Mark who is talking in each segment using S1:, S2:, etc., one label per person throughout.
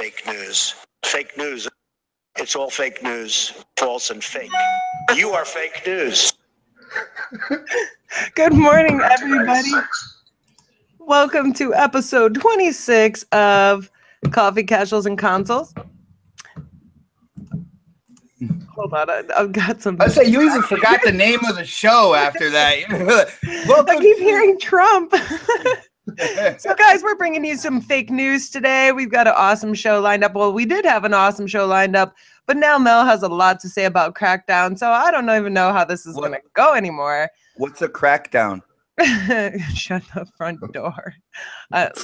S1: fake news. Fake news. It's all fake news. False and fake. You are fake news.
S2: Good morning, everybody. Welcome to episode 26 of Coffee, Casuals, and Consoles. Hold on, I've got some.
S3: I say you even forgot the name of the show after that.
S2: I keep hearing Trump. So, guys, we're bringing you some fake news today. We've got an awesome show lined up. Well, we did have an awesome show lined up, but now Mel has a lot to say about Crackdown, so I don't even know how this is going to go anymore.
S3: What's a Crackdown?
S2: Shut the front door.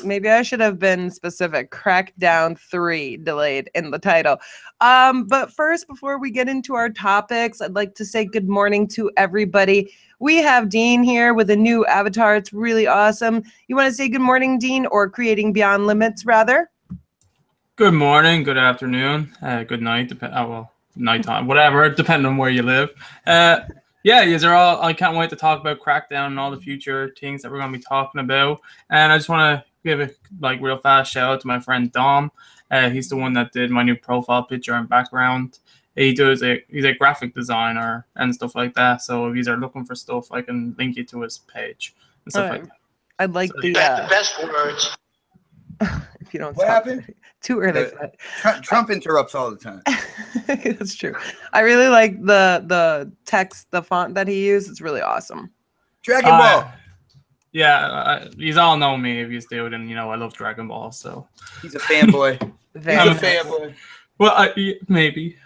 S2: Maybe I should have been specific. Crackdown 3 delayed in the title. But first, before we get into our topics, I'd like to say good morning to everybody. We have Dean here with a new avatar. It's really awesome. You want to say good morning, Dean, or Creating Beyond Limits, rather?
S4: Good morning, good afternoon, good night, nighttime, whatever, depending on where you live. Yeah, these are all. I can't wait to talk about Crackdown and all the future things that we're going to be talking about. And I just want to give a real fast shout out to my friend Dom. He's the one that did my new profile picture and background. He's a graphic designer and stuff like that. So if you are looking for stuff, I can link you to his page and stuff like that.
S2: I'd like
S1: the best words.
S2: If you don't.
S3: What happened?
S2: Too early.
S3: Trump interrupts all the time.
S2: That's true. I really like the text, the font that he used. It's really awesome.
S3: Dragon Ball.
S4: Yeah, you all know me if you do it, and I love Dragon Ball. So
S3: he's a fanboy.
S2: He's a
S3: fanboy.
S4: Well, maybe.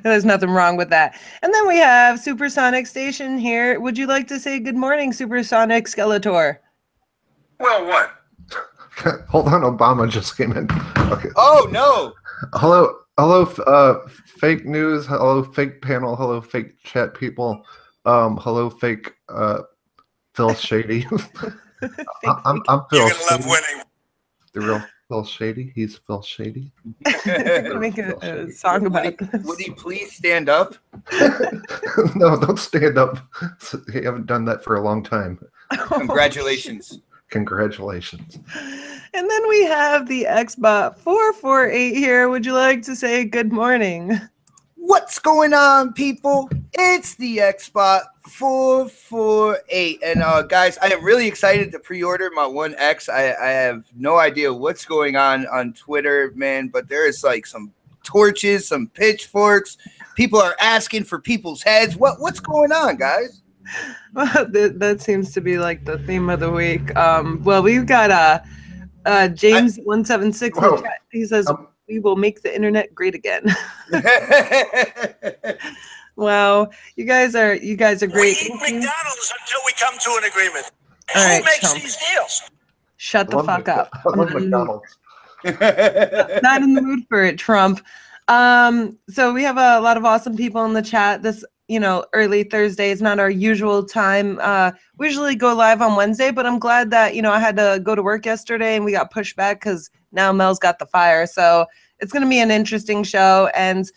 S2: There's nothing wrong with that. And then we have Supersonic Station here. Would you like to say good morning, Supersonic Skeletor?
S1: Well, what?
S5: Hold on, Obama just came in. Okay.
S3: Oh no!
S5: Hello, fake news. Hello, fake panel. Hello, fake chat people. Hello, fake Phil Shady. I'm Phil.
S1: You're gonna love winning.
S5: The real Phil Shady. He's Phil Shady.
S2: Make a song about this.
S3: Would he please stand up?
S5: No, don't stand up. You haven't done that for a long time.
S3: Congratulations.
S5: Congratulations.
S2: And then we have the XBoX 448 here. Would you like to say good morning?
S3: What's going on, people? It's the XBoX 448. And guys, I am really excited to pre-order my One X. I have no idea what's going on Twitter, man, but there is like some torches, some pitchforks. People are asking for people's heads. What's going on, guys?
S2: Well, that seems to be like the theme of the week. Well, we've got James 176 in the chat. He says we will make the internet great again. Wow, you guys are great.
S1: We eat McDonald's until we come to an agreement.
S2: All right,
S1: who makes these deals?
S2: Shut the fuck up.
S5: I love McDonald's.
S2: Not in the mood for it, Trump. So we have a lot of awesome people in the chat. This early Thursday is not our usual time. We usually go live on Wednesday, but I'm glad that, I had to go to work yesterday and we got pushed back because now Mel's got the fire. So it's going to be an interesting show. And,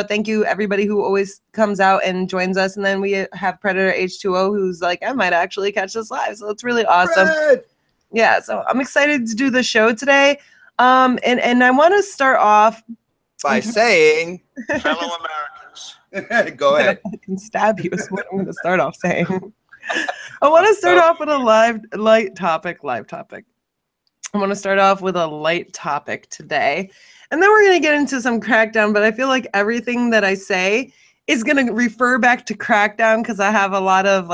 S2: thank you everybody who always comes out and joins us. And then we have Predator H2O who's like, I might actually catch this live. So it's really awesome.
S3: Red.
S2: Yeah. So I'm excited to do the show today. And I want to start off
S3: by saying,
S1: fellow Americans.
S3: Go ahead.
S2: I can stab you is what I'm going to start off saying. I want to start off with a light topic. I want to start off with a light topic today. And then we're going to get into some Crackdown, but I feel like everything that I say is going to refer back to Crackdown because I have a lot of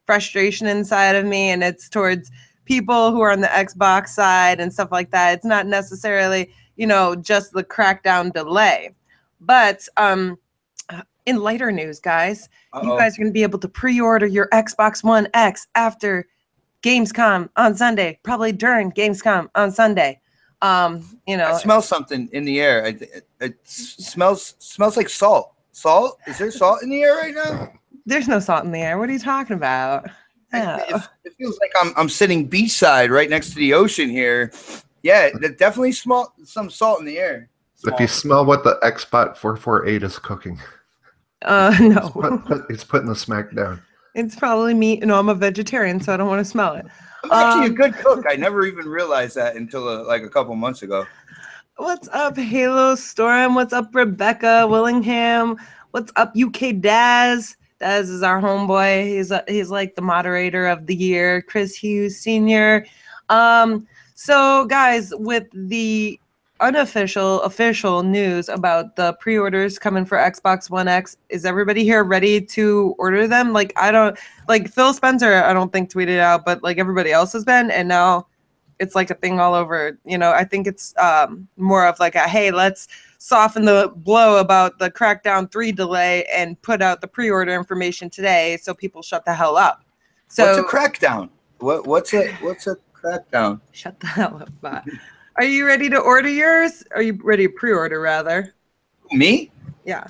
S2: frustration inside of me, and it's towards people who are on the Xbox side and stuff like that. It's not necessarily, just the Crackdown delay. But in lighter news, guys, you guys are going to be able to pre-order your Xbox One X after Gamescom on Sunday, probably during Gamescom on Sunday. I
S3: smell something in the air. It smells like salt. Salt? Is there salt in the air right now?
S2: There's no salt in the air. What are you talking about?
S3: It feels like I'm sitting beachside right next to the ocean here. Yeah, definitely smell some salt in the air.
S5: If you smell what the XBoX 448 is cooking.
S2: No.
S5: He's putting the smack down.
S2: It's probably meat. No, I'm a vegetarian, so I don't want to smell it.
S3: I'm actually a good cook. I never even realized that until like a couple months ago.
S2: What's up, Halo Storm? What's up, Rebecca Willingham? What's up, UK Daz? Daz is our homeboy. He's like the moderator of the year. Chris Hughes Sr. So guys, with the official news about the pre-orders coming for Xbox One X, is everybody here ready to order them? Like, I don't, like Phil Spencer, I don't think tweeted out, but like everybody else has been, and now it's like a thing all over. You know, I think it's more of like a, hey, let's soften the blow about the Crackdown 3 delay and put out the pre-order information today so people shut the hell up. So
S3: what's a Crackdown? What's a Crackdown?
S2: Shut the hell up, bot. Are you ready to order yours? Are you ready to pre-order rather?
S3: Me?
S2: Yeah.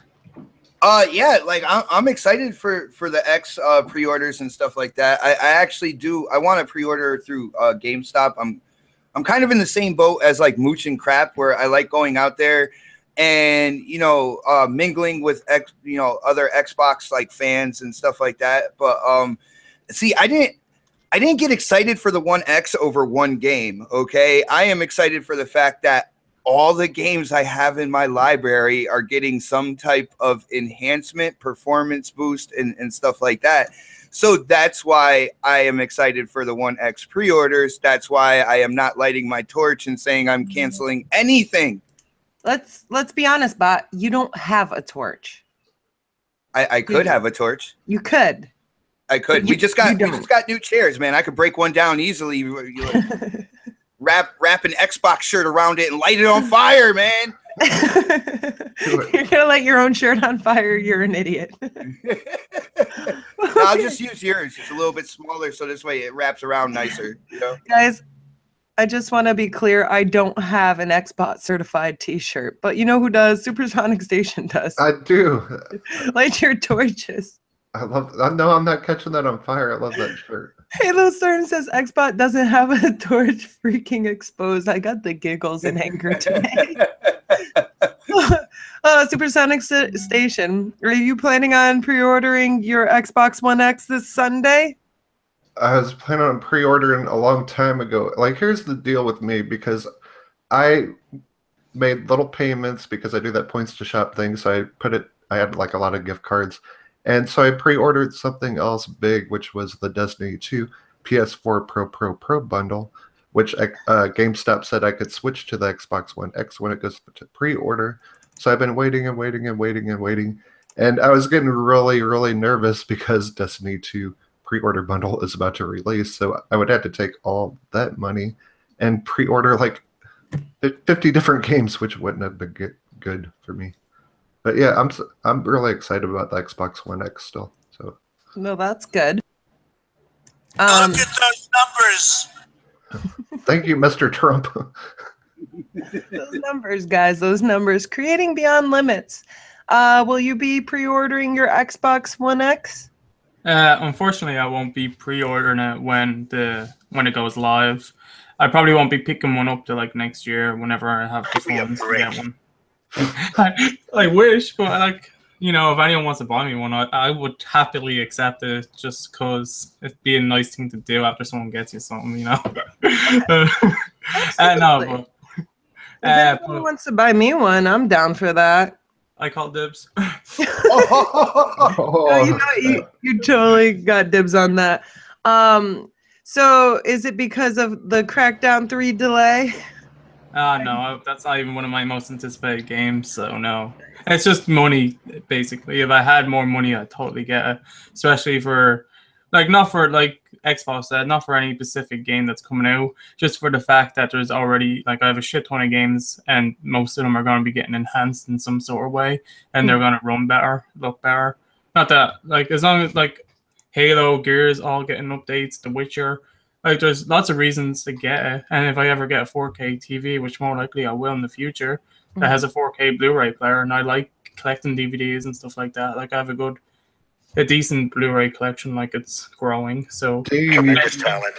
S3: Yeah, like I'm excited for the X pre-orders and stuff like that. I actually do. I want to pre-order through GameStop. I'm kind of in the same boat as like Mooch and Crap, where I like going out there and mingling with other Xbox like fans and stuff like that. But see, I didn't get excited for the One X over one game. Okay, I am excited for the fact that all the games I have in my library are getting some type of enhancement, performance boost, and stuff like that. So that's why I am excited for the One X pre-orders. That's why I am not lighting my torch and saying I'm canceling anything.
S2: Let's be honest, bot. You don't have a torch.
S3: I could have a torch.
S2: You could.
S3: I could. We just got new chairs, man. I could break one down easily. Wrap an Xbox shirt around it and light it on fire, man.
S2: You're gonna light your own shirt on fire. You're an idiot.
S3: I'll just use yours. It's a little bit smaller, so this way it wraps around nicer. You know,
S2: guys. I just want to be clear. I don't have an Xbox certified T-shirt, but you know who does? Supersonic Station does.
S5: I do.
S2: Light your torches.
S5: I know I'm not catching that on fire. I love that shirt.
S2: Halo Storm says Xbox doesn't have a torch. Freaking exposed. I got the giggles and anger today. Supersonic Station, are you planning on pre-ordering your Xbox One X this Sunday?
S5: I was planning on pre-ordering a long time ago. Like, here's the deal with me, because I made little payments because I do that points to shop thing. So I had like a lot of gift cards. And so I pre-ordered something else big, which was the Destiny 2 PS4 Pro bundle, which GameStop said I could switch to the Xbox One X when it goes to pre-order. So I've been waiting and waiting and waiting and waiting. And I was getting really, really nervous because Destiny 2 pre-order bundle is about to release. So I would have to take all that money and pre-order like 50 different games, which wouldn't have been good for me. But yeah, I'm really excited about the Xbox One X still. So
S2: no, that's good.
S1: Look at those numbers.
S5: Thank you, Mr. Trump.
S2: Those numbers, guys. Those numbers. Creating beyond limits. Will you be pre-ordering your Xbox One X?
S4: Unfortunately, I won't be pre-ordering it when it goes live. I probably won't be picking one up till like next year whenever I have the funds to get one. I wish, but like, you know, if anyone wants to buy me one, I would happily accept it just because it'd be a nice thing to do after someone gets you something, you know. No, but
S2: if anyone wants to buy me one, I'm down for that.
S4: I call dibs.
S2: Oh, you totally got dibs on that. So is it because of the Crackdown 3 delay?
S4: No, that's not even one of my most anticipated games, so no. It's just money, basically. If I had more money, I'd totally get it. Especially for, like, not for, like Xbox said, not for any specific game that's coming out, just for the fact that there's already, like, I have a shit ton of games, and most of them are going to be getting enhanced in some sort of way, and they're going to run better, look better. Not that, like, as long as, like, Halo, Gears, all getting updates, The Witcher, like, there's lots of reasons to get it. And if I ever get a 4K TV, which more likely I will in the future, that has a 4K Blu-ray player, and I like collecting DVDs and stuff like that. Like, I have a decent Blu-ray collection, like, it's growing. So
S1: Tremendous talent.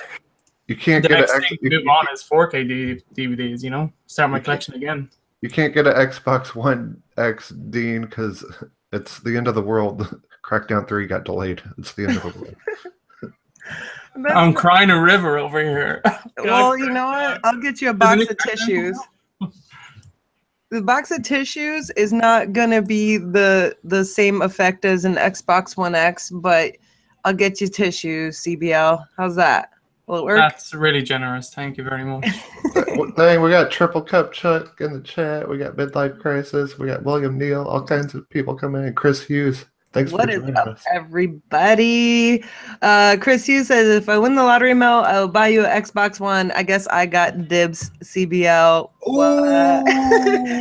S5: You can't
S4: the
S5: get
S4: next thing to move on is 4K DVDs, you know? Start my collection again.
S5: You can't get an Xbox One X, Dean, because it's the end of the world. Crackdown 3 got delayed. It's the end of the world.
S4: I'm crying a river over here.
S2: Well, you know what? I'll get you a box of tissues. The box of tissues is not gonna be the same effect as an Xbox One X, but I'll get you tissues, CBL. How's that? Will it work?
S4: That's really generous. Thank you very much.
S5: Dang, we got Triple Cup Chuck in the chat. We got Midlife Crisis. We got William Neal. All kinds of people coming in. Chris Hughes. Thanks
S2: What
S5: for
S2: is
S5: joining
S2: up,
S5: us.
S2: everybody? Chris Hughes says, if I win the lottery, Mel, I'll buy you an Xbox One. I guess I got dibs, CBL.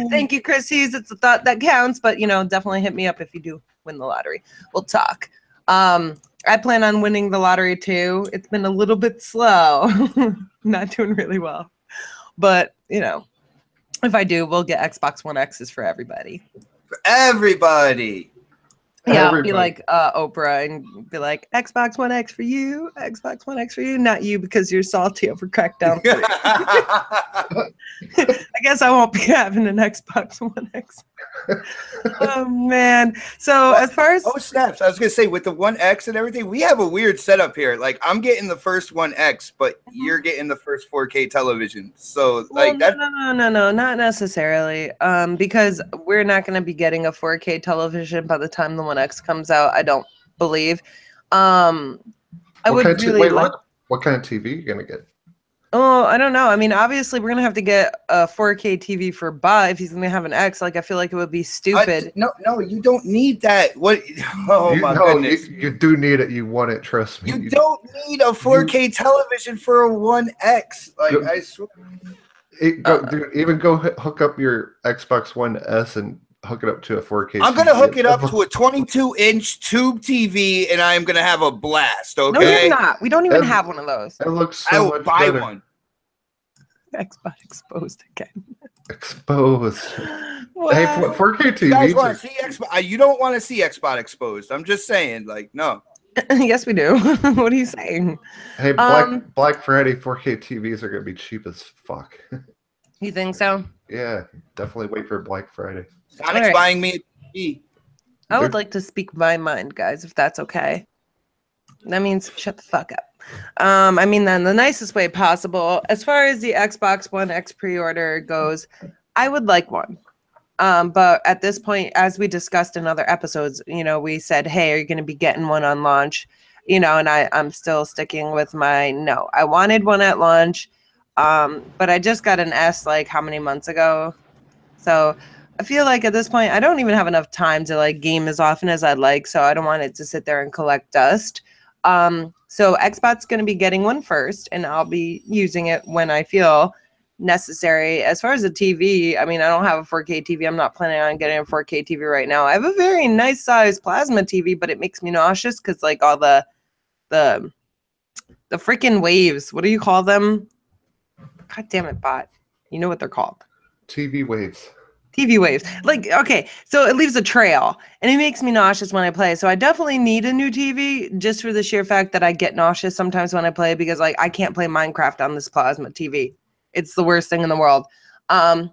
S2: Thank you, Chris Hughes. It's a thought that counts, but, you know, definitely hit me up if you do win the lottery. We'll talk. I plan on winning the lottery, too. It's been a little bit slow. Not doing really well. But, you know, if I do, we'll get Xbox One X's for everybody.
S3: For everybody.
S2: Yeah, I'll be like Oprah and be like, Xbox One X for you, Xbox One X for you, not you because you're salty over Crackdown 3. I guess I won't be having an Xbox One X. Oh, man. So as far as...
S3: Oh, snaps. I was going to say, with the One X and everything, we have a weird setup here. Like, I'm getting the first One X, but you're getting the first 4K television. So, like, that...
S2: No, not necessarily. Because we're not going to be getting a 4K television by the time the One X comes out, I don't believe. What kind of
S5: TV are you going to get?
S2: Oh, I don't know. I mean, obviously, we're going to have to get a 4K TV for Ba if he's going to have an X. Like, I feel like it would be stupid.
S3: No, you don't need that. What? Oh, my goodness.
S5: You do need it. You want it. Trust me.
S3: You don't need a 4K television for a One X. Like, I swear.
S5: Dude, even go hook up your Xbox One S and hook it up to a 4K
S3: I'm going to hook it up to a 22-inch tube TV, and I'm going to have a blast, okay?
S2: No, you're not. We don't even have one of those.
S5: It looks so
S3: I will
S5: much
S3: buy
S5: better.
S3: one.
S2: Xbox exposed again.
S5: Exposed.
S2: What?
S5: Hey, 4K TVs.
S3: You guys want to see Xbox? You don't want to see Xbox exposed. I'm just saying, like, no.
S2: Yes, we do. What are you saying?
S5: Hey, Black Friday 4K TVs are going to be cheap as fuck.
S2: You think so?
S5: Yeah, definitely wait for Black Friday.
S3: Sonic's buying me a TV.
S2: I would like to speak my mind, guys, if that's okay. That means shut the fuck up. I mean that in the nicest way possible. As far as the Xbox One X pre-order goes, I would like one. But at this point, as we discussed in other episodes, you know, we said, hey, are you going to be getting one on launch? You know, and I'm still sticking with my no. I wanted one at launch, but I just got an S like how many months ago? So I feel like at this point, I don't even have enough time to like game as often as I'd like. So I don't want it to sit there and collect dust. So Xbox's going to be getting one first, and I'll be using it when I feel necessary. As far as the TV, I mean, I don't have a 4K TV. I'm not planning on getting a 4K TV right now. I have a very nice size plasma TV, but it makes me nauseous because like all the freaking waves. What do you call them? God damn it, bot. You know what they're called.
S5: TV waves.
S2: TV waves. Like, okay, so it leaves a trail, and it makes me nauseous when I play. So I definitely need a new TV just for the sheer fact that I get nauseous sometimes when I play because, like, I can't play Minecraft on this plasma TV. It's the worst thing in the world. And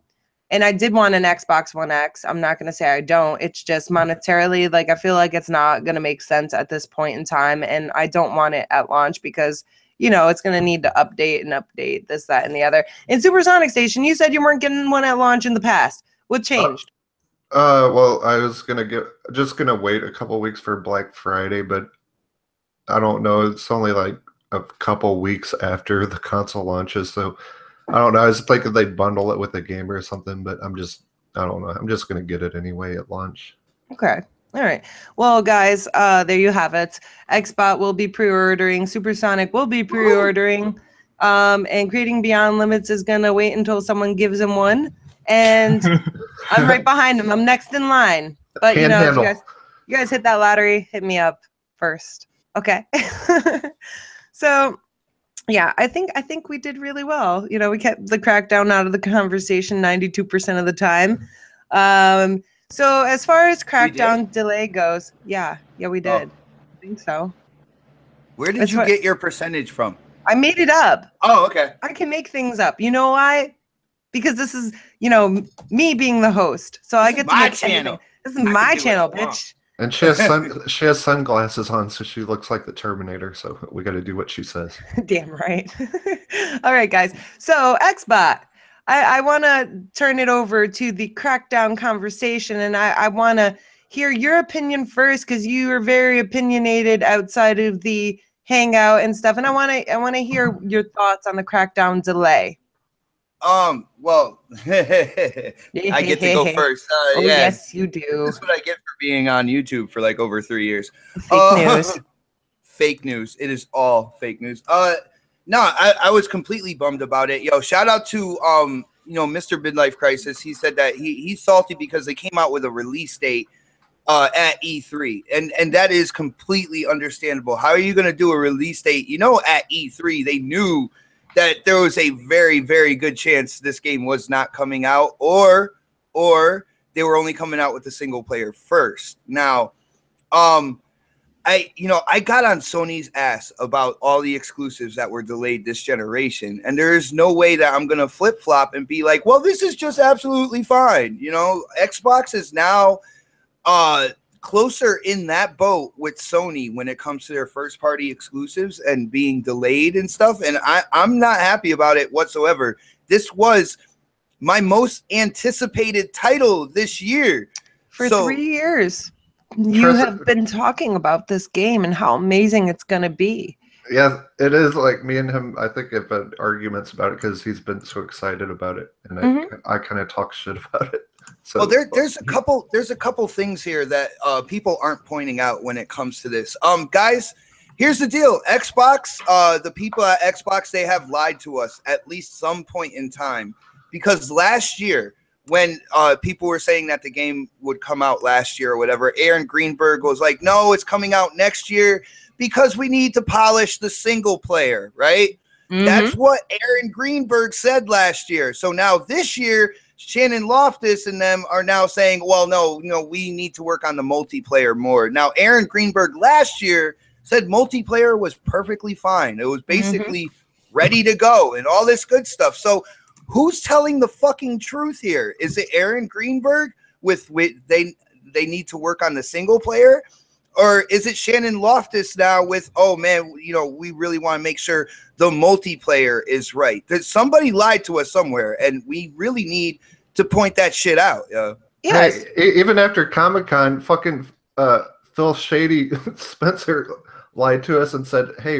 S2: I did want an Xbox One X. I'm not going to say I don't. It's just monetarily, like, I feel like it's not going to make sense at this point in time, and I don't want it at launch because, you know, it's going to need to update this, that, and the other. In Supersonic Station, you said you weren't getting one at launch in the past. What changed?
S5: Well, I was gonna wait a couple weeks for Black Friday, but I don't know. It's only like a couple weeks after the console launches, so I don't know. I was thinking they'd bundle it with a game or something, but I don't know. I'm just gonna get it anyway at launch.
S2: Okay. All right. Well, guys, there you have it. XBot will be pre-ordering. Supersonic will be pre-ordering. And Creating Beyond Limits is gonna wait until someone gives him one. And I'm right behind him. I'm next in line. But you know, if you guys hit that lottery, hit me up first. Okay. So yeah, I think we did really well. You know, we kept the Crackdown out of the conversation 92% of the time. So as far as Crackdown delay goes, yeah, we did. I think so.
S3: Where did you get your percentage from?
S2: I made it up.
S3: Oh, okay.
S2: I can make things up. You know why? Because this is, you know, me being the host. So I get to make
S3: channel.
S2: This is my channel, bitch.
S5: And she has sunglasses on, so she looks like the Terminator. So we got to do what she says.
S2: Damn right. All right, guys. So XBot, I want to turn it over to the Crackdown conversation, and I want to hear your opinion first because you are very opinionated outside of the hangout and stuff, and I want to hear your thoughts on the Crackdown delay.
S3: Well, I get to go first.
S2: Oh,
S3: yeah.
S2: yes, you do.
S3: This is what I get for being on YouTube for like over 3 years.
S2: Fake news.
S3: Fake news. It is all fake news. No, I was completely bummed about it. Yo, shout out to Mr. Midlife Crisis. He said that he's salty because they came out with a release date at E3, and that is completely understandable. How are you going to do a release date? At E3 they knew that there was a very, very good chance this game was not coming out, or they were only coming out with the single player first. Now, I got on Sony's ass about all the exclusives that were delayed this generation, and there is no way that I'm gonna flip flop and be like, well, this is just absolutely fine. Xbox is now closer in that boat with Sony when it comes to their first party exclusives and being delayed and stuff. And I'm not happy about it whatsoever. This was my most anticipated title this year.
S2: For 3 years. You have been talking about this game and how amazing it's going to be.
S5: Yeah, it is. Like me and him, I think have had arguments about it because he's been so excited about it. And I kind of talk shit about it. So,
S3: well, there's a couple things here that people aren't pointing out when it comes to this. Guys, here's the deal. Xbox, the people at Xbox, they have lied to us at least some point in time, because last year when people were saying that the game would come out last year or whatever, Aaron Greenberg was like, no, it's coming out next year because we need to polish the single player, right? That's what Aaron Greenberg said last year. So now this year, Shannon Loftus and them are now saying, well, no, we need to work on the multiplayer more. Now, Aaron Greenberg last year said multiplayer was perfectly fine. It was basically ready to go and all this good stuff. So who's telling the fucking truth here? Is it Aaron Greenberg with they need to work on the single player? Or is it Shannon Loftus now with, oh man, we really want to make sure the multiplayer is right? Somebody lied to us somewhere, and we really need to point that shit out.
S2: Yes.
S5: Hey, even after Comic-Con, fucking Phil Shady Spencer lied to us and said, hey,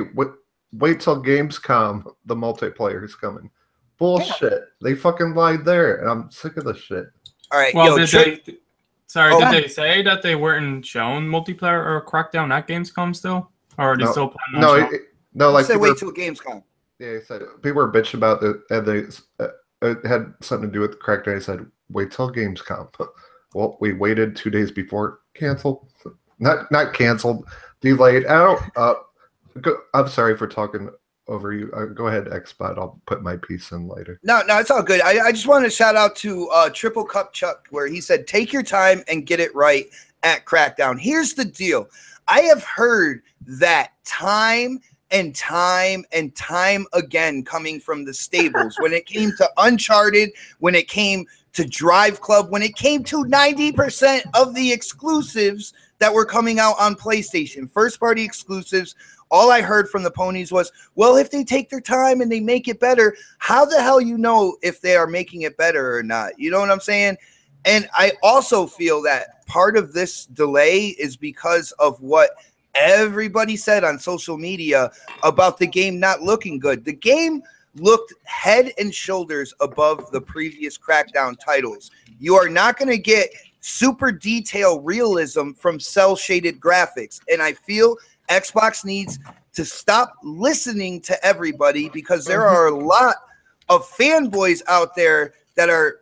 S5: wait till Gamescom, the multiplayer is coming. Bullshit. Yeah. They fucking lied there, and I'm sick of this shit.
S3: All right.
S4: Well, did they say that they weren't shown multiplayer or Crackdown at Gamescom still? Or are they still planning on showing?
S3: No, like wait till Gamescom.
S5: Yeah, he said people were bitching about it, and it had something to do with Crackdown. He said, wait till Gamescom. Well, we waited 2 days before canceled. Not canceled, delayed. I'm sorry for talking over you. Go ahead, XBot. I'll put my piece in later.
S3: No, it's all good. I just want to shout out to Triple Cup Chuck, where he said, take your time and get it right at Crackdown. Here's the deal. I have heard that time and time and time again coming from the stables when it came to Uncharted, when it came to Drive Club, when it came to 90% of the exclusives that were coming out on PlayStation, first-party exclusives. All I heard from the ponies was, well, if they take their time and they make it better, how the hell you know if they are making it better or not? You know what I'm saying? And I also feel that part of this delay is because of what everybody said on social media about the game not looking good. The game looked head and shoulders above the previous Crackdown titles. You are not going to get super detailed realism from cel-shaded graphics. And I feel Xbox needs to stop listening to everybody, because there are a lot of fanboys out there that are,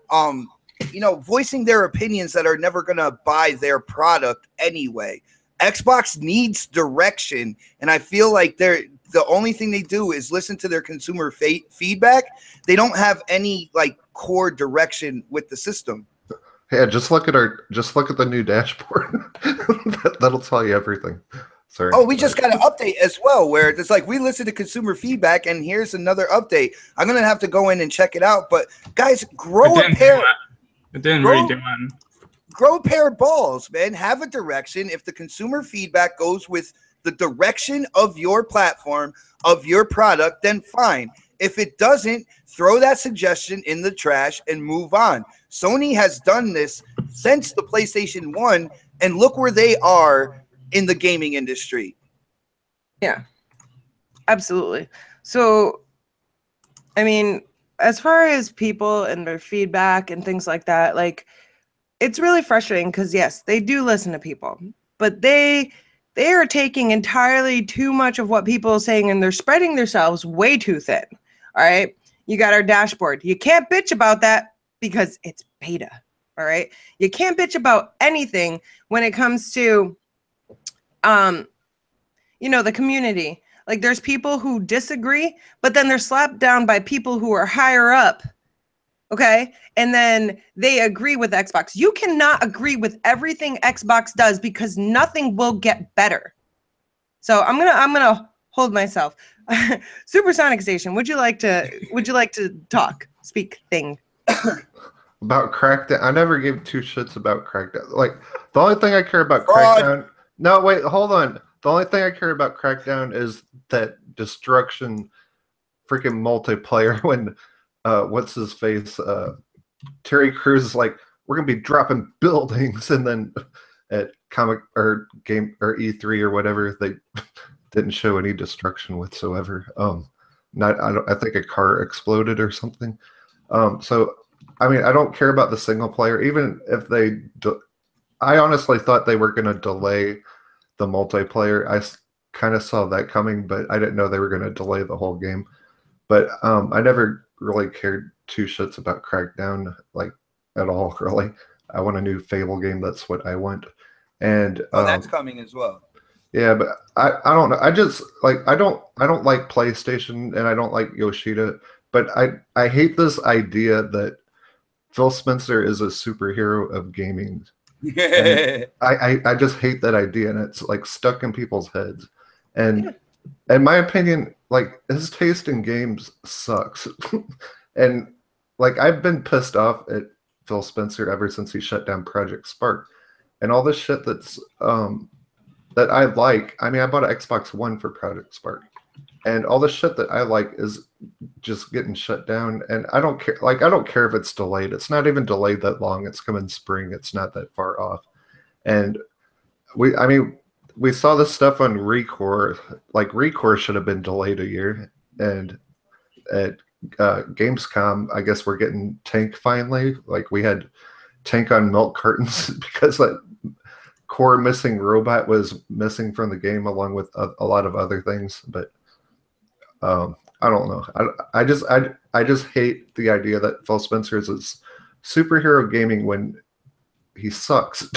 S3: voicing their opinions that are never going to buy their product anyway. Xbox needs direction, and I feel like the only thing they do is listen to their consumer feedback. They don't have any core direction with the system.
S5: Yeah, just look at the new dashboard. That'll tell you everything. Sorry.
S3: Oh, we just got an update as well, where it's like we listen to consumer feedback, and here's another update. I'm gonna have to go in and check it out. But guys, grow a pair.
S4: It didn't really do it.
S3: grow a pair of balls, man. Have a direction. If the consumer feedback goes with the direction of your platform, of your product, then fine. If it doesn't, throw that suggestion in the trash and move on. Sony has done this since the PlayStation 1, and look where they are in the gaming industry.
S2: Yeah, absolutely. So, I mean, as far as people and their feedback and things like that, like, it's really frustrating because, yes, they do listen to people, but they are taking entirely too much of what people are saying, and they're spreading themselves way too thin. All right. You got our dashboard. You can't bitch about that because it's beta. All right. You can't bitch about anything when it comes to, the community. Like, there's people who disagree, but then they're slapped down by people who are higher up. Okay. And then they agree with Xbox. You cannot agree with everything Xbox does because nothing will get better. So I'm gonna hold myself. Supersonic Station, would you like to talk? Speak thing.
S5: About Crackdown. I never gave two shits about Crackdown. Like, the only thing I care about
S3: Fraud.
S5: Crackdown. No, wait, hold on. The only thing I care about Crackdown is that destruction freaking multiplayer when what's his face? Terry Crews is like, we're gonna be dropping buildings, and then at Comic or Game or E3 or whatever, they didn't show any destruction whatsoever. I think a car exploded or something. So I mean, I don't care about the single player, even if they. I honestly thought they were going to delay the multiplayer. I kind of saw that coming, but I didn't know they were going to delay the whole game. But I never really cared two shits about Crackdown, like, at all. Really, I want a new Fable game. That's what I want. And
S3: that's coming as well.
S5: Yeah, but I don't know. I just like I don't like PlayStation, and I don't like Yoshida, but I hate this idea that Phil Spencer is a superhero of gaming. I just hate that idea, and it's like stuck in people's heads. And in my opinion, like, his taste in games sucks. And like, I've been pissed off at Phil Spencer ever since he shut down Project Spark. And all this shit that's that I like. I mean, I bought an Xbox One for Project Spark, and all the shit that I like is just getting shut down. And I don't care. Like, I don't care if it's delayed. It's not even delayed that long. It's coming spring. It's not that far off. And we saw this stuff on Recore. Like, Recore should have been delayed a year. And at Gamescom, I guess we're getting Tank finally. Like, we had Tank on milk cartons because that core missing robot was missing from the game, along with a lot of other things. But I don't know. I just hate the idea that Phil Spencer is superhero gaming when he sucks.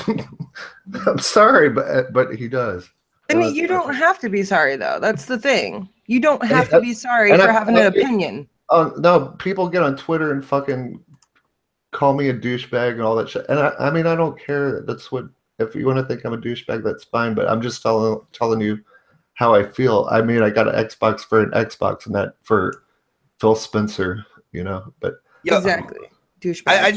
S5: I'm sorry, but he does.
S2: I mean, you don't have to be sorry, though. That's the thing. You don't have to be sorry for having an opinion.
S5: No, people get on Twitter and fucking call me a douchebag and all that shit. And I mean, I don't care. That's what, if you want to think I'm a douchebag, that's fine. But I'm just telling you how I feel. I mean, I got an Xbox for an Xbox, and not for Phil Spencer, But
S2: exactly. Douchebag.
S3: I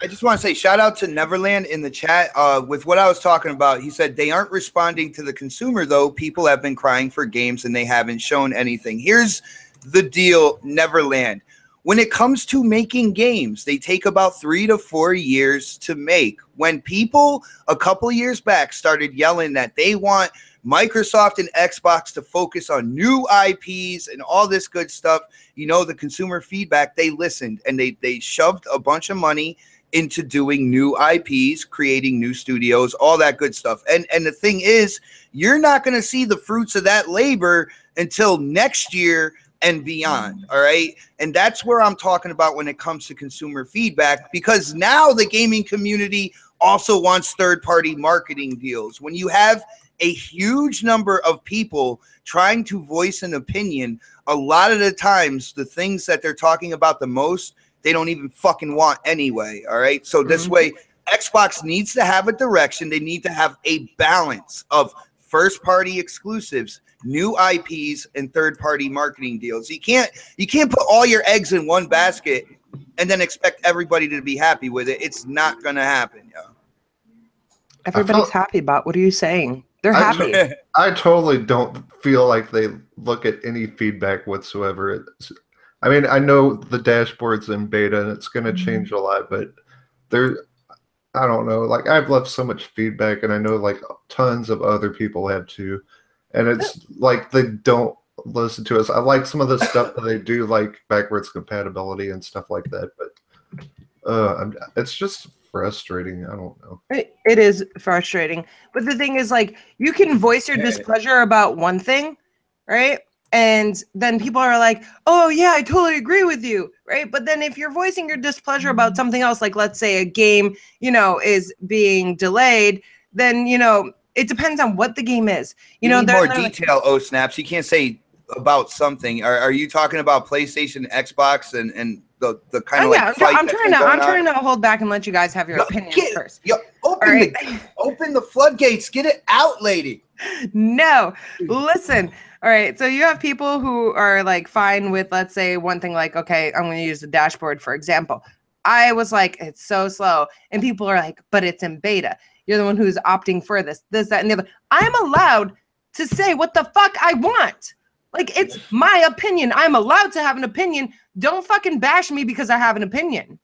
S3: just want to say shout out to Neverland in the chat with what I was talking about. He said they aren't responding to the consumer, though. People have been crying for games and they haven't shown anything. Here's the deal, Neverland. When it comes to making games, they take about 3 to 4 years to make. When people a couple years back started yelling that they want Microsoft and Xbox to focus on new IPs and all this good stuff, the consumer feedback, they listened, and they shoved a bunch of money into doing new IPs, creating new studios, all that good stuff. And the thing is, you're not going to see the fruits of that labor until next year and beyond. All right. And that's where I'm talking about when it comes to consumer feedback, because now the gaming community also wants third-party marketing deals. When you have a huge number of people trying to voice an opinion, a lot of the times the things that they're talking about the most, they don't even fucking want anyway. All right. So this way, Xbox needs to have a direction. They need to have a balance of first-party exclusives, new IPs, and third-party marketing deals. You can't put all your eggs in one basket and then expect everybody to be happy with it. It's not going to happen, yo.
S2: Everybody's happy about. What are you saying? They're happy.
S5: I totally don't feel like they look at any feedback whatsoever. I mean, I know the dashboard's in beta and it's going to change a lot, but I don't know. Like, I've left so much feedback, and I know like tons of other people have too, and it's like they don't listen to us. I like some of the stuff that they do, like backwards compatibility and stuff like that, but it's just frustrating. I don't know.
S2: It is frustrating, but the thing is, like, you can voice your displeasure about one thing, right? And then people are like, oh yeah, I totally agree with you, right? But then if you're voicing your displeasure about something else, like let's say a game, is being delayed, then, it depends on what the game is.
S3: You need more detail, Snaps. You can't say about something. Are you talking about PlayStation, Xbox, and the kind of fight
S2: I'm trying to hold back and let you guys have your opinion first.
S3: Open the floodgates. Get it out, lady.
S2: No, listen. All right, so you have people who are like fine with, let's say, one thing, like, okay, I'm going to use the dashboard, for example. I was like, it's so slow. And people are like, but it's in beta. You're the one who's opting for this, that, and the other. I'm allowed to say what the fuck I want. Like, it's my opinion. I'm allowed to have an opinion. Don't fucking bash me because I have an opinion.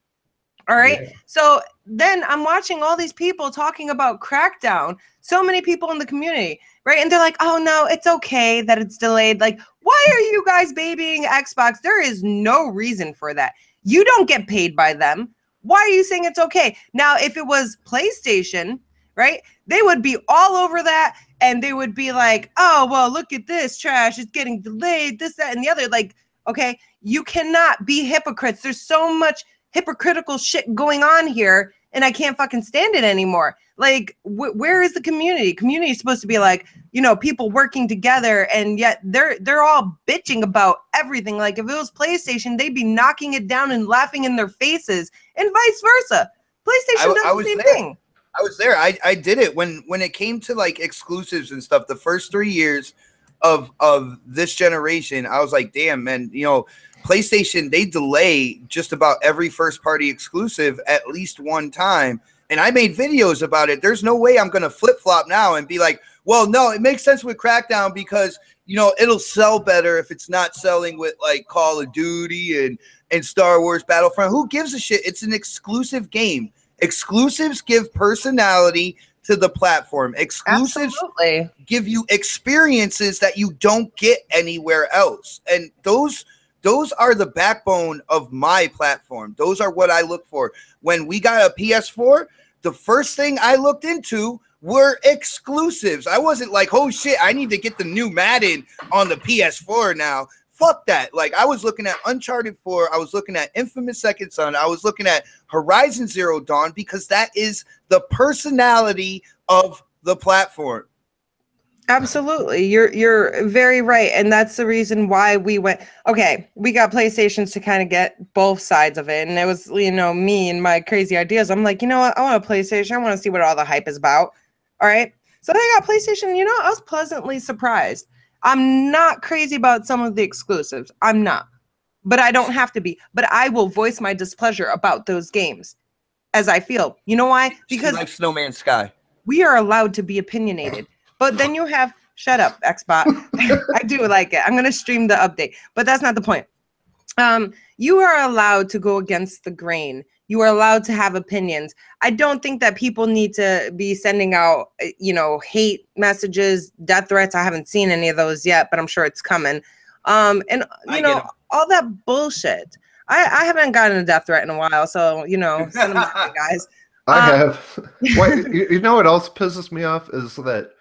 S2: All right. Yeah. So then I'm watching all these people talking about Crackdown. So many people in the community, right? And they're like, oh no, it's okay that it's delayed. Like, why are you guys babying Xbox? There is no reason for that. You don't get paid by them. Why are you saying it's okay? Now, if it was PlayStation, right, they would be all over that. And they would be like, oh, well, look at this trash. It's getting delayed, this, that, and the other. Like, okay, you cannot be hypocrites. There's so much hypocritical shit going on here, and I can't fucking stand it anymore. Like, where is the community? Community is supposed to be like, people working together, and yet they're all bitching about everything. Like, if it was PlayStation, they'd be knocking it down and laughing in their faces, and vice versa. PlayStation does the same thing.
S3: I was there. I did it when it came to like exclusives and stuff. The first 3 years of this generation, I was like, damn, man, PlayStation, they delay just about every first party exclusive at least one time. And I made videos about it. There's no way I'm going to flip flop now and be like, well, no, it makes sense with Crackdown because, it'll sell better if it's not selling with like Call of Duty and Star Wars Battlefront. Who gives a shit? It's an exclusive game. Exclusives give personality to the platform. Exclusives give you experiences that you don't get anywhere else. And those are the backbone of my platform. Those are what I look for. When we got a PS4, the first thing I looked into were exclusives. I wasn't like, oh shit, I need to get the new Madden on the PS4 now. Fuck that. Like, I was looking at Uncharted 4. I was looking at Infamous Second Son. I was looking at Horizon Zero Dawn because that is the personality of the platform.
S2: Absolutely. You're very right. And that's the reason why we went, okay, we got PlayStations to kind of get both sides of it. And it was, me and my crazy ideas. I'm like, you know what? I want a PlayStation. I want to see what all the hype is about. All right. So I got PlayStation. I was pleasantly surprised. I'm not crazy about some of the exclusives. I'm not. But I don't have to be. But I will voice my displeasure about those games as I feel. You know why? Because
S3: like Snowman Sky.
S2: We are allowed to be opinionated. But then you have, shut up, XBox. I do like it. I'm going to stream the update. But that's not the point. You are allowed to go against the grain. You are allowed to have opinions. I don't think that people need to be sending out, hate messages, death threats. I haven't seen any of those yet, but I'm sure it's coming. All that bullshit. I haven't gotten a death threat in a while, so, send them my way, guys.
S5: I have. You know what else pisses me off is that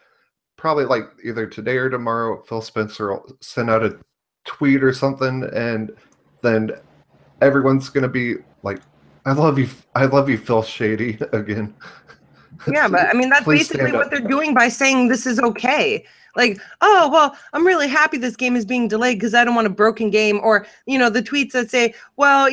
S5: probably like either today or tomorrow, Phil Spencer will send out a tweet or something, and then everyone's going to be like, I love you, Phil Shady again.
S2: Yeah, but I mean, that's basically what they're doing by saying this is okay. Like, oh, well, I'm really happy this game is being delayed because I don't want a broken game. Or, the tweets that say, well,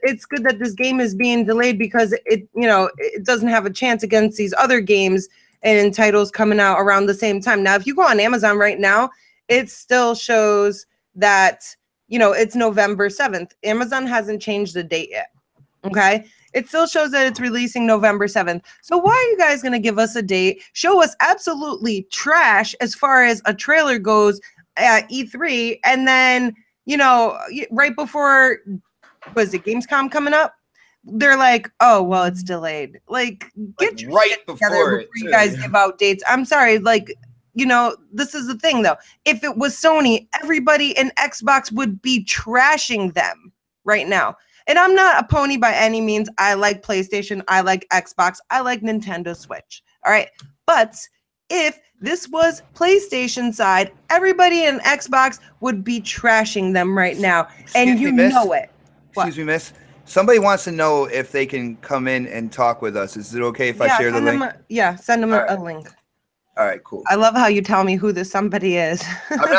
S2: it's good that this game is being delayed because it doesn't have a chance against these other games and titles coming out around the same time. Now, if you go on Amazon right now, it still shows that, it's November 7th. Amazon hasn't changed the date yet. Okay. It still shows that it's releasing November 7th. So why are you guys going to give us a date, show us absolutely trash as far as a trailer goes at E3, and then, you know, right before, was it Gamescom coming up? They're like, oh, well, it's delayed. Like get your
S3: right
S2: shit together
S3: before
S2: you guys give out dates. I'm sorry, like, you know, this is the thing, though. If it was Sony, everybody in Xbox would be trashing them right now. And I'm not a pony by any means. I like PlayStation. I like Xbox. I like Nintendo Switch. All right. But if this was PlayStation side, everybody in Xbox would be trashing them right now. And you know it.
S3: Excuse me, miss. Somebody wants to know if they can come in and talk with us. Is it okay if I share the link?
S2: Send them a link.
S3: All right, cool.
S2: I love how you tell me who this somebody is.
S3: I'm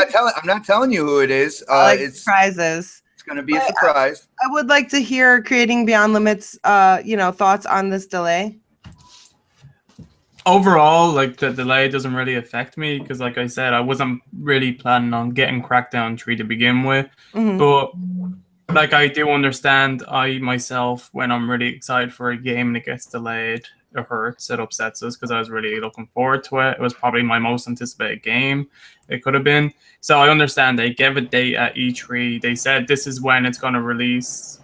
S3: not telling you who it is.
S2: I like surprises.
S3: It's going to be a surprise.
S2: I would like to hear Creating Beyond Limits, you know, thoughts on this delay.
S4: Overall, like, the delay doesn't really affect me because, like I said, I wasn't really planning on getting Crackdown 3 to begin with. But, like, I do understand I myself, when I'm really excited for a game and it gets delayed, it hurts, it upsets us because I was really looking forward to it. It was probably my most anticipated game. It could have been. So I understand they gave a date at E3. They said this is when it's going to release.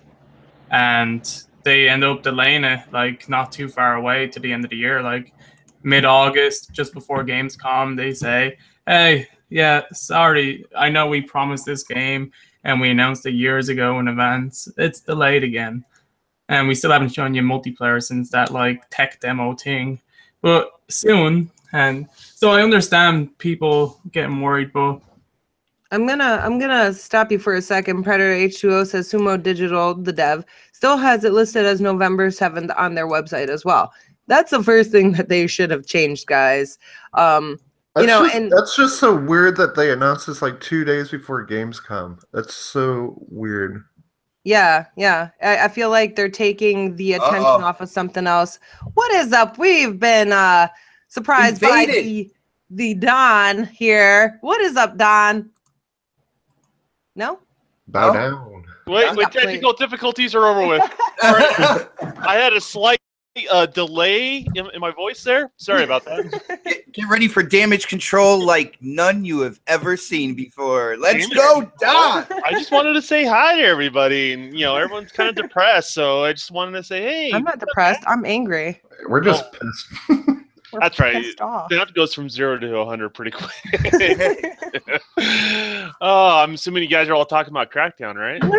S4: And they end up delaying it, like, not too far away to the end of the year. Like, mid-August, just before Gamescom, they say, hey, yeah, sorry, I know we promised this game and we announced it years ago in advance. It's delayed again. And we still haven't shown you multiplayer since that, like, tech demo thing. But soon. And so I understand people getting worried, but
S2: I'm gonna stop you for a second. Predator H2O says Sumo Digital, the dev, still has it listed as November 7th on their website as well. That's the first thing that they should have changed, guys.
S5: That's just so weird that they announced this like 2 days before Gamescom. That's so weird.
S2: Yeah. I feel like they're taking the attention off of something else. What is up? We've been surprised by the Don here. What is up, Don? No?
S5: Bow down.
S6: Wait, technical difficulties are over with. I had a slight delay in my voice there. Sorry about that.
S3: Get ready for damage control like none you have ever seen before. Let's go, Don.
S6: I just wanted to say hi to everybody, and you know everyone's kind of depressed, so I just wanted to say, hey.
S2: I'm not depressed. I'm angry.
S5: We're just pissed.
S6: That's right. That goes from 0 to 100 pretty quick. Oh, I'm assuming you guys are all talking about Crackdown, right?
S2: No,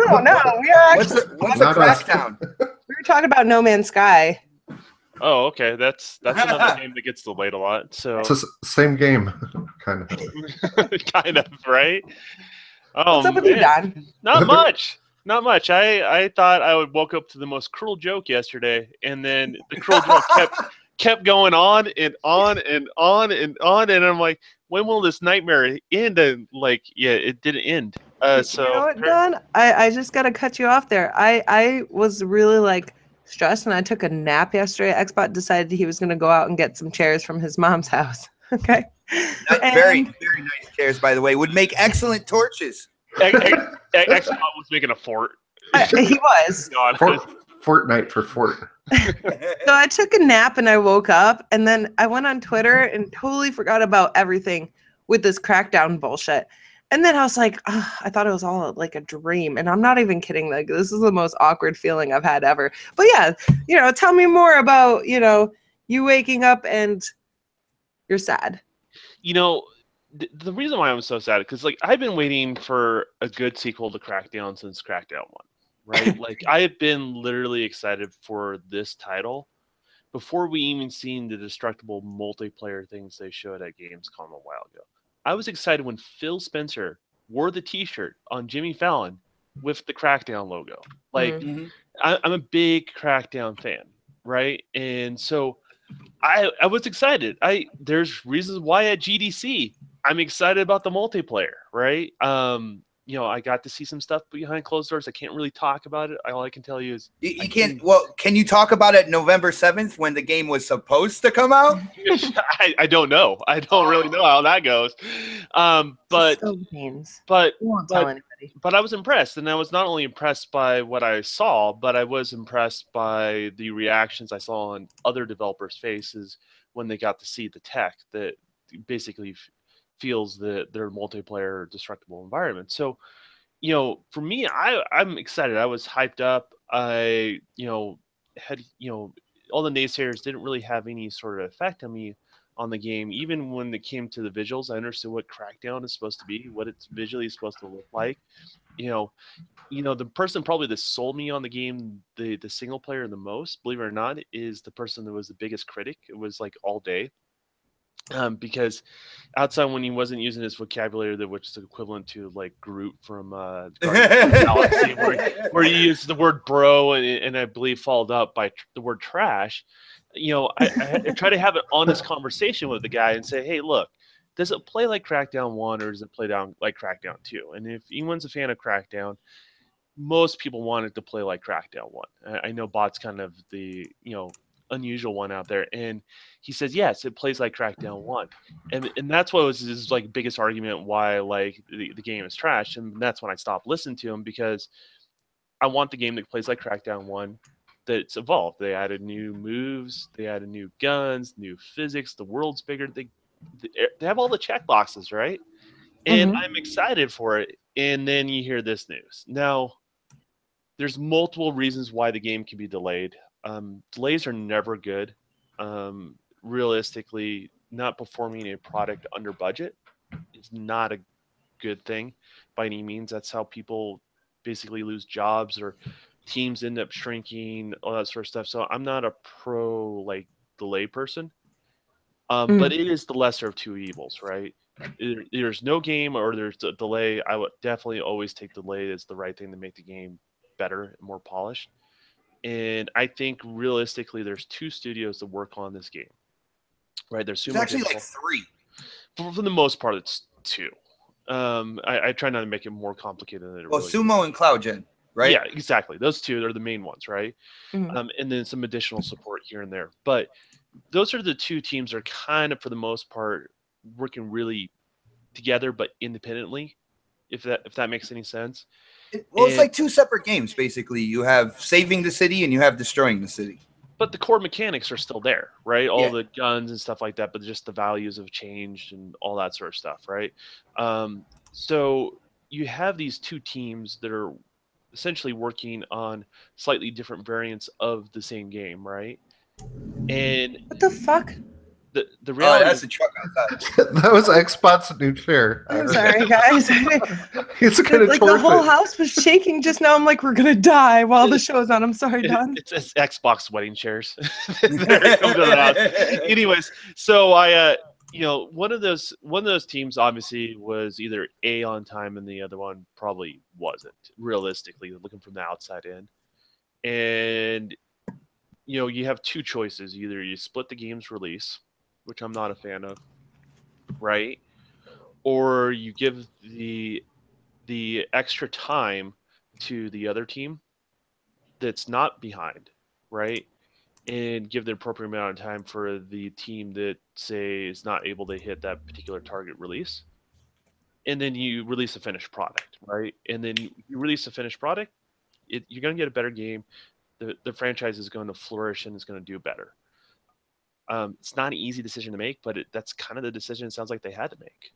S2: we are actually.
S3: What's a Crackdown?
S2: We were talking about No Man's Sky.
S6: Oh, okay. That's another game that gets delayed a lot. So
S5: it's the same game, kind of.
S6: Kind of, right? Oh,
S2: what's up with you, Don?
S6: Not much. Not much. I thought I would woke up to the most cruel joke yesterday, and then the cruel joke kept going on and on and on and on, and I'm like, when will this nightmare end? And like, yeah, it didn't end. So
S2: you know what, Don? I just gotta cut you off there. I was really like stressed, and I took a nap yesterday. XBox decided he was gonna go out and get some chairs from his mom's house. Okay.
S3: Very nice chairs, by the way. Would make excellent torches.
S6: XBox was making a fort.
S2: He was.
S5: Fortnite for fort.
S2: So I took a nap and I woke up, and then I went on Twitter and totally forgot about everything with this Crackdown bullshit. And then I was like, I thought it was all like a dream. And I'm not even kidding. Like, this is the most awkward feeling I've had ever. But yeah, tell me more about, you waking up and you're sad.
S6: The reason why I'm so sad, because like I've been waiting for a good sequel to Crackdown since Crackdown 1, right? Like I have been literally excited for this title before we even seen the destructible multiplayer things they showed at Gamescom a while ago. I was excited when Phil Spencer wore the T-shirt on Jimmy Fallon with the Crackdown logo. Like I'm a big Crackdown fan, right? And so I was excited. There's reasons why at GDC I'm excited about the multiplayer, right? I got to see some stuff behind closed doors. I can't really talk about it. All I can tell you is
S3: you can't. Well, can you talk about it November 7th when the game was supposed to come out?
S6: I don't know. I don't really know how that goes. But
S2: we won't tell anybody.
S6: but I was impressed, and I was not only impressed by what I saw, but I was impressed by the reactions I saw on other developers' faces when they got to see the tech that basically feels that their multiplayer destructible environment. So, for me, I'm excited. I was hyped up. I, had, all the naysayers didn't really have any sort of effect on me on the game. Even when it came to the visuals, I understood what Crackdown is supposed to be, what it's visually supposed to look like. The person probably that sold me on the game, the single player the most, believe it or not, is the person that was the biggest critic. It was like all day. Because outside when he wasn't using his vocabulary, which is equivalent to like Groot from Guardians of the Galaxy, where he used the word bro and I believe followed up by the word trash. I try to have an honest conversation with the guy and say, hey, look, does it play like Crackdown 1 or does it play down like Crackdown 2? And if anyone's a fan of Crackdown, most people want it to play like Crackdown 1. I know Bot's kind of the, unusual one out there, and he says yes, it plays like Crackdown 1, and that's what was his like biggest argument why like the game is trash. And that's when I stopped listening to him, because I want the game that plays like Crackdown 1, that's evolved. They added new moves, they added new guns, new physics, the world's bigger, they have all the check boxes, right? And I'm excited for it. And then you hear this news. Now there's multiple reasons why the game can be delayed. Delays are never good. Realistically, not performing a product under budget is not a good thing by any means. That's how people basically lose jobs or teams end up shrinking, all that sort of stuff. So I'm not a pro like delay person. But it is the lesser of two evils, right? There's no game or there's a delay. I would definitely always take delay as the right thing to make the game better and more polished. And I think realistically, there's two studios that work on this game, right? There's
S3: actually like three.
S6: For the most part, it's two. I try not to make it more complicated than it really
S3: Sumo and CloudGen, right?
S6: Yeah, exactly. Those two are the main ones, right? And then some additional support here and there. But those are the two teams that are kind of, for the most part, working really together but independently, if that makes any sense.
S3: It's like two separate games, basically. You have saving the city and you have destroying the city.
S6: But the core mechanics are still there, right? All the guns and stuff like that, but just the values have changed and all that sort of stuff, right? So you have these two teams that are essentially working on slightly different variants of the same game, right? And
S2: what the fuck?
S6: The reality.
S3: That's a truck outside.
S5: That was XBox's new chair.
S2: I'm sorry, guys.
S5: It's kind of
S2: like the whole house was shaking just now. I'm like, we're gonna die while the show's on. I'm sorry, Don.
S6: It's XBoX wedding chairs. Anyways, so I, one of those teams obviously was either A, on time, and the other one probably wasn't. Realistically, looking from the outside in, and you have two choices. Either you split the game's release, which I'm not a fan of, right? Or you give the extra time to the other team that's not behind, right? And give the appropriate amount of time for the team that, say, is not able to hit that particular target release. And then you release a finished product, right? And then you release a finished product, you're going to get a better game. The franchise is going to flourish and is going to do better. It's not an easy decision to make, but that's kind of the decision it sounds like they had to make.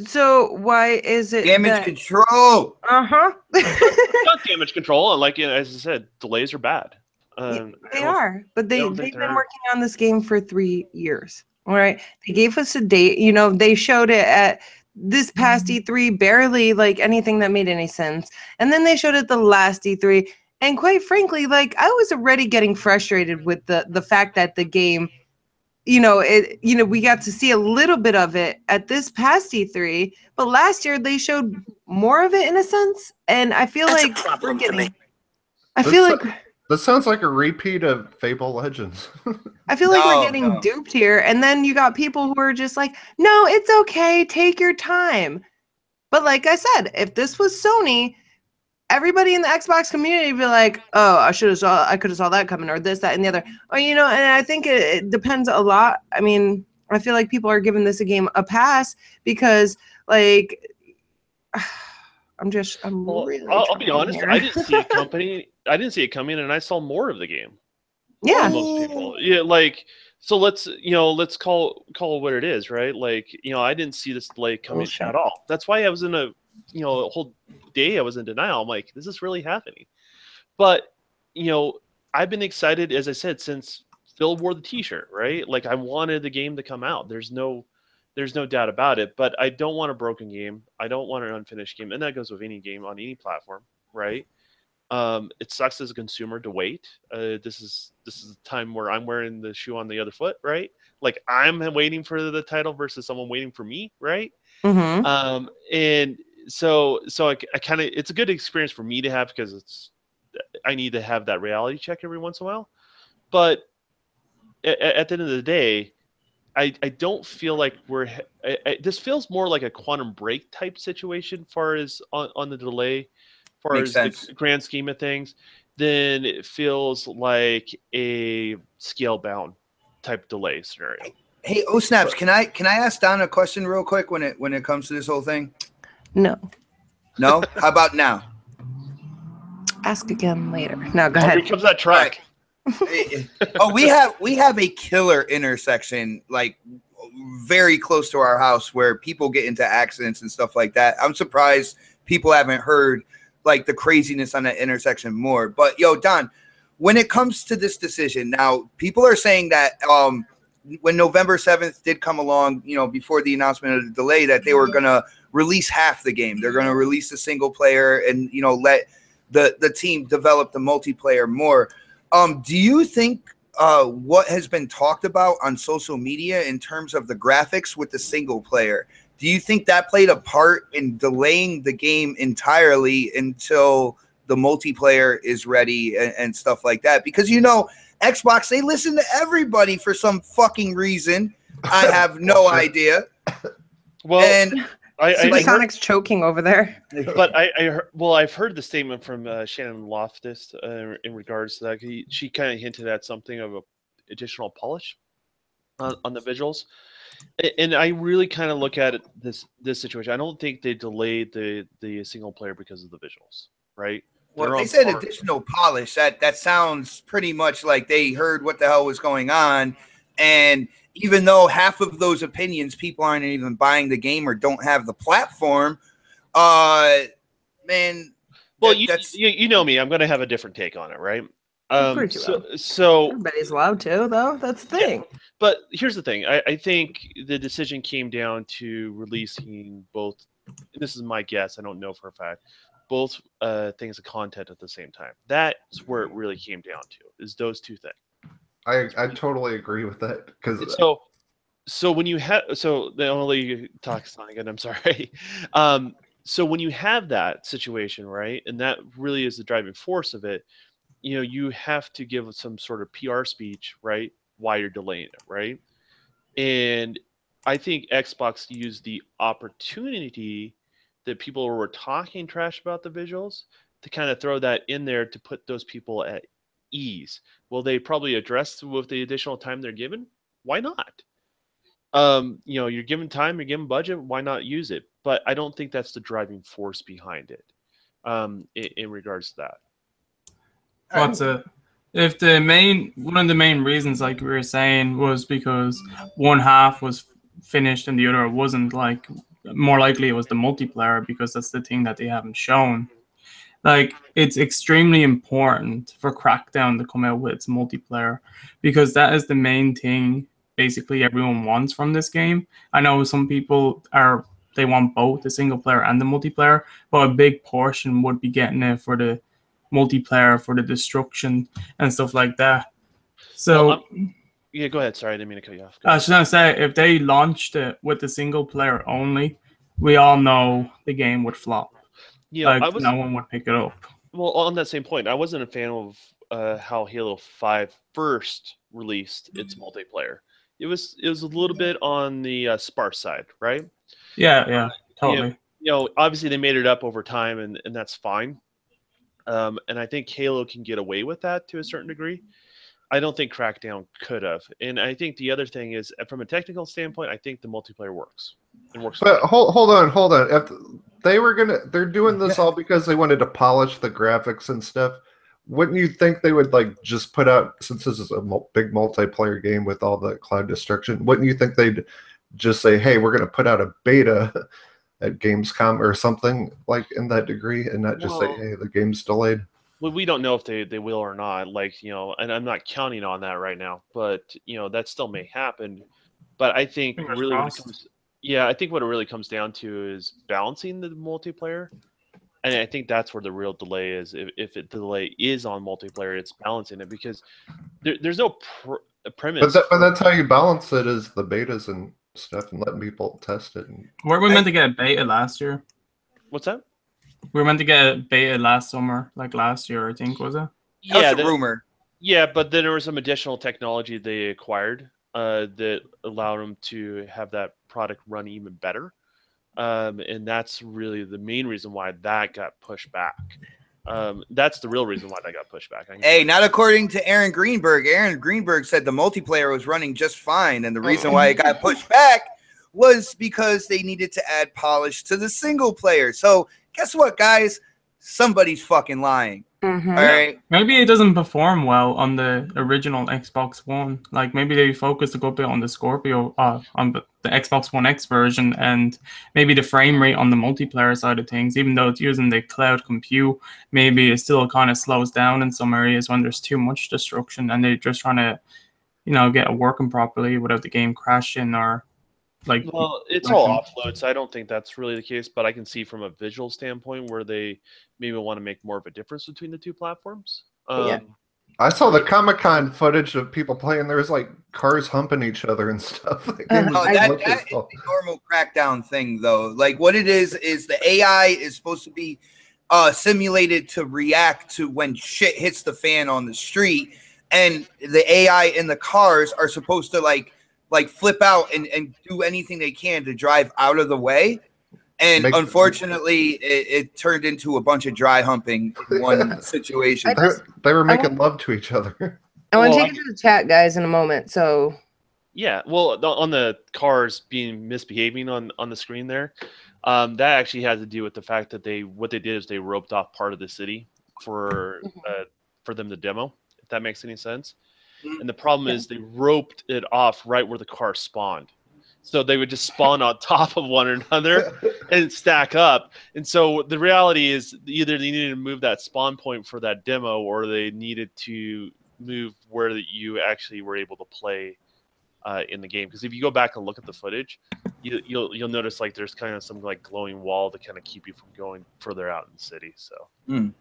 S2: So why is it
S3: damage control?
S6: Not damage control. Like as I said, delays are bad.
S2: They are, but they've been working on this game for 3 years. All right, they gave us a date. They showed it at this past E3, barely like anything that made any sense. And then they showed it the last E3. And quite frankly, like I was already getting frustrated with the fact that the game, we got to see a little bit of it at this past E3, but last year they showed more of it in a sense. And I feel like we're getting,
S5: This sounds like a repeat of Fable Legends.
S2: I feel like we're getting duped here. And then you got people who are just like, no, it's okay. Take your time. But like I said, if this was Sony, everybody in the Xbox community would be like, oh, I could have saw that coming, or this, that, and the other. Or, and I think it depends a lot. I mean, I feel like people are giving this a pass because like I'm
S6: Well,
S2: really.
S6: I'll be
S2: trying
S6: honest.
S2: here.
S6: I didn't see it coming, and I saw more of the game
S2: Yeah.
S6: than most people. Yeah, like so. Let's call it what it is, right? Like I didn't see this delay coming
S2: Bullshit.
S6: at all. That's why I was in a whole day I was in denial. I'm like, is this really happening? But I've been excited, as I said, since Phil wore the T-shirt, right? Like I wanted the game to come out. There's no doubt about it. But I don't want a broken game. I don't want an unfinished game, and that goes with any game on any platform, right? It sucks as a consumer to wait. This is the time where I'm wearing the shoe on the other foot, right? Like I'm waiting for the title versus someone waiting for me, right?
S2: Mm-hmm.
S6: And so I kind of, it's a good experience for me to have because I need to have that reality check every once in a while. But at the end of the day, I don't feel like this feels more like a Quantum Break type situation far as on the delay, far
S3: Makes
S6: as
S3: sense.
S6: the grand scheme of things, than it feels like a Scalebound type delay scenario.
S3: Hey, oh snaps! Can I ask Don a question real quick when it comes to this whole thing?
S2: No.
S3: No? How about now?
S2: Ask again later. No, go
S6: Oh, here
S2: ahead.
S6: comes that truck.
S3: Oh, we have a killer intersection like very close to our house where people get into accidents and stuff like that. I'm surprised people haven't heard like the craziness on that intersection more. But yo, Don, when it comes to this decision, now people are saying that when November 7th did come along, before the announcement of the delay, that they were gonna release half the game. They're gonna release the single player and let the team develop the multiplayer more. Do you think what has been talked about on social media in terms of the graphics with the single player, do you think that played a part in delaying the game entirely until the multiplayer is ready and stuff like that? Because Xbox, they listen to everybody for some fucking reason. I have no idea.
S6: Well,
S3: And
S2: Supersonic's choking over there.
S6: but I've heard the statement from Shannon Loftus in regards to that. She kind of hinted at something of a additional polish on the visuals, and I really kind of look at it, this situation. I don't think they delayed the single player because of the visuals, right?
S3: well,
S6: They're
S3: they
S6: on
S3: said
S6: par.
S3: additional polish. That sounds pretty much like they heard what the hell was going on. And even though half of those opinions, people aren't even buying the game or don't have the platform, man.
S6: Well, you know me. I'm going to have a different take on it, right?
S2: Of course you will.
S6: So
S2: Everybody's allowed to, though. That's the thing.
S6: but here's the thing. I think the decision came down to releasing both. This is my guess. I don't know for a fact. Both things of content at the same time. That's where it really came down to, is those two things.
S5: I totally agree with that because
S6: So when you have the only talk Sonic, and I'm sorry. So when you have that situation, right, and that really is the driving force of it, you have to give some sort of PR speech, right, why you're delaying it, right? And I think Xbox used the opportunity that people were talking trash about the visuals to kind of throw that in there to put those people at ease. Will they probably address with the additional time they're given? Why not? You're given time, you're given budget, why not use it? But I don't think that's the driving force behind it in regards to that.
S4: If one of the main reasons, like we were saying, was because one half was finished and the other wasn't, like more likely it was the multiplayer, because that's the thing that they haven't shown. Like, it's extremely important for Crackdown to come out with its multiplayer, because that is the main thing basically everyone wants from this game. I know some people they want both the single player and the multiplayer, but a big portion would be getting it for the multiplayer, for the destruction and stuff like that. So
S6: yeah, go ahead. Sorry, I didn't mean to cut you off.
S4: I was going to say, if they launched it with the single player only, we all know the game would flop.
S6: Yeah,
S4: no one would pick it up.
S6: Well, on that same point, I wasn't a fan of how Halo 5 first released its multiplayer. It was a little bit on the sparse side, right?
S4: Yeah, totally.
S6: Obviously they made it up over time, and that's fine. And I think Halo can get away with that to a certain degree. I don't think Crackdown could have. And I think the other thing is, from a technical standpoint, I think the multiplayer works. It works.
S5: But hold on. they're doing this all because they wanted to polish the graphics and stuff. Wouldn't you think they would like just put out, since this is a big multiplayer game with all the cloud destruction, wouldn't you think they'd just say, hey, we're going to put out a beta at Gamescom or something like in that degree, and not just say, hey, the game's delayed?
S6: Well, we don't know if they will or not, like, and I'm not counting on that right now, but that still may happen. But I think really when it comes, I think what it really comes down to is balancing the multiplayer. And I think that's where the real delay is. If the delay is on multiplayer, it's balancing it, because there's no premise.
S5: But that's how you balance it, is the betas and stuff, and letting people test it.
S4: Weren't we meant to get a beta last year?
S6: What's that?
S4: We were meant to get a beta last summer, like last year, I think, was it?
S3: That's a rumor.
S6: Yeah, but then there was some additional technology they acquired that allowed them to have that product run even better. And that's really the main reason why that got pushed back. That's the real reason why that got pushed back.
S3: Hey, not according to Aaron Greenberg. Aaron Greenberg said the multiplayer was running just fine, and the reason why it got pushed back was because they needed to add polish to the single player. So guess what, guys? Somebody's fucking lying. All right.
S4: Maybe it doesn't perform well on the original Xbox One. Like maybe they focused a good bit on the Scorpio, on the Xbox One X version, and maybe the frame rate on the multiplayer side of things, even though it's using the cloud compute, maybe it still kind of slows down in some areas when there's too much destruction, and they're just trying to, get it working properly without the game crashing or like.
S6: Well, it's all offload, so I don't think that's really the case. But I can see from a visual standpoint where they maybe want to make more of a difference between the two platforms.
S5: I saw the Comic-Con footage of people playing. There was like cars humping each other and stuff.
S3: That is the normal Crackdown thing, though. Like what it is the AI is supposed to be simulated to react to when shit hits the fan on the street, and the AI in the cars are supposed to like flip out and do anything they can to drive out of the way. And unfortunately, it turned into a bunch of dry humping in one situation.
S5: They were making love to each other.
S7: I want to take it to the chat, guys, in a moment. So,
S6: yeah, well, on the cars being misbehaving on the screen there, that actually had to do with the fact that what they did is they roped off part of the city for them to demo. If that makes any sense. And the problem is they roped it off right where the car spawned. So they would just spawn on top of one another and stack up. And so the reality is either they needed to move that spawn point for that demo, or they needed to move where you actually were able to play in the game. Because if you go back and look at the footage, you'll notice like there's kind of some like glowing wall to kind of keep you from going further out in the city. So.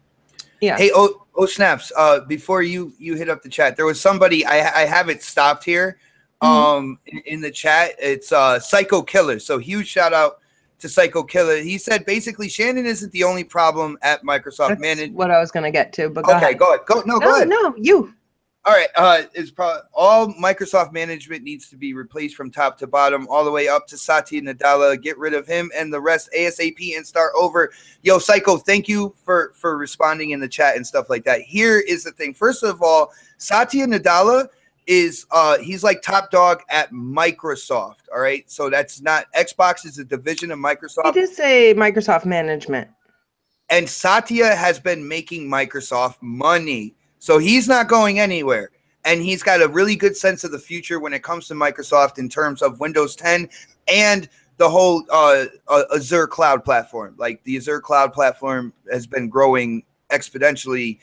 S7: Yeah.
S3: Hey, oh snaps! Before you hit up the chat, there was somebody. I have it stopped here. In the chat, it's Psychokiller. So huge shout out to Psychokiller. He said basically Shannon isn't the only problem at Microsoft Management.
S7: What I was going to get to, but go ahead.
S3: Go ahead. Go ahead.
S7: No, you.
S3: All right. It's probably all Microsoft management needs to be replaced from top to bottom, all the way up to Satya Nadella. Get rid of him and the rest ASAP and start over. Yo, Psycho, thank you for responding in the chat and stuff like that. Here is the thing. First of all, Satya Nadella is he's like top dog at Microsoft. All right, so that's not Xbox is a division of Microsoft.
S7: He did say Microsoft management,
S3: and Satya has been making Microsoft money, so he's not going anywhere, and he's got a really good sense of the future when it comes to Microsoft in terms of Windows 10 and the whole Azure cloud platform. Like the Azure cloud platform has been growing exponentially,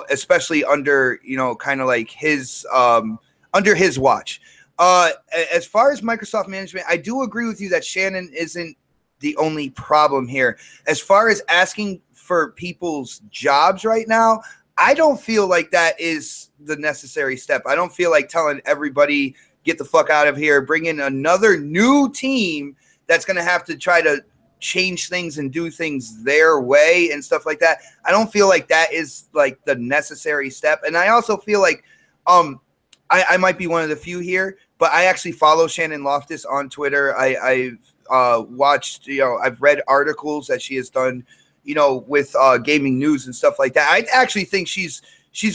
S3: especially under, kind of like his, under his watch. As far as Microsoft management, I do agree with you that Shannon isn't the only problem here. As far as asking for people's jobs right now, I don't feel like that is the necessary step. I don't feel like telling everybody, get the fuck out of here, bring in another new team that's going to have to try to change things and do things their way and stuff like that. I don't feel like that is like the necessary step. And I also feel like I might be one of the few here, but I actually follow Shannon Loftus on Twitter. I've watched, I've read articles that she has done, with gaming news and stuff like that. I actually think she's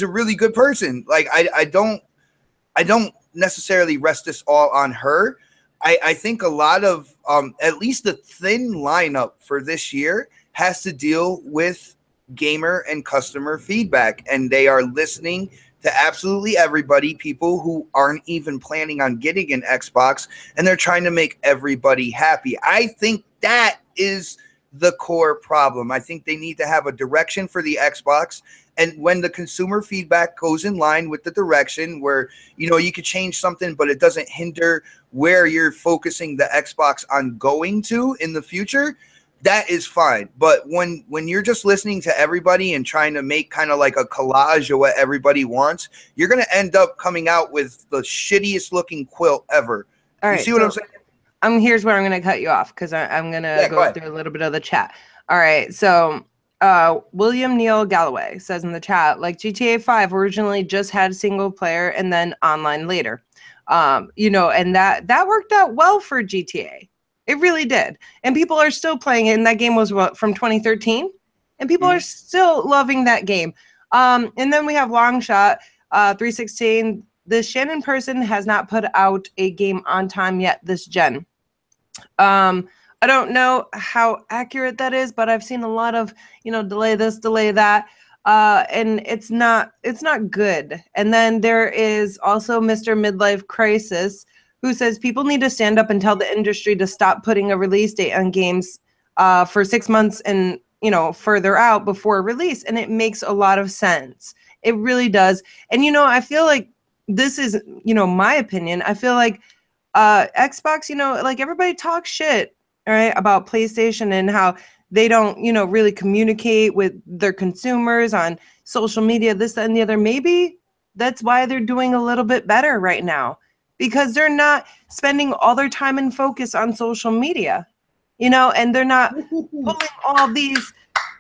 S3: a really good person. Like I don't necessarily rest this all on her. I think a lot of at least the thin lineup for this year has to deal with gamer and customer feedback, and they are listening to absolutely everybody, people who aren't even planning on getting an Xbox, and they're trying to make everybody happy. I think that is the core problem. I think they need to have a direction for the Xbox, and when the consumer feedback goes in line with the direction where, you know, you could change something, but it doesn't hinder where you're focusing the Xbox on going to in the future, that is fine. But when you're just listening to everybody and trying to make kind of like a collage of what everybody wants, you're going to end up coming out with the shittiest looking quilt ever.
S7: All right,
S3: you see what I'm saying?
S7: Here's where I'm going to cut you off because I'm going to
S3: go
S7: go through a little bit of the chat. All right, so William Neal Galloway says in the chat, like GTA 5 originally just had single player and then online later. You know, and that worked out well for GTA. It really did. And people are still playing it. And that game was what, from 2013? And people are still loving that game. And then we have Longshot 316. The Shannon person has not put out a game on time yet this gen. I don't know how accurate that is, but I've seen a lot of, you know, delay this, delay that. And it's not good. And then there is also Mr. Midlife Crisis, who says people need to stand up and tell the industry to stop putting a release date on games for 6 months and, you know, further out before release. And it makes a lot of sense. It really does. And, you know, I feel like this is, you know, my opinion. I feel like Xbox, you know, like everybody talks shit, all right, about PlayStation and how they don't, you know, really communicate with their consumers on social media, this, that, and the other. Maybe that's why they're doing a little bit better right now, because they're not spending all their time and focus on social media, you know, and they're not pulling all these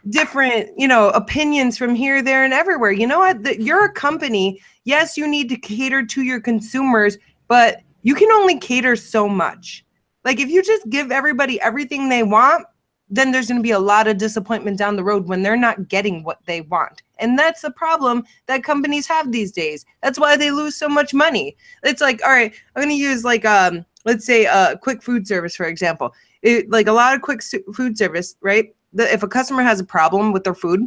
S7: different, you know, opinions from here, there, and everywhere. You know what? You're a company. Yes, you need to cater to your consumers, but you can only cater so much. Like if you just give everybody everything they want, then there's going to be a lot of disappointment down the road when they're not getting what they want. And that's the problem that companies have these days. That's why they lose so much money. It's like, all right, I'm going to use like, let's say quick food service, for example. Like a lot of quick food service, right? If a customer has a problem with their food,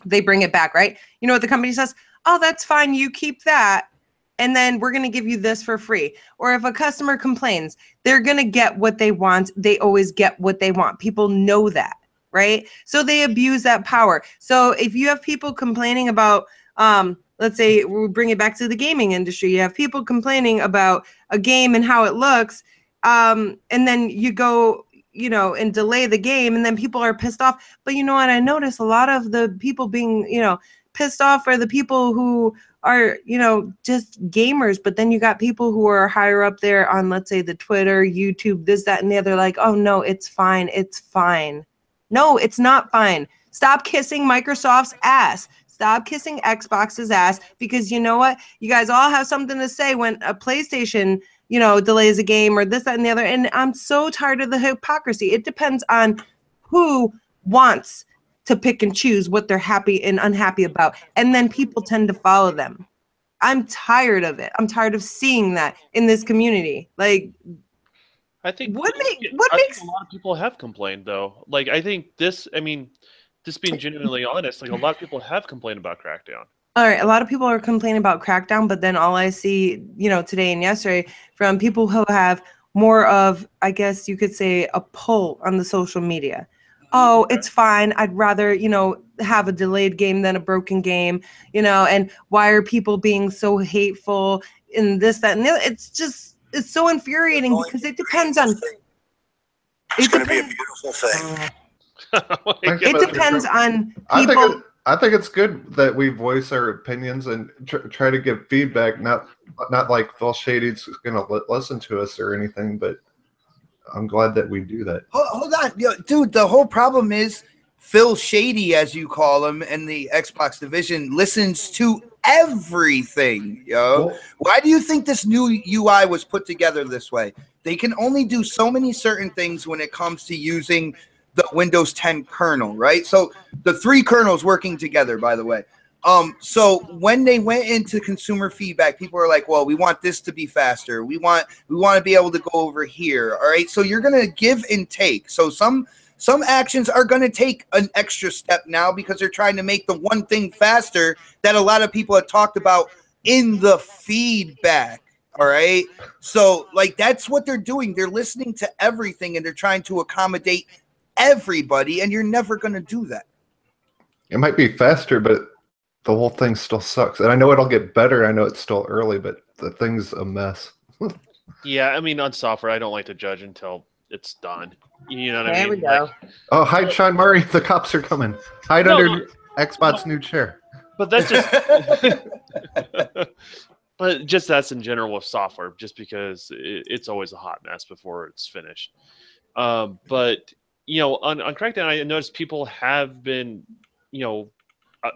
S7: they bring it back, right? You know what the company says? Oh, that's fine. You keep that. And then we're going to give you this for free. Or if a customer complains, they're going to get what they want. They always get what they want. People know that, right? So they abuse that power. So if you have people complaining about, let's say we bring it back to the gaming industry, you have people complaining about a game and how it looks, and then you go, you know, and delay the game, and then people are pissed off. But you know what? I notice a lot of the people being, you know, pissed off are the people who are, you know, just gamers. But then you got people who are higher up there on, let's say, the Twitter, YouTube, this, that, and the other, like, oh no, it's fine. It's fine. No, it's not fine. Stop kissing Microsoft's ass. Stop kissing Xbox's ass, because you know what? You guys all have something to say when a PlayStation, you know, delays a game or this, that, and the other. And I'm so tired of the hypocrisy. It depends on who wants to pick and choose what they're happy and unhappy about. And then people tend to follow them. I'm tired of it. I'm tired of seeing that in this community. Like,
S6: I think
S7: what
S6: I
S7: makes
S6: think a lot of people have complained though. Like, I think this, I mean, just being genuinely honest, like a lot of people have complained about Crackdown.
S7: All right, a lot of people are complaining about Crackdown, but then all I see, you know, today and yesterday from people who have more of, I guess you could say, a pull on the social media. Oh, it's fine. I'd rather, you know, have a delayed game than a broken game, you know, and why are people being so hateful in this, that, and the other? It's just, it's so infuriating because it depends on.
S1: It's going to be a beautiful thing.
S7: It depends on people.
S5: I think it's good that we voice our opinions and try to give feedback, not like Phil Shady's going to listen to us or anything, but I'm glad that we do that.
S3: Hold on, yo, dude. The whole problem is Phil Shady, as you call him, and the Xbox division listens to everything, yo.
S5: Well,
S3: why do you think this new UI was put together this way? They can only do so many certain things when it comes to using the Windows 10 kernel, right? So the 3 kernels working together, by the way. So when they went into consumer feedback, people are like, well, we want this to be faster. We want to be able to go over here. All right. So you're going to give and take. So some actions are going to take an extra step now because they're trying to make the one thing faster that a lot of people have talked about in the feedback. All right. So like, that's what they're doing. They're listening to everything and they're trying to accommodate everybody. And you're never going to do that.
S5: It might be faster, but the whole thing still sucks. And I know it'll get better. I know it's still early, but the thing's a mess.
S6: Yeah, I mean, on software, I don't like to judge until it's done. You know what I
S7: There
S6: mean?
S7: we go.
S6: Like,
S5: Oh, hide Sean Murray. The cops are coming. Hide
S6: No,
S5: under XBot's new chair.
S6: but that's just, but just that's in general with software, just because it's always a hot mess before it's finished. But you know, on Crackdown, I noticed people have been, you know,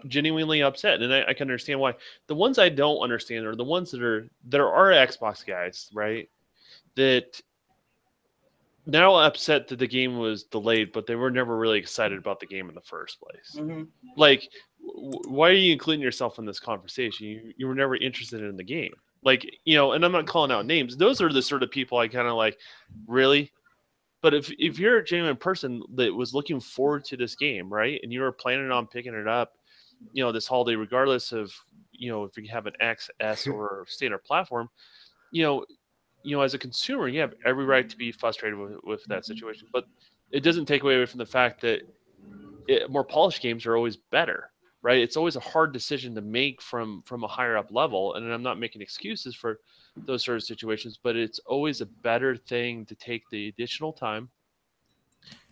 S6: genuinely upset, and I can understand why. The ones I don't understand are the ones that are Xbox guys, right? That now upset that the game was delayed, but they were never really excited about the game in the first place.
S3: Mm-hmm.
S6: Like, why are you including yourself in this conversation? You were never interested in the game. Like, you know, and I'm not calling out names. Those are the sort of people I kind of like, really? But if you're a genuine person that was looking forward to this game, right, and you were planning on picking it up, you know, this holiday, regardless of, you know, if you have an X, S, or standard platform, you know, as a consumer, you have every right to be frustrated with that situation. But it doesn't take away from the fact that more polished games are always better, right? It's always a hard decision to make from a higher up level, and I'm not making excuses for those sort of situations, but it's always a better thing to take the additional time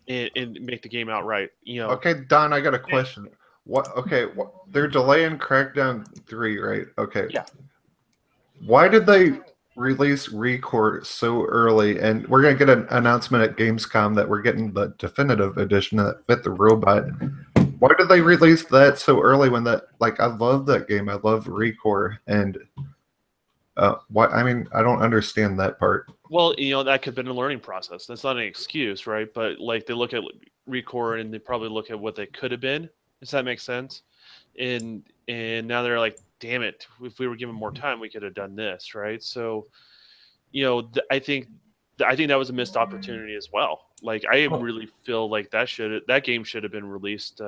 S6: and make the game outright. You know.
S5: Okay, Don, I got a question. What? Okay, they're delaying Crackdown 3, right? Okay.
S6: Yeah.
S5: Why did they release Recore so early? And we're gonna get an announcement at Gamescom that we're getting the definitive edition that fit the robot. Why did they release that so early when that? Like, I love that game. I love Recore, and why? I mean, I don't understand that part.
S6: Well, you know, that could have been a learning process. That's not an excuse, right? But like, they look at Recore and they probably look at what they could have been. Does that make sense? And now they're like, damn it, if we were given more time, we could have done this, right? So, you know, I think that was a missed opportunity as well. Like, I really feel like that game should have been released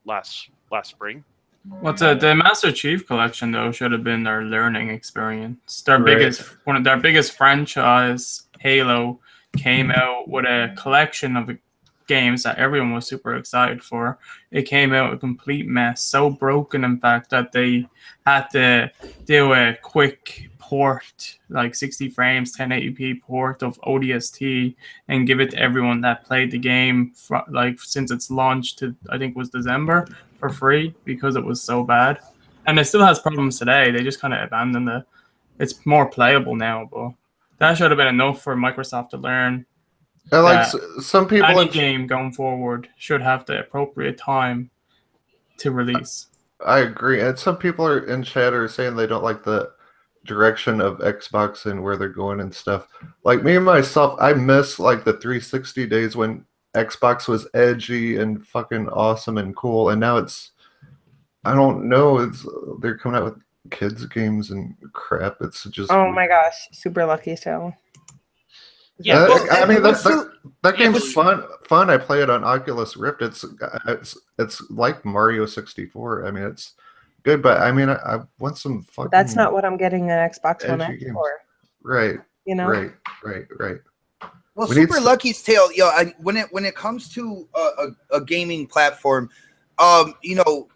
S6: last spring.
S4: What's the Master Chief Collection though should have been their learning experience. Their one of their biggest franchise, Halo, came out with a collection of games that everyone was super excited for. It came out a complete mess, so broken in fact that they had to do a quick port, like 60 frames 1080p port of ODST, and give it to everyone that played the game like since its launch to, I think it was December, for free, because it was so bad. And it still has problems today. They just kind of abandoned it. It's more playable now, but that should have been enough for Microsoft to learn.
S5: Like some people,
S4: any game going forward should have the appropriate time to release.
S5: I agree, and some people are in chat are saying they don't like the direction of Xbox and where they're going and stuff. Like me and myself, I miss like the 360 days when Xbox was edgy and fucking awesome and cool, and now it's, I don't know, they're coming out with kids games and crap. It's just,
S7: oh my gosh, super lucky too.
S6: Yeah,
S5: I mean that game's fun. I play it on Oculus Rift. It's like Mario 64. I mean, it's good, but I mean, I want some fucking.
S7: That's not what I'm getting an Xbox One X for.
S5: Right.
S7: You know.
S5: Right.
S3: Well, Super Lucky's Tale, when it comes to a gaming platform, you know,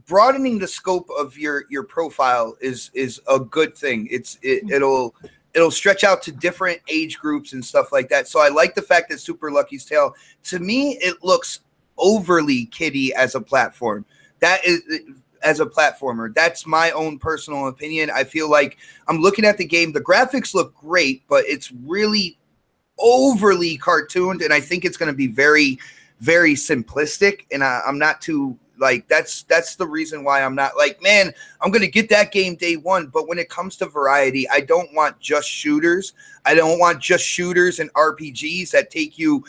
S3: broadening the scope of your profile is a good thing. It'll stretch out to different age groups and stuff like that. So I like the fact that Super Lucky's Tale, to me, it looks overly kiddie as a platform. That is, as a platformer, that's my own personal opinion. I feel like I'm looking at the game. The graphics look great, but it's really overly cartooned, and I think it's going to be very, very simplistic. And I'm not too like, that's the reason why I'm not like, man, I'm going to get that game day one. But when it comes to variety, I don't want just shooters. I don't want just shooters and RPGs that take you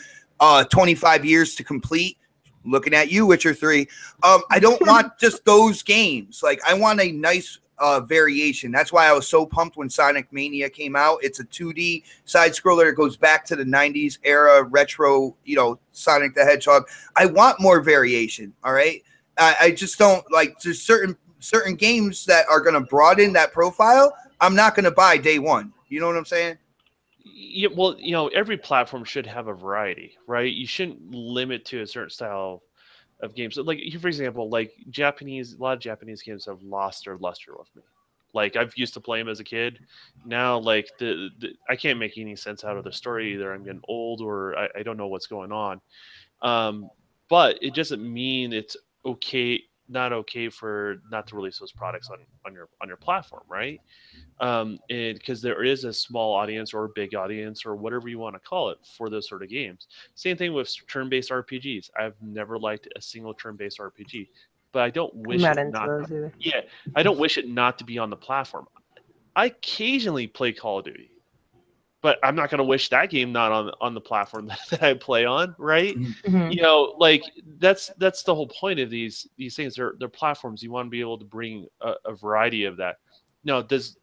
S3: 25 years to complete. looking at you, Witcher 3. I don't want just those games. Like, I want a nice variation. That's why I was so pumped when Sonic Mania came out. It's a 2D side scroller. It goes back to the 90s era retro, you know, Sonic the Hedgehog. I want more variation. All right. I just don't like, there's certain games that are going to broaden that profile. I'm not going to buy day one. You know what I'm saying?
S6: Yeah, well, you know, every platform should have a variety, right? You shouldn't limit to a certain style of games. So, like, for example, like a lot of Japanese games have lost their luster with me. Like, I've used to play them as a kid. Now, like, I can't make any sense out of the story. Either I'm getting old or I don't know what's going on. But it doesn't mean it's not okay for not to release those products on your platform, right? And because there is a small audience or a big audience or whatever you want to call it for those sort of games. Same thing with turn-based RPGs. I've never liked a single turn-based RPG, but I don't wish
S7: I'm not
S6: it
S7: into
S6: not.
S7: those either.
S6: Yeah, I don't wish it not to be on the platform. I occasionally play Call of Duty, but I'm not going to wish that game not on the platform that I play on, right?
S7: Mhm.
S6: You know, like that's the whole point of these things. They're platforms. You want to be able to bring a variety of that. Now, does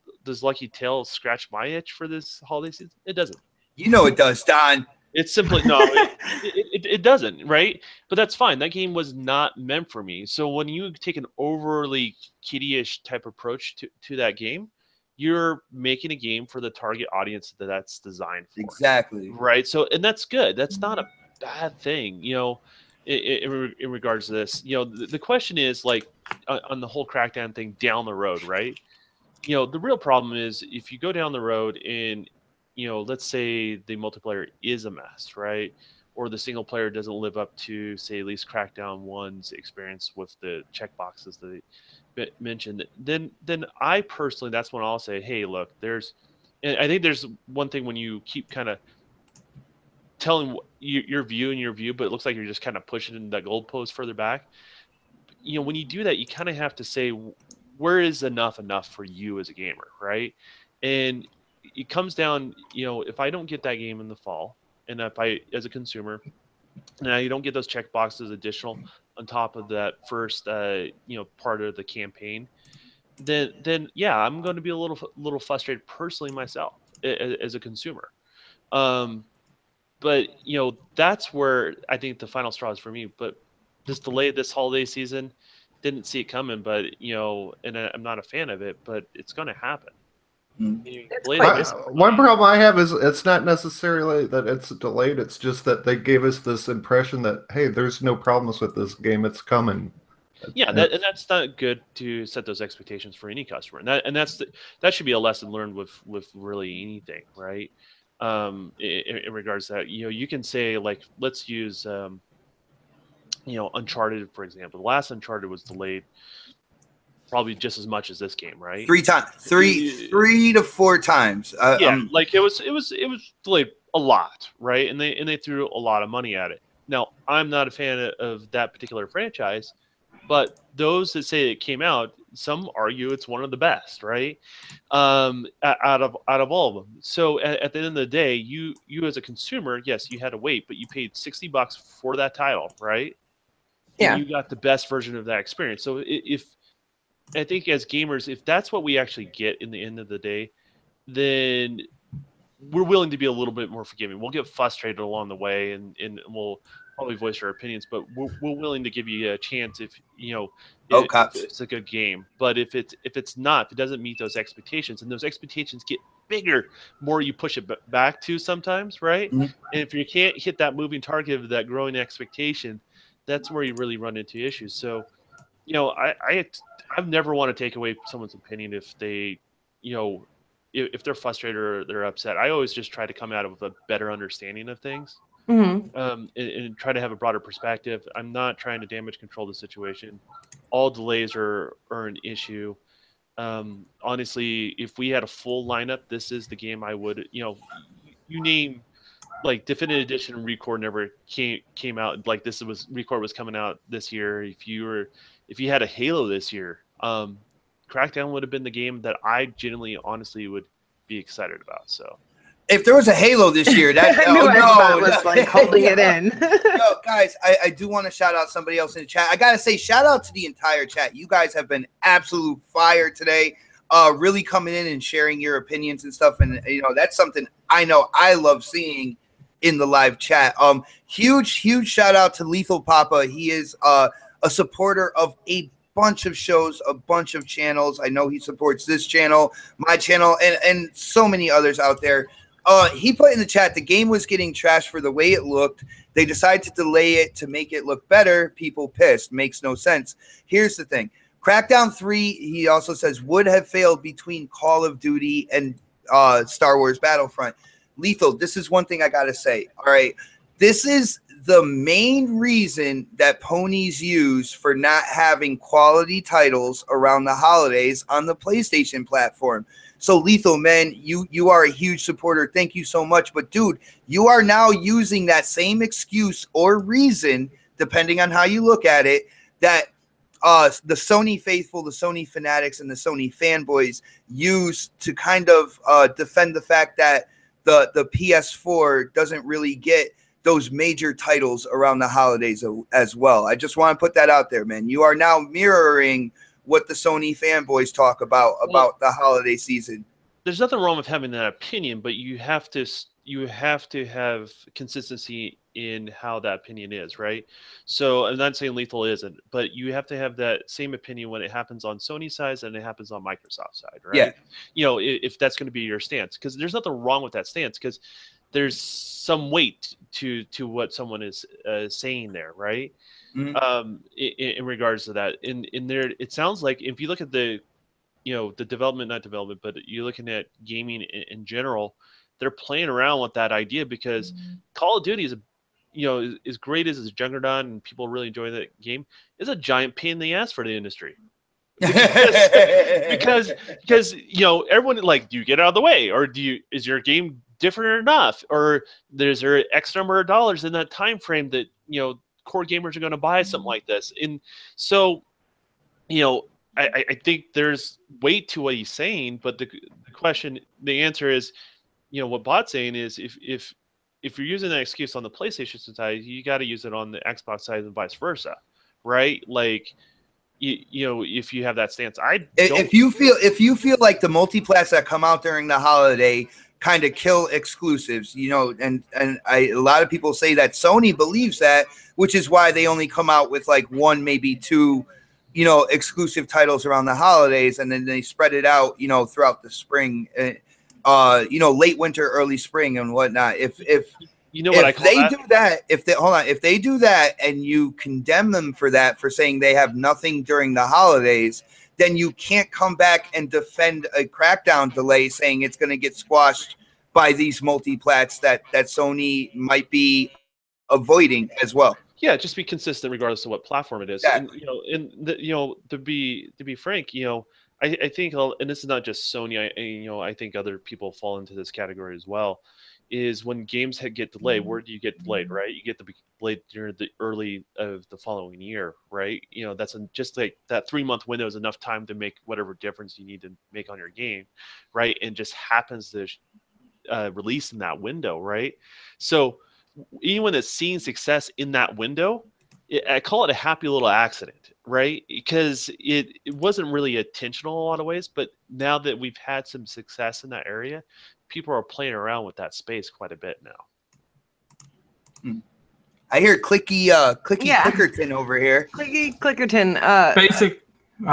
S6: Lucky Tail scratch my itch for this holiday season? It doesn't.
S3: You know it does, Don.
S6: It's simply no, it doesn't, right? But that's fine. That game was not meant for me. So when you take an overly kiddie-ish type approach to that game, you're making a game for the target audience that's designed for.
S3: Exactly.
S6: Right. So, and that's good. That's not a bad thing, you know, in regards to this. You know, the question is like on the whole Crackdown thing down the road, right? You know, the real problem is if you go down the road and, you know, let's say the multiplayer is a mess, right? Or the single player doesn't live up to, say, at least Crackdown 1's experience with the checkboxes that they mentioned, then I personally, that's when I'll say, hey, look, and I think there's one thing when you keep kind of telling your view, but it looks like you're just kind of pushing the goalpost further back. You know, when you do that, you kind of have to say, where is enough for you as a gamer, right? And it comes down, you know, if I don't get that game in the fall, and if I, as a consumer, now you don't get those check boxes additional on top of that first, you know, part of the campaign, then yeah, I'm going to be a little frustrated personally myself as a consumer. But you know, that's where I think the final straw is for me. But this delay this holiday season, didn't see it coming. But you know, and I'm not a fan of it, but it's going to happen.
S7: It's quite
S5: One problem I have is it's not necessarily that it's delayed. It's just that they gave us this impression that, hey, there's no problems with this game. It's coming.
S6: Yeah, and that's not good to set those expectations for any customer. That should be a lesson learned with really anything, right? In regards to that, you know, you can say like, let's use, you know, Uncharted for example. The last Uncharted was delayed probably just as much as this game, right?
S3: 3 times, three to 4 times.
S6: Yeah, like it was delayed a lot, right? And they threw a lot of money at it. Now, I'm not a fan of that particular franchise, but those that say it came out, some argue it's one of the best, right? Out of all of them. So at the end of the day, you as a consumer, yes, you had to wait, but you paid $60 for that title, right?
S7: Yeah.
S6: And you got the best version of that experience. So if I think as gamers, if that's what we actually get in the end of the day, then we're willing to be a little bit more forgiving. We'll get frustrated along the way, and we'll probably voice our opinions, but we're willing to give you a chance if you know if it's a good game. But if it's not, if it doesn't meet those expectations, and those expectations get bigger more you push it back to sometimes, right?
S3: Mm-hmm.
S6: And if you can't hit that moving target of that growing expectation, that's where you really run into issues. So, you know, I've never want to take away someone's opinion if they, you know, if they're frustrated or they're upset. I always just try to come out with a better understanding of things, and try to have a broader perspective. I'm not trying to damage control the situation. All delays are an issue. Honestly, if we had a full lineup, this is the game I would, you know, you name like Definitive Edition and Record never came out. Like Record was coming out this year. If you had a Halo this year, Crackdown would have been the game that I genuinely, honestly would be excited about. So,
S3: If there was a Halo this year, that
S7: I knew Xbox
S3: no,
S7: was like holding it in.
S3: Yo, guys, I do want to shout out somebody else in the chat. I gotta say, shout out to the entire chat. You guys have been absolute fire today. Really coming in and sharing your opinions and stuff, and you know that's something I know I love seeing in the live chat. Huge shout out to Lethal Papa. He is a supporter of a bunch of shows, a bunch of channels. I know he supports this channel, my channel, and so many others out there. He put in the chat the game was getting trashed for the way it looked. They decided to delay it to make it look better. People pissed. Makes no sense. Here's the thing. Crackdown 3, he also says, would have failed between Call of Duty and Star Wars Battlefront. Lethal, this is one thing I got to say. All right. This is the main reason that ponies use for not having quality titles around the holidays on the PlayStation platform. So Lethal, man, you are a huge supporter. Thank you so much. But dude, you are now using that same excuse or reason, depending on how you look at it, that the Sony faithful, the Sony fanatics, and the Sony fanboys use to kind of defend the fact that the PS4 doesn't really get those major titles around the holidays as well. I just want to put that out there, man. You are now mirroring what the Sony fanboys talk about the holiday season.
S6: There's nothing wrong with having that opinion, but you have to have consistency in how that opinion is, right? So I'm not saying Lethal isn't, but you have to have that same opinion when it happens on Sony side and it happens on Microsoft side, right?
S3: Yeah.
S6: You know, if that's going to be your stance, because there's nothing wrong with that stance, because there's some weight to what someone is saying there, right? Mm-hmm. In regards to that, in there, it sounds like if you look at the, you know, the not development, but you're looking at gaming in general, they're playing around with that idea because Call of Duty is as great as a juggernaut and people really enjoy that game, is a giant pain in the ass for the industry. because you know, everyone, like, do you get out of the way, or is your game different enough, or there's there X number of dollars in that time frame that, you know, core gamers are going to buy something like this? And so, you know, I think there's weight to what he's saying, but the answer is, you know, what Bot's saying is if you're using that excuse on the PlayStation side, you got to use it on the Xbox side and vice versa, right? Like, you know, if you have that stance, if you feel like the multiplats that come out during the holiday kind of kill exclusives, you know, and a lot of people say that Sony believes that, which is why they only come out with like one, maybe two, you know, exclusive titles around the holidays, and then they spread it out, you know, throughout the spring, you know, late winter, early spring, and whatnot. If you know what I call that? If they do that, and you condemn them for that, for saying they have nothing during the holidays, then you can't come back and defend a Crackdown delay, saying it's going to get squashed by these multiplats that Sony might be avoiding as well. Yeah, just be consistent regardless of what platform it is. Exactly. And you know, to be frank, you know, I think, and this is not just Sony, you know, I think other people fall into this category as well, is when games get delayed, where do you get delayed, right? You get delayed during the early of the following year, right? You know, that's just like that 3-month window is enough time to make whatever difference you need to make on your game, right? And just happens to release in that window, right? So even when it's seeing success in that window, I call it a happy little accident, right? Because it wasn't really intentional in a lot of ways, but now that we've had some success in that area, people are playing around with that space quite a bit now.
S3: I hear clicky Clickerton over here.
S7: Clicky Clickerton.
S4: I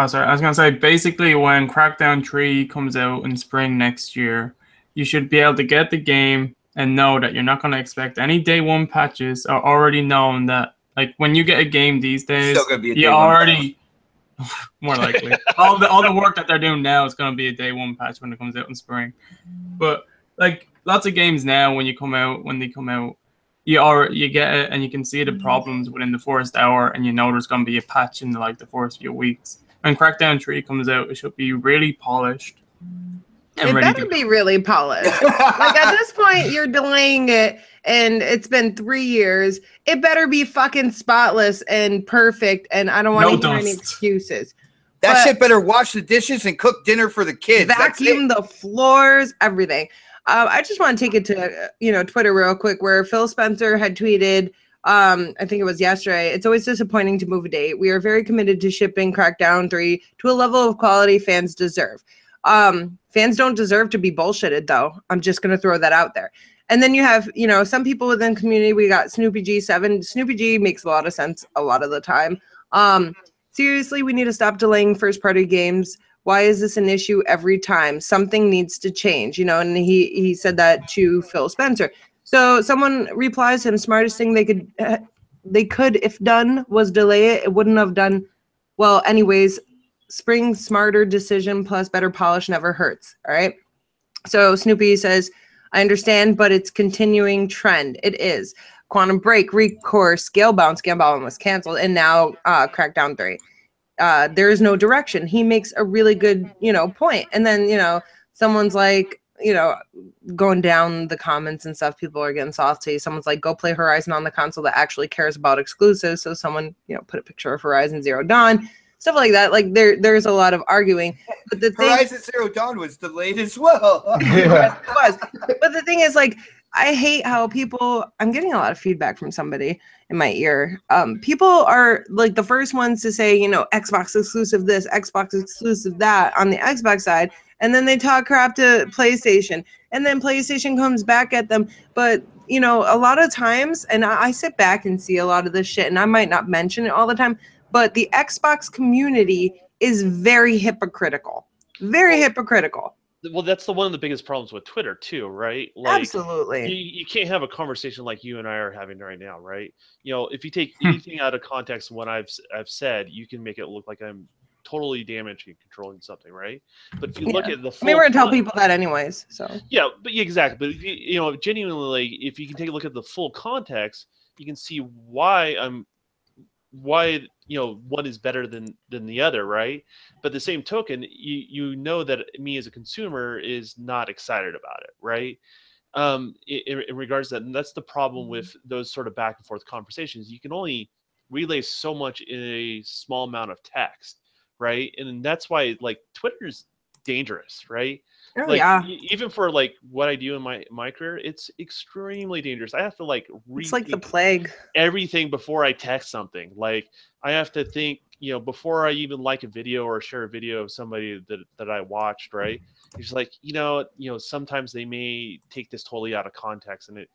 S4: was gonna say, basically when Crackdown 3 comes out in spring next year, you should be able to get the game and know that you're not gonna expect any day one patches, or already known that, like, when you get a game these days, you already more likely all the work that they're doing now is going to be a day one patch when it comes out in spring. But like lots of games now, when they come out, you get it and you can see the problems within the first hour, and you know there's going to be a patch in like the first few weeks. When Crackdown 3 comes out, it should be really polished.
S7: It better be really polished. Like, at this point, you're delaying it, and it's been 3 years. It better be fucking spotless and perfect, and I don't want to hear any excuses.
S3: That shit better wash the dishes and cook dinner for the kids.
S7: Vacuum the floors, everything. I just want to take it to Twitter real quick, where Phil Spencer had tweeted. I think it was yesterday. It's always disappointing to move a date. We are very committed to shipping Crackdown 3 to a level of quality fans deserve. Fans don't deserve to be bullshitted, though. I'm just going to throw that out there. And then you have, some people within the community. We got Snoopy G7. Snoopy G makes a lot of sense a lot of the time. Seriously, we need to stop delaying first-party games. Why is this an issue every time? Something needs to change, and he said that to Phil Spencer. So someone replies to him, smartest thing they could, if done, was delay it. It wouldn't have done well anyways. Spring smarter decision plus better polish never hurts. All right. So Snoopy says, I understand, but it's continuing trend. It is. Quantum Break, Recourse, Scalebound. Scalebound was canceled, and now Crackdown 3. There is no direction. He makes a really good, point. And then, someone's like, going down the comments and stuff, people are getting salty. Someone's like, go play Horizon on the console that actually cares about exclusives. So someone, put a picture of Horizon Zero Dawn, stuff like that. Like there's a lot of arguing. But the thing,
S3: Horizon Zero Dawn was delayed as well.
S5: Yeah.
S7: it was. But the thing is, like, I hate how I'm getting a lot of feedback from somebody in my ear. People are like the first ones to say, Xbox exclusive this, Xbox exclusive that on the Xbox side. And then they talk crap to PlayStation. And then PlayStation comes back at them. But, a lot of times, and I sit back and see a lot of this shit, and I might not mention it all the time, but the Xbox community is very hypocritical. Very hypocritical.
S6: Well, that's one of the biggest problems with Twitter too, right? Like,
S7: absolutely.
S6: You can't have a conversation like you and I are having right now, right? If you take anything out of context of what I've said, you can make it look like I'm totally damaging and controlling something, right? But if you look at the full,
S7: we're gonna tell people that anyways. So
S6: yeah, but exactly. But genuinely, if you can take a look at the full context, you can see why one is better than the other, right? But the same token, you know that me as a consumer is not excited about it, right? In regards to that, and that's the problem with those sort of back and forth conversations. You can only relay so much in a small amount of text, right? And that's why like Twitter's dangerous, right?
S7: Oh,
S6: like
S7: yeah.
S6: Even for like what I do in my career, it's extremely dangerous. I have to like
S7: it's like the plague.
S6: Everything before I text something. Like I have to think, before I even like a video or share a video of somebody that I watched, right? It's like, sometimes they may take this totally out of context and it,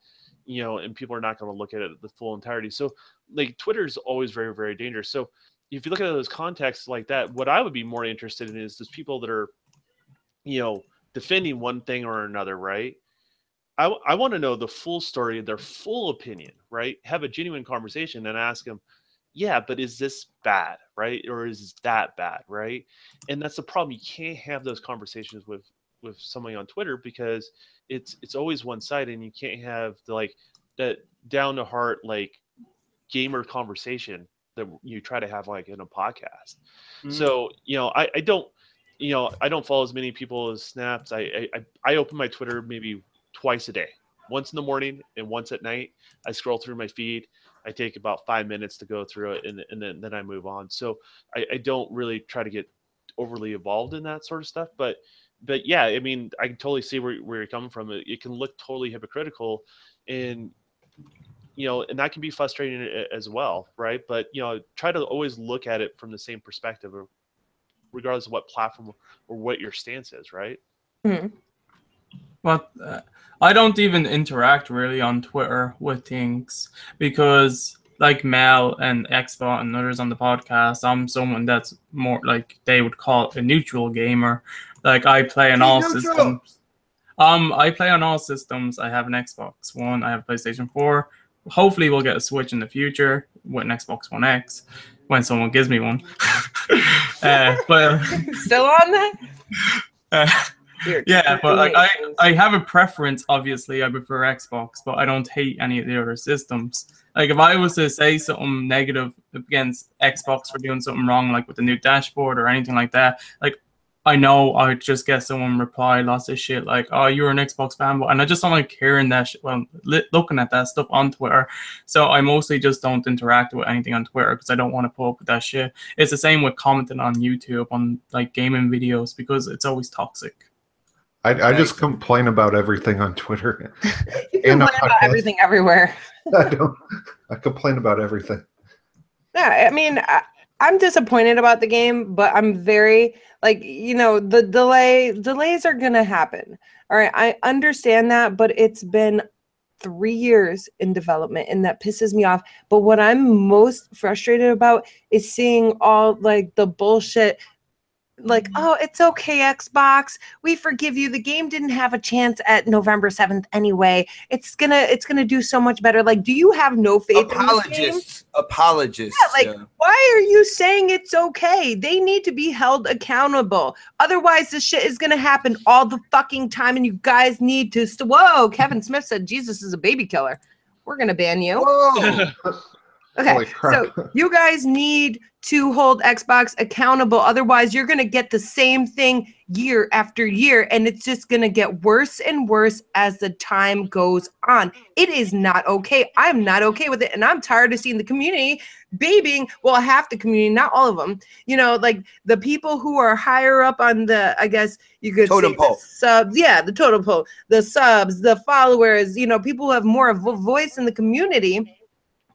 S6: and people are not going to look at it the full entirety. So like Twitter is always very, very dangerous. So if you look at those contexts like that, what I would be more interested in is those people that are, defending one thing or another, right? I want to know the full story, their full opinion, right? Have a genuine conversation and ask them, yeah, but is this bad, right? Or is that bad, right? And that's the problem. You can't have those conversations with somebody on Twitter because it's always one sided, and you can't have that down to heart like gamer conversation that you try to have like in a podcast. Mm-hmm. So I don't. I don't follow as many people as Snaps. I open my Twitter maybe twice a day, once in the morning and once at night. I scroll through my feed. I take about 5 minutes to go through it, and then I move on. So I don't really try to get overly involved in that sort of stuff. But yeah, I mean, I can totally see where you're coming from. It can look totally hypocritical, and and that can be frustrating as well, right? But try to always look at it from the same perspective, regardless of what platform or what your stance is, right?
S7: Mm-hmm.
S4: But I don't even interact really on Twitter with things because, like Mel and XBoX and others on the podcast, I'm someone that's more like they would call it a neutral gamer. Like I play on all systems. I play on all systems. I have an Xbox One. I have a PlayStation 4. Hopefully, we'll get a Switch in the future with an Xbox One X when someone gives me one. But
S7: still on that?
S4: Yeah, but like I have a preference. Obviously, I prefer Xbox, but I don't hate any of the other systems. Like if I was to say something negative against Xbox for doing something wrong, like with the new dashboard or anything like that, like I know I'd just get someone reply lots of shit like, "Oh, you're an Xbox fanboy," and I just don't like hearing that shit. Well, looking at that stuff on Twitter, so I mostly just don't interact with anything on Twitter because I don't want to put up with that shit. It's the same with commenting on YouTube on like gaming videos because it's always toxic.
S5: I just complain about everything on Twitter.
S7: You complain about everything everywhere.
S5: I complain about everything.
S7: Yeah, I mean, I'm disappointed about the game, but I'm very the delays are gonna happen. All right, I understand that, but it's been 3 years in development, and that pisses me off. But what I'm most frustrated about is seeing all the bullshit. Oh, it's okay, Xbox. We forgive you. The game didn't have a chance at November 7th anyway. It's gonna do so much better. Do you have no faith in this game?
S3: Apologists.
S7: Yeah, why are you saying it's okay? They need to be held accountable. Otherwise, this shit is gonna happen all the fucking time, and you guys need to. Whoa, Kevin Smith said Jesus is a baby killer. We're gonna ban you.
S3: Whoa.
S7: Okay, so you guys need to hold Xbox accountable. Otherwise, you're going to get the same thing year after year, and it's just going to get worse and worse as the time goes on. It is not okay. I'm not okay with it, and I'm tired of seeing the community babying, well, half the community, not all of them, the people who are higher up on the, I guess you could
S3: totem pole
S7: subs, the totem pole, the subs, the followers, people who have more of a voice in the community.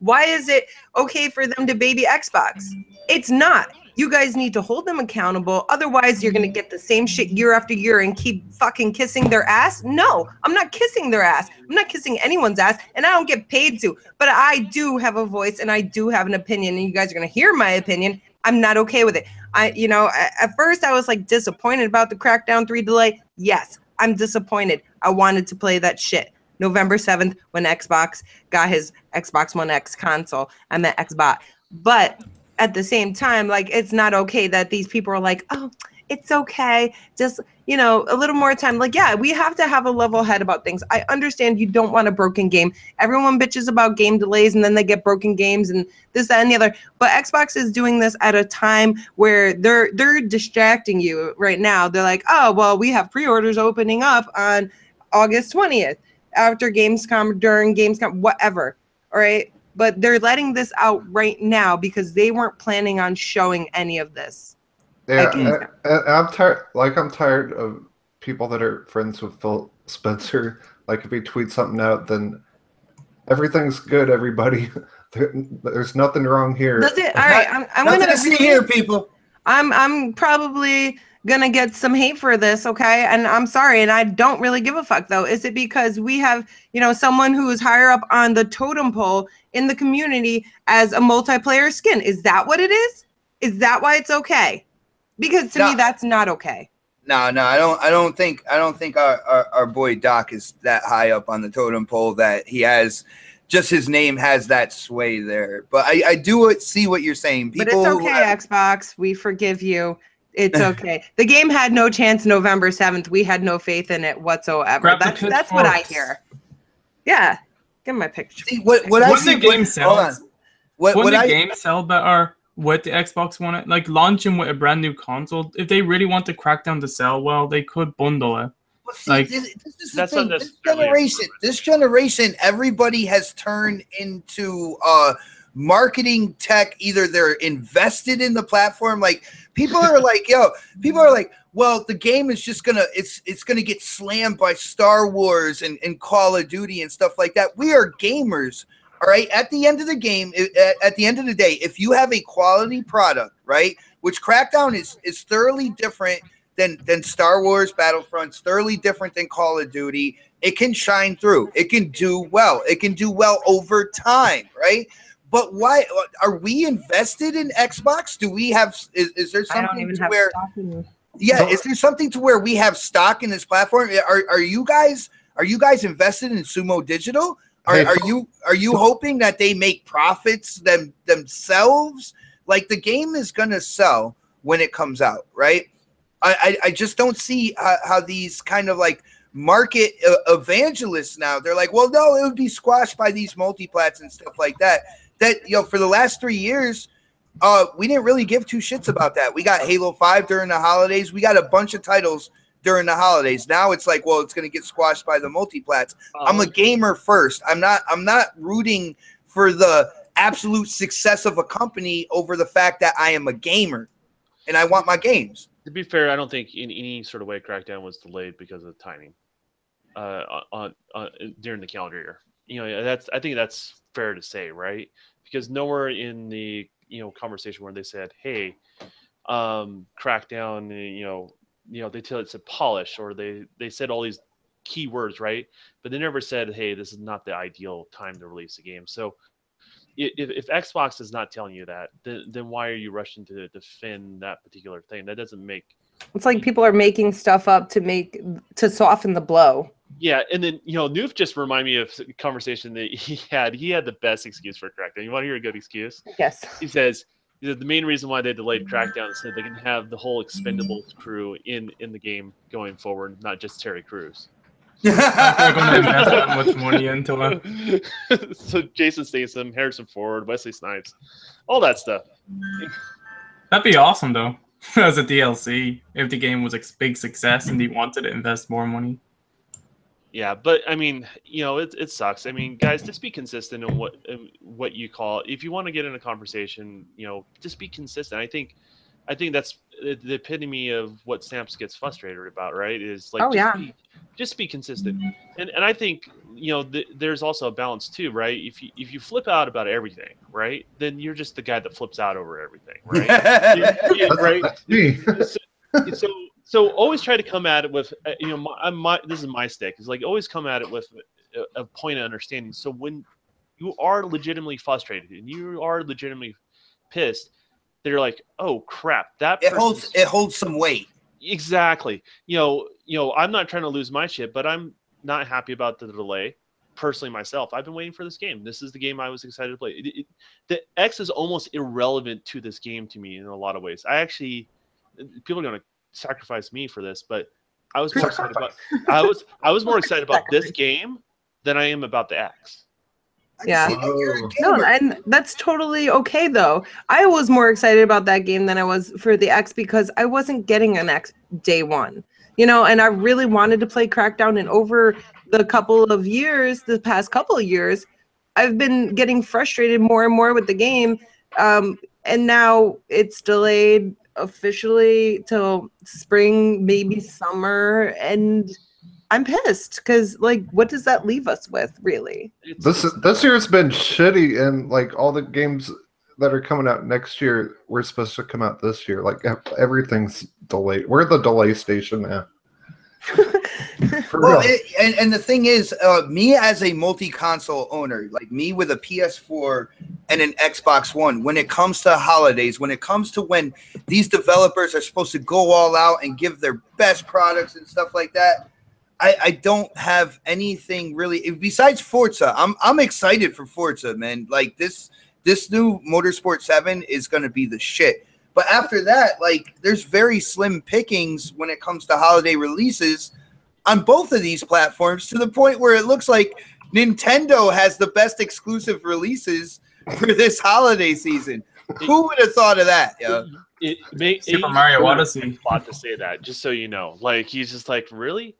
S7: Why is it okay for them to baby Xbox? It's not. You guys need to hold them accountable. Otherwise, you're going to get the same shit year after year and keep fucking kissing their ass. No, I'm not kissing their ass. I'm not kissing anyone's ass, and I don't get paid to. But I do have a voice, and I do have an opinion, and you guys are going to hear my opinion. I'm not okay with it. At first I was disappointed about the Crackdown 3 delay. Yes, I'm disappointed. I wanted to play that shit. November 7th, when Xbox got his Xbox One X console, I meant Xbot. But at the same time, it's not okay that these people are oh, it's okay. Just, a little more time. Yeah, we have to have a level head about things. I understand you don't want a broken game. Everyone bitches about game delays, and then they get broken games and this, that, and the other. But Xbox is doing this at a time where they're distracting you right now. They're oh, well, we have pre-orders opening up on August 20th. After Gamescom, during Gamescom, whatever. All right. But they're letting this out right now because they weren't planning on showing any of this.
S5: Yeah, I'm tired. I'm tired of people that are friends with Phil Spencer. If he tweets something out, then everything's good, everybody. There's nothing wrong here.
S7: Does it? All right. I'm going to
S3: see here, people.
S7: I'm probably gonna get some hate for this, okay? And I'm sorry, and I don't really give a fuck though. Is it because we have, someone who is higher up on the totem pole in the community as a multiplayer skin? Is that what it is? Is that why it's okay? Because to me, that's not okay.
S3: No, I don't think our boy Doc is that high up on the totem pole that he has. Just his name has that sway there. But I do see what you're saying. People,
S7: but it's okay, Xbox. We forgive you. It's okay. The game had no chance November 7th. We had no faith in it whatsoever. That's what I hear. Yeah. Give me my picture.
S3: See, what I see,
S4: the game sells. Wouldn't the game sell better with the Xbox One? Launching with a brand new console. If they really want the Crackdown to sell well, they could bundle it.
S3: See, this is the thing. This generation, everybody has turned into marketing tech. Either they're invested in the platform, people are well, the game is just it's gonna get slammed by Star Wars and Call of Duty and stuff like that. We are gamers, all right? At the end of the game, at the end of the day, if you have a quality product, right, which Crackdown is thoroughly different than Star Wars Battlefront's thoroughly different than Call of Duty, it can shine through. It can do well. It can do well over time, right? But why are we invested in Xbox? Do we have? Is there something to where? Yeah, is there something to where we have stock in this platform? Are you guys invested in Sumo Digital? Are you hoping that they make profits themselves? The game is gonna sell when it comes out, right? I just don't see how these kind of market evangelists now, they're well, no, it would be squashed by these multiplats and stuff like that. That, for the last 3 years, we didn't really give two shits about that. We got Halo 5 during the holidays. We got a bunch of titles during the holidays. Now it's well, it's going to get squashed by the multiplats. I'm a gamer first. I'm not rooting for the absolute success of a company over the fact that I am a gamer and I want my games.
S6: To be fair, I don't think in any sort of way Crackdown was delayed because of timing during the calendar year. You know, I think that's fair to say, right? Because nowhere in the conversation where they said, "Hey, Crackdown," they tell it said polish, or they said all these key words, right? But they never said, "Hey, this is not the ideal time to release a game." So if Xbox is not telling you that, then why are you rushing to defend that particular thing? That doesn't make.
S7: It's like people are making stuff up to soften the blow.
S6: Yeah, and then Noof just reminded me of a conversation that he had. He had the best excuse for Crackdown. You want to hear a good excuse?
S7: Yes.
S6: He says the main reason why they delayed Crackdown is so they can have the whole Expendables crew in the game going forward, not just Terry Crews.
S4: They're going to invest that much money into it.
S6: So Jason Statham, Harrison Ford, Wesley Snipes, all that stuff.
S4: That'd be awesome, though, as a DLC, if the game was a big success and they wanted to invest more money.
S6: Yeah, but I mean, it sucks. I mean, guys, just be consistent in what you call. If you want to get in a conversation, just be consistent. I think that's the epitome of what Stamps gets frustrated about, right? Is like, just be consistent. And I think there's also a balance too, right? If you flip out about everything, right, then you're just the guy that flips out over everything, right? Right.
S5: That's me.
S6: So always try to come at it with this is my stick. Is like always come at it with a point of understanding. So when you are legitimately frustrated and you are legitimately pissed, they're like, oh crap, that
S3: it holds some weight.
S6: Exactly. I'm not trying to lose my shit, but I'm not happy about the delay. Personally, myself, I've been waiting for this game. This is the game I was excited to play. The X is almost irrelevant to this game to me in a lot of ways. People are going to sacrifice me for this, but I was more excited about. I was more excited about this game than I am about the X.
S7: Yeah. No, and that's totally okay though. I was more excited about that game than I was for the X because I wasn't getting an X day one. And I really wanted to play Crackdown, and over the past couple of years, I've been getting frustrated more and more with the game. And now it's delayed officially till spring, maybe summer, and I'm pissed because, like, what does that leave us with, really?
S5: This year's been shitty, and like all the games that are coming out next year were supposed to come out this year. Like everything's delayed. We're the delay station now.
S3: Well, and the thing is, me as a multi-console owner, like me with a PS4 and an Xbox One, when it comes to holidays, when it comes to when these developers are supposed to go all out and give their best products and stuff like that, I don't have anything really besides Forza. I'm excited for Forza, man. Like this new Motorsport 7 is going to be the shit. But after that, like, there's very slim pickings when it comes to holiday releases on both of these platforms, to the point where it looks like Nintendo has the best exclusive releases for this holiday season. Who would have thought of that? Yeah.
S4: Super Mario Odyssey.
S6: Plot to say that, just so you know. Like, he's just like, really?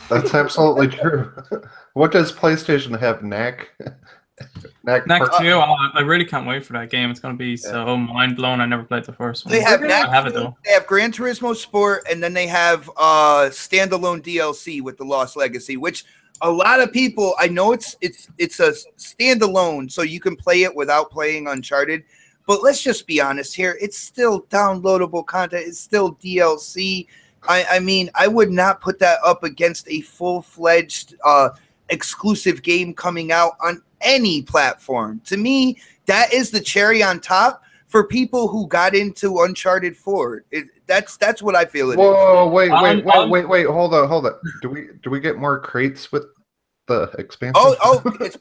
S5: That's absolutely true. What does PlayStation have? Knack?
S4: Knack 2. I really can't wait for that game. It's going to be so mind blown. I never played the first one.
S3: They have Knack.
S4: I have it though.
S3: They have Gran Turismo Sport, and then they have standalone DLC with the Lost Legacy, which a lot of people, I know it's a standalone, so you can play it without playing Uncharted. But let's just be honest here. It's still downloadable content. It's still DLC. I mean, I would not put that up against a full-fledged exclusive game coming out on any platform. To me, that is the cherry on top for people who got into Uncharted 4. That's what I feel it is.
S5: Whoa, wait, hold on. Do we get more crates with the expansion?
S3: Oh, it's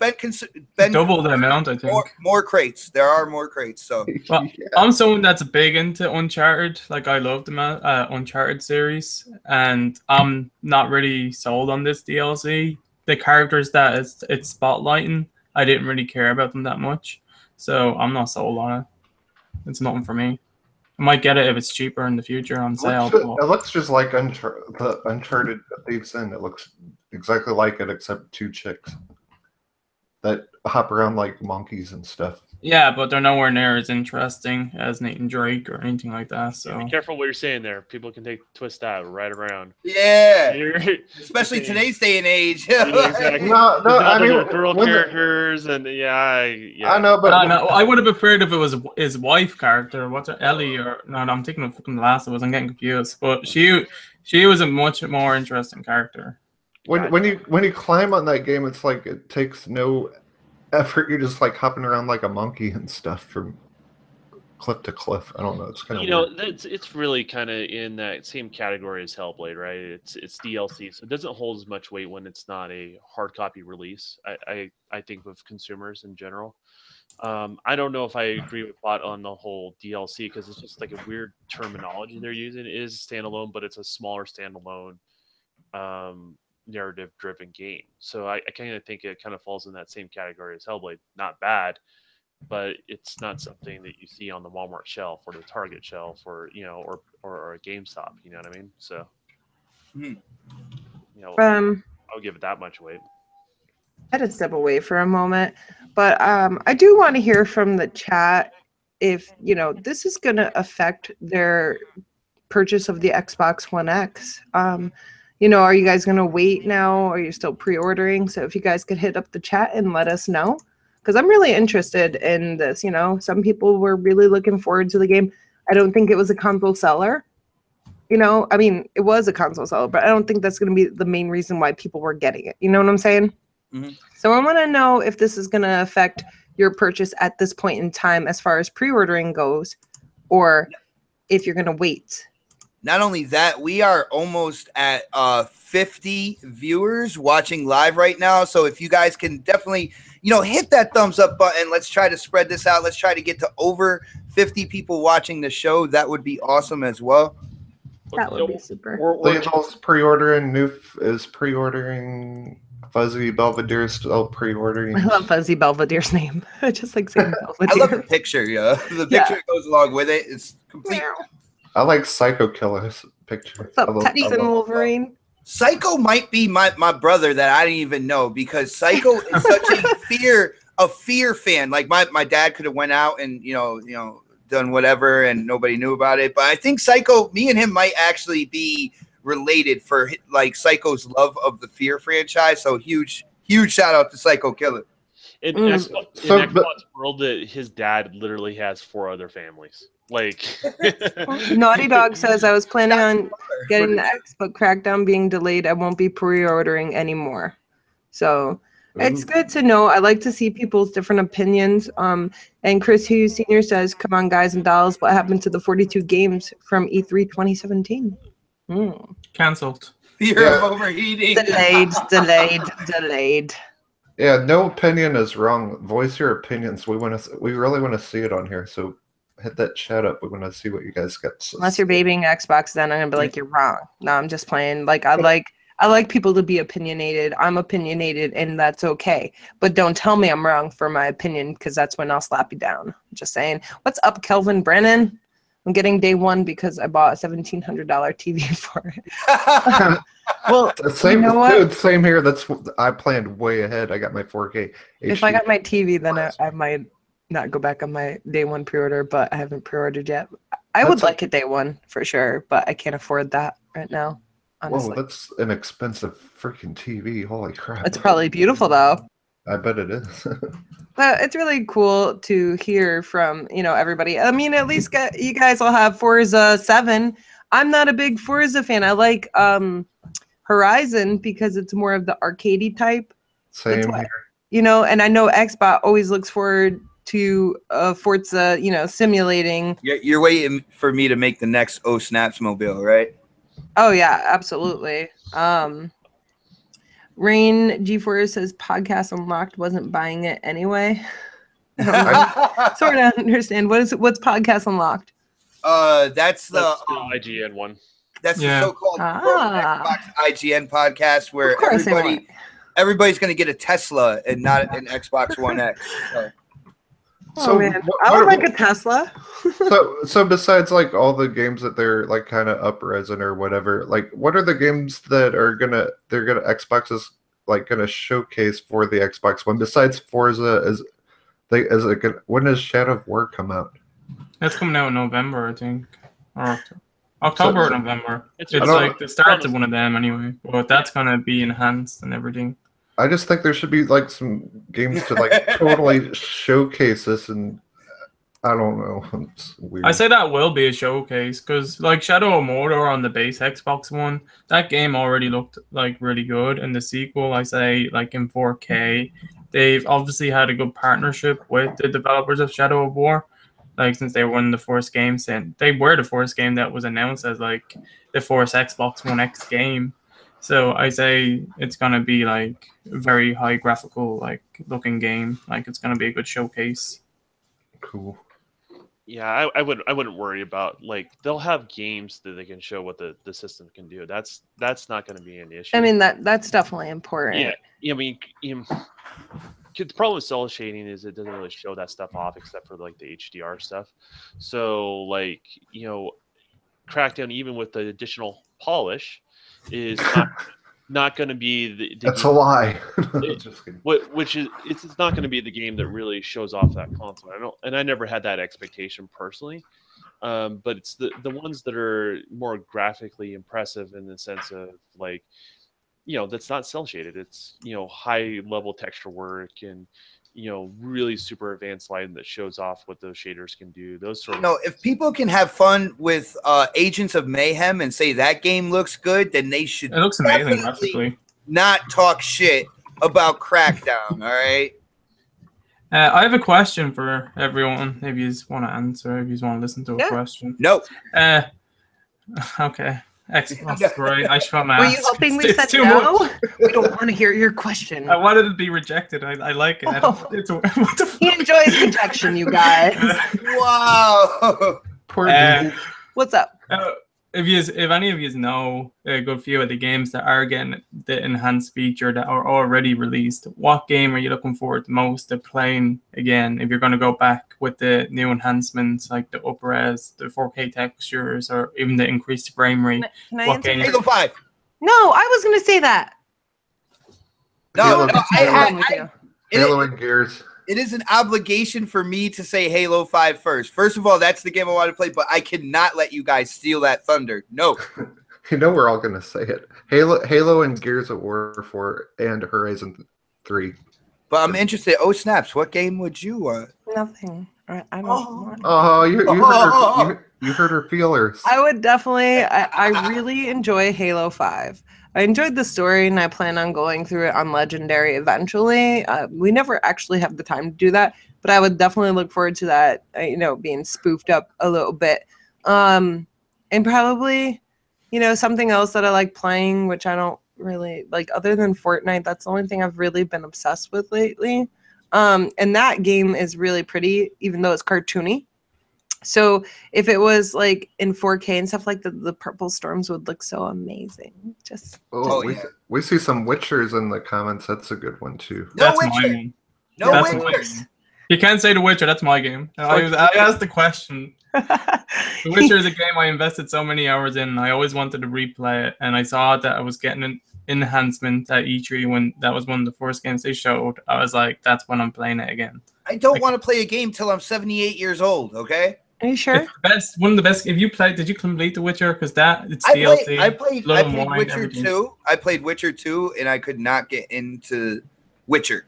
S3: been
S4: double the amount, I think.
S3: More crates. There are more crates. So
S4: well, yeah. I'm someone that's big into Uncharted. Like, I love the Uncharted series, and I'm not really sold on this DLC. The characters that it's spotlighting, I didn't really care about them that much, so I'm not sold on it. It's nothing for me. I might get it if it's cheaper in the future on sale.
S5: It looks just like the Uncharted Thieves End. It looks exactly like it, except 2 chicks that hop around like monkeys and stuff.
S4: Yeah, but they're nowhere near as interesting as Nathan Drake or anything like that. So
S6: Be careful what you're saying there. People can twist that right around.
S3: Yeah,
S6: You're
S3: especially
S6: saying-
S3: today's day and age.
S6: exactly.
S5: No, I mean,
S6: girl
S5: when the-
S6: characters and
S5: I know, but
S4: I would have preferred if it was his wife character. What's her Ellie or no? I'm thinking of fucking The Last of Us. I'm getting confused. But she was a much more interesting character.
S5: when you climb on that game, it's like it takes no effort. You're just like hopping around like a monkey and stuff from cliff to cliff. I don't know. It's kind of
S6: it's really kind of in that same category as Hellblade, right? It's DLC, so it doesn't hold as much weight when it's not a hard copy release. I think with consumers in general. I don't know if I agree with Bot on the whole DLC because it's just like a weird terminology they're using. It is standalone, but it's a smaller standalone narrative-driven game. So I kind of think it kind of falls in that same category as Hellblade. Not bad, but it's not something that you see on the Walmart shelf or the Target shelf or or a GameStop. You know what I mean? So I'll give it that much weight.
S7: I had to step away for a moment, but I do want to hear from the chat if this is going to affect their purchase of the Xbox One X. Are you guys going to wait now? Or are you still pre-ordering? So if you guys could hit up the chat and let us know, because I'm really interested in this. Some people were really looking forward to the game. I don't think it was a console seller. I mean, it was a console seller, but I don't think that's going to be the main reason why people were getting it. You know what I'm saying?
S3: Mm-hmm.
S7: So I want to know if this is going to affect your purchase at this point in time as far as pre-ordering goes, or if you're going to wait.
S3: Not only that, we are almost at 50 viewers watching live right now. So if you guys can definitely, hit that thumbs up button. Let's try to spread this out. Let's try to get to over 50 people watching the show. That would be awesome as well.
S7: That would be super.
S5: Legal's pre-ordering. Noof is pre-ordering. Fuzzy Belvedere still pre-ordering.
S7: I love Fuzzy Belvedere's name. I just like saying Belvedere.
S3: I love the picture, The picture that goes along with it. It's complete.
S5: I like Psychokiller's picture.
S7: What's up, Texan Wolverine?
S3: Psycho might be my brother that I didn't even know, because Psycho is such a fear fan. Like my dad could have went out and done whatever and nobody knew about it. But I think Psycho, me and him might actually be related for like Psycho's love of the Fear franchise. So huge shout out to Psychokiller.
S6: In Xbox world, his dad literally has 4 other families. Like
S7: Naughty Dog says, I was planning on getting the X, but Crackdown being delayed, I won't be pre-ordering anymore. So it's good to know. I like to see people's different opinions. And Chris Hughes Sr. says, come on, guys and dolls, what happened to the 42 games from E3 2017?
S4: Cancelled.
S3: Fear of overheating.
S7: Delayed.
S5: Yeah, no opinion is wrong. Voice your opinions. We really want to see it on here. So hit that chat up. We want to see what you guys got.
S7: Unless you're babying Xbox, then I'm gonna be like, you're wrong. No, I'm just playing. Like I like people to be opinionated. I'm opinionated, and that's okay. But don't tell me I'm wrong for my opinion, because that's when I'll slap you down. Just saying. What's up, Kelvin Brennan? I'm getting day one because I bought a $1,700 TV for it. Well,
S5: same,
S7: you know what?
S5: Dude, same here. I planned way ahead. I got my 4K.
S7: If I got my TV, then I might not go back on my day one pre-order, but I haven't pre-ordered yet. I would like it day one for sure, but I can't afford that right now. Honestly.
S5: Whoa, that's an expensive freaking TV. Holy crap.
S7: It's probably beautiful though.
S5: I bet it is.
S7: But it's really cool to hear from, everybody. I mean, at least you guys will have Forza 7. I'm not a big Forza fan. I like Horizon because it's more of the arcadey type.
S5: Same here.
S7: And I know XBox always looks forward to Forza, simulating.
S3: You're waiting for me to make the next Snaps mobile, right?
S7: Oh yeah, absolutely. Rain G4 says Podcast Unlocked wasn't buying it anyway. Sort of understand. What's Podcast Unlocked?
S3: That's the
S6: IGN one.
S3: That's the so-called Xbox IGN podcast where everybody's going to get a Tesla and not an Xbox One X.
S7: So man, I would like a Tesla.
S5: so besides like all the games that they're like kind of up-resing or whatever, like what are the games that Xbox is like gonna showcase for the Xbox One besides Forza? When does Shadow of War come out?
S4: That's coming out in November, I think, or October or November.
S6: It's
S4: like the start of one of them anyway, but that's gonna be enhanced and everything.
S5: I just think there should be like some games to like totally showcase this, and I don't know. It's weird.
S4: I say that will be a showcase because like Shadow of Mordor on the base Xbox One, that game already looked like really good, and the sequel, I say, like in 4K, they've obviously had a good partnership with the developers of Shadow of War. Like since they were one of the first games, and they were the first game that was announced as like the first Xbox One X game. So I say it's gonna be like a very high graphical like looking game. Like it's gonna be a good showcase.
S5: Cool.
S6: Yeah, I wouldn't worry about, like, they'll have games that they can show what the system can do. That's not going to be an issue.
S7: I mean, that's definitely important.
S6: Yeah, I mean, the problem with cell shading is it doesn't really show that stuff off except for like the HDR stuff. So like, Crackdown, even with the additional polish, is not going to be the
S5: That's a lie.
S6: Just kidding. It's not going to be the game that really shows off that console. I never had that expectation personally. But it's the ones that are more graphically impressive in the sense of like, that's not cell shaded. It's high level texture work and really super advanced lighting that shows off what those shaders can do. Those sort of
S3: if people can have fun with Agents of Mayhem and say that game looks good, then they should.
S4: It looks amazing graphically.
S3: Not talk shit about Crackdown. All right.
S4: I have a question for everyone. If you want to answer, if you want to listen to a question.
S3: No.
S4: Okay. Xbox, right? I should my
S7: Were you hoping we said no? We don't want to hear your question.
S4: I wanted to be rejected. I like it.
S7: Oh.
S4: What the fuck?
S7: He enjoys rejection, you guys.
S3: Wow.
S5: Poor
S7: What's up?
S4: If any of you know a good few of the games that are getting the enhanced feature that are already released, what game are you looking forward the most to playing again? If you're going to go back with the new enhancements like the up-res, the 4K textures, or even the increased frame rate,
S7: Can I
S4: what
S7: answer?
S4: game?
S3: Halo 5.
S7: No, I was going to say that.
S3: No,
S5: Halo and Gears.
S3: It is an obligation for me to say Halo 5 first. First of all, that's the game I want to play, but I cannot let you guys steal that thunder. No.
S5: We're all going to say it. Halo and Gears of War 4 and Horizon 3.
S3: But I'm interested. Oh, snaps. What game would you want?
S7: Nothing. I don't want.
S5: Oh, you heard her feelers.
S7: I would definitely. I really enjoy Halo 5. I enjoyed the story, and I plan on going through it on Legendary eventually. We never actually have the time to do that, but I would definitely look forward to that. Being spoofed up a little bit, and probably, something else that I like playing, which I don't really like other than Fortnite. That's the only thing I've really been obsessed with lately. And that game is really pretty, even though it's cartoony. So if it was like in 4K and stuff like that, the purple storms would look so amazing.
S5: We see some Witchers in the comments. That's a good one too.
S3: No
S4: That's
S3: Witcher.
S4: my game.
S3: No
S4: That's
S3: Witchers.
S4: You can't say The Witcher. That's my game. I asked the question. The Witcher is a game I invested so many hours in. I always wanted to replay it, and I saw that I was getting an enhancement at E3 when that was one of the first games they showed. I was like, that's when I'm playing it again.
S3: I don't want to play a game till I'm 78 years old, okay?
S7: Are you sure?
S4: One of the best. If you played, did you complete The Witcher? Because it's DLC.
S3: I played
S4: wine,
S3: Witcher
S4: everything.
S3: 2. I played Witcher 2, and I could not get into Witcher.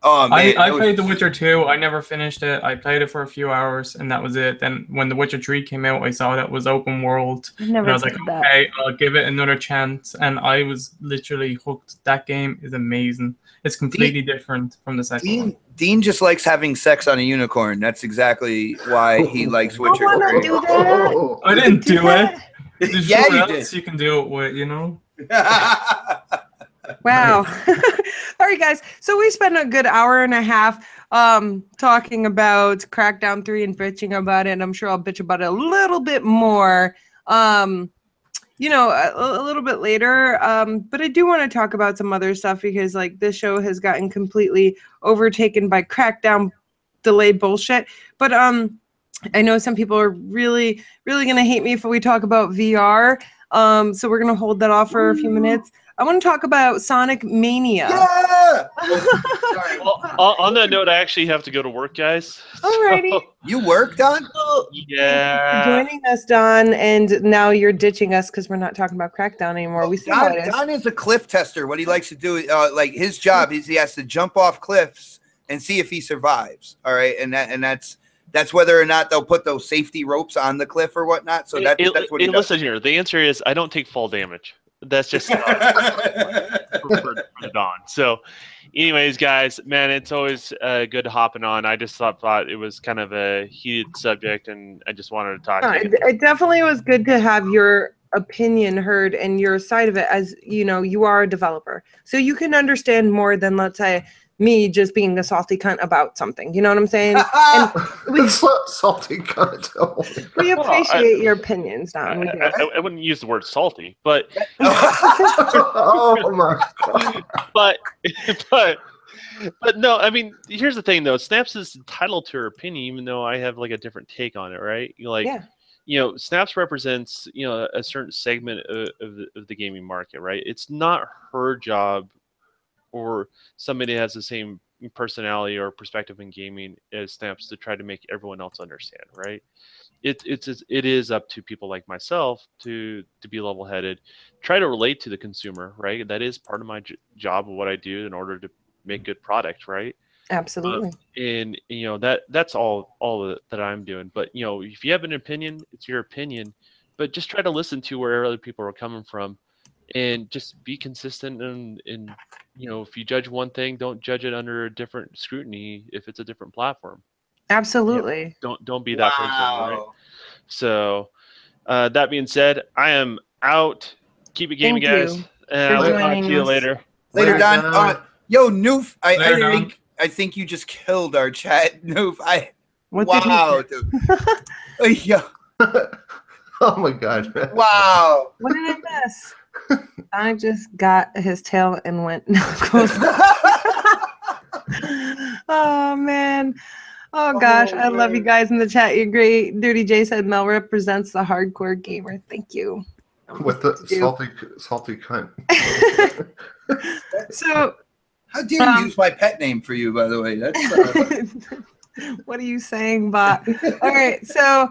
S3: Oh man,
S4: I played The Witcher 2. I never finished it. I played it for a few hours, and that was it. Then when The Witcher 3 came out, I saw that it was open world.
S7: I've never
S4: And I was like,
S7: played that.
S4: okay, I'll give it another chance. And I was literally hooked. That game is amazing. It's completely different from the second one.
S3: Dean just likes having sex on a unicorn. That's exactly why he likes Witcher
S7: I want
S3: 3.
S7: to do that.
S4: I didn't do it. There's
S3: Yeah,
S4: sure
S3: you
S4: else
S3: did.
S4: you can do it with,
S7: Wow. All right, guys. So we spent a good hour and a half talking about Crackdown 3 and bitching about it. And I'm sure I'll bitch about it a little bit more, a little bit later. But I do want to talk about some other stuff because like this show has gotten completely overtaken by Crackdown delay bullshit. But I know some people are really, really going to hate me if we talk about VR. So we're going to hold that off for a few minutes. I want to talk about Sonic Mania.
S3: Yeah.
S6: Well, on that note, I actually have to go to work, guys.
S7: Alrighty.
S6: So,
S3: You work, Don?
S6: yeah.
S7: For joining us, Don, and now you're ditching us because we're not talking about Crackdown anymore. We still
S3: Don,
S7: noticed.
S3: Don is a cliff tester. What he likes to do, like his job is he has to jump off cliffs and see if he survives. All right, and that's whether or not they'll put those safety ropes on the cliff or whatnot. So that's what he does.
S6: Listen here. The answer is I don't take fall damage. That's just for the Dawn. So, anyways, guys, man, it's always good hopping on. I just thought it was kind of a heated subject, and I just wanted to talk to you.
S7: It definitely was good to have your opinion heard and your side of it, as you know, you are a developer, so you can understand more than, let's say, me just being a salty cunt about something. You know what I'm saying? And
S5: It's not salty cunt. Oh my
S7: we
S5: God.
S7: appreciate your opinions, Don. We do.
S6: I wouldn't use the word salty, but
S5: Oh my God.
S6: but no, I mean, here's the thing though. Snaps is entitled to her opinion, even though I have like a different take on it, right?
S7: Yeah.
S6: Snaps represents a certain segment of the gaming market, right? It's not her job or somebody that has the same personality or perspective in gaming as Snaps to try to make everyone else understand, right? It is up to people like myself to be level-headed, try to relate to the consumer, right? That is part of my job of what I do in order to make good product, right?
S7: Absolutely.
S6: And that's all that I'm doing. But if you have an opinion, it's your opinion. But just try to listen to where other people are coming from, and just be consistent. And if you judge one thing, don't judge it under a different scrutiny if it's a different platform.
S7: Absolutely.
S6: Don't be that person, right? So that being said, I am out. Keep it gaming,
S7: Thank
S6: guys.
S7: you
S6: And
S7: for
S6: I'll talk
S7: joining
S6: to you
S7: us.
S6: later.
S3: Later,
S5: Later,
S3: Don.
S5: Don.
S3: Yo, Noof,
S4: Later, Don.
S3: I think you just killed our chat, Noof.
S7: What did he
S3: Wow,
S7: say?
S3: dude. Yeah.
S5: Oh my God.
S3: Wow.
S7: What did I miss? I just got his tail and went Oh man. Oh gosh, I love you guys in the chat. You're great. Dirty J said Mel represents the hardcore gamer. Thank you.
S5: With the salty cunt.
S7: So
S3: How dare you use my pet name for you, by the way? That's
S7: what are you saying, bot? All right, so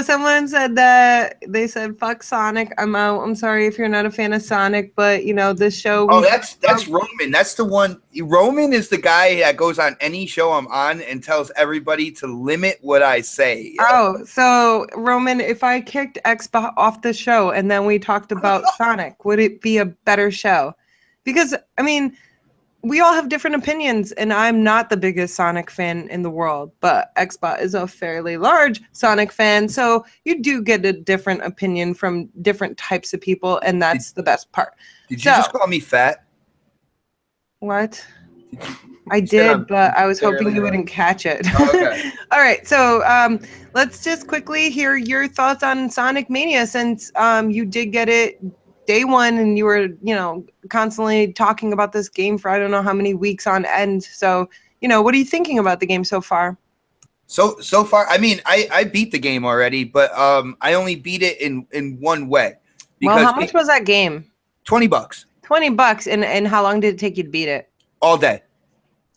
S7: someone said that they said fuck Sonic. I'm out. I'm sorry if you're not a fan of Sonic, but this show.
S3: Oh, that's Roman. That's the one. Roman is the guy that goes on any show I'm on and tells everybody to limit what I say.
S7: Oh, so Roman, if I kicked XBoX off the show and then we talked about Sonic, would it be a better show? Because I mean, we all have different opinions, and I'm not the biggest Sonic fan in the world, but XBoX is a fairly large Sonic fan, so you do get a different opinion from different types of people, and that's the best part.
S3: Did you just call me fat?
S7: What? I did, but I was hoping you wouldn't catch it.
S3: Oh, okay.
S7: All right, so let's just quickly hear your thoughts on Sonic Mania, since you did get it day one, and you were, constantly talking about this game for I don't know how many weeks on end. So, what are you thinking about the game so far?
S3: So far, I mean, I beat the game already, but I only beat it in one way.
S7: Well, how much was that game?
S3: $20.
S7: $20, and how long did it take you to beat it?
S3: All day.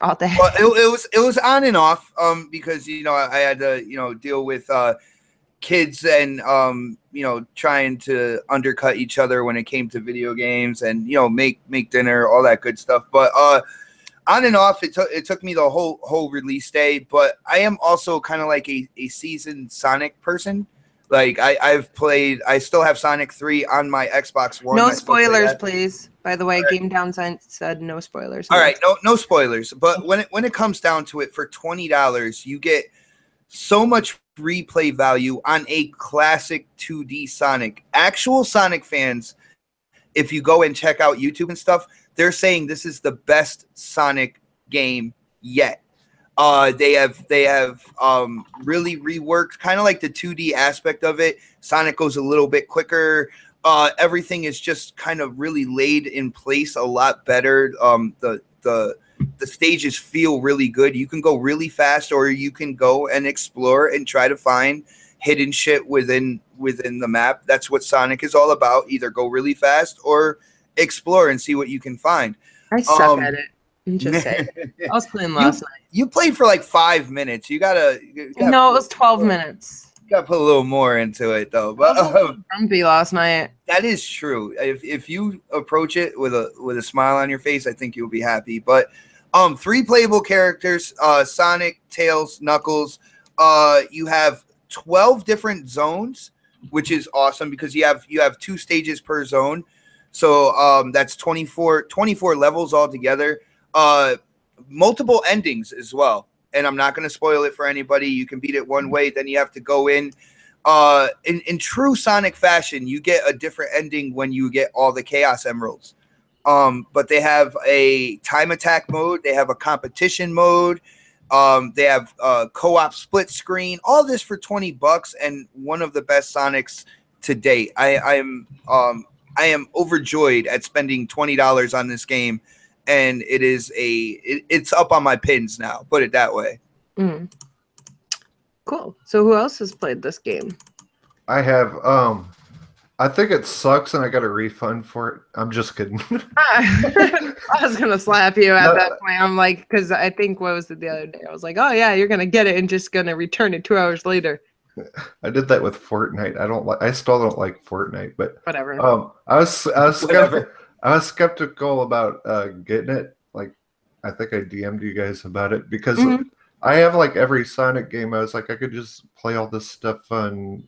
S7: All day.
S3: Well, it was on and off because I had to deal with kids and trying to undercut each other when it came to video games and make dinner, all that good stuff. But on and off, it took me the whole release day. But I am also kind of like a seasoned Sonic person. Like I still have Sonic 3 on my Xbox One.
S7: No spoilers, please. By the way, Game Downside said no spoilers.
S3: All right, no spoilers. But when it comes down to it, for $20, you get so much replay value on a classic 2D Sonic. Actual Sonic fans, if you go and check out YouTube and stuff, they're saying this is the best Sonic game yet. They have really reworked kind of like the 2D aspect of it. Sonic goes a little bit quicker. Everything is just kind of really laid in place a lot better. The stages feel really good. You can go really fast, or you can go and explore and try to find hidden shit within the map. That's what Sonic is all about. Either go really fast or explore and see what you can find.
S7: I suck at it. I'm just saying. I was playing last night.
S3: You played for like 5 minutes. You gotta
S7: No, it was 12 minutes.
S3: Gotta put a little more into it though.
S7: I
S3: But
S7: was a little grumpy last night.
S3: that is true. If you approach it with a smile on your face, I think you'll be happy. But 3 playable characters: Sonic, Tails, Knuckles. You have 12 different zones, which is awesome because you have 2 stages per zone. So that's 24 levels altogether. Multiple endings as well. And I'm not going to spoil it for anybody. You can beat it one way, then you have to go in true Sonic fashion. You get a different ending when you get all the Chaos Emeralds. But they have a time attack mode. They have a competition mode. They have co-op split screen. All this for $20, and one of the best Sonics to date. I am overjoyed at spending $20 on this game. And it's up on my pins now. Put it that way.
S7: Mm. Cool. So who else has played this game?
S5: I have. I think it sucks, and I got a refund for it. I'm just kidding.
S7: I was gonna slap you at that point. I'm like, because I think what was it the other day? I was like, oh yeah, you're gonna get it and just gonna return it 2 hours later.
S5: I did that with Fortnite. I still don't like Fortnite, but
S7: whatever.
S5: I was skeptical about getting it. Like, I think I DM'd you guys about it because I have like every Sonic game. I was like, I could just play all this stuff on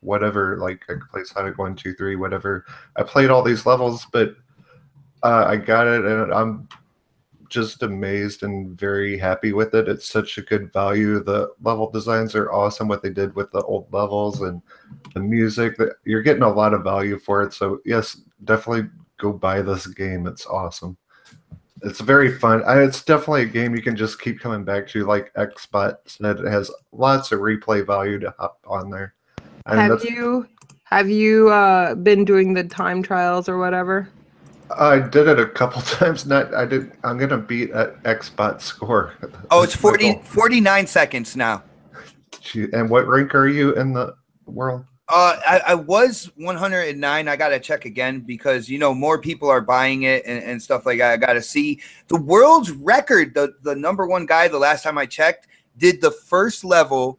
S5: whatever. Like, I could play Sonic 1, 2, 3, whatever. I played all these levels, but I got it, and I'm just amazed and very happy with it. It's such a good value. The level designs are awesome. What they did with the old levels and the music, that you're getting a lot of value for it. So yes, definitely go buy this game. It's awesome. It's very fun. It's definitely a game you can just keep coming back to. Like XBoX said, it has lots of replay value to hop on there. And
S7: have you been doing the time trials or whatever?
S5: I did it a couple times. I'm gonna beat at XBoX score.
S3: Oh, it's 49 seconds now.
S5: And what rank are you in the world?
S3: I was 109. I gotta check again because more people are buying it and stuff like that. I gotta see the world's record. The number one guy, the last time I checked, did the first level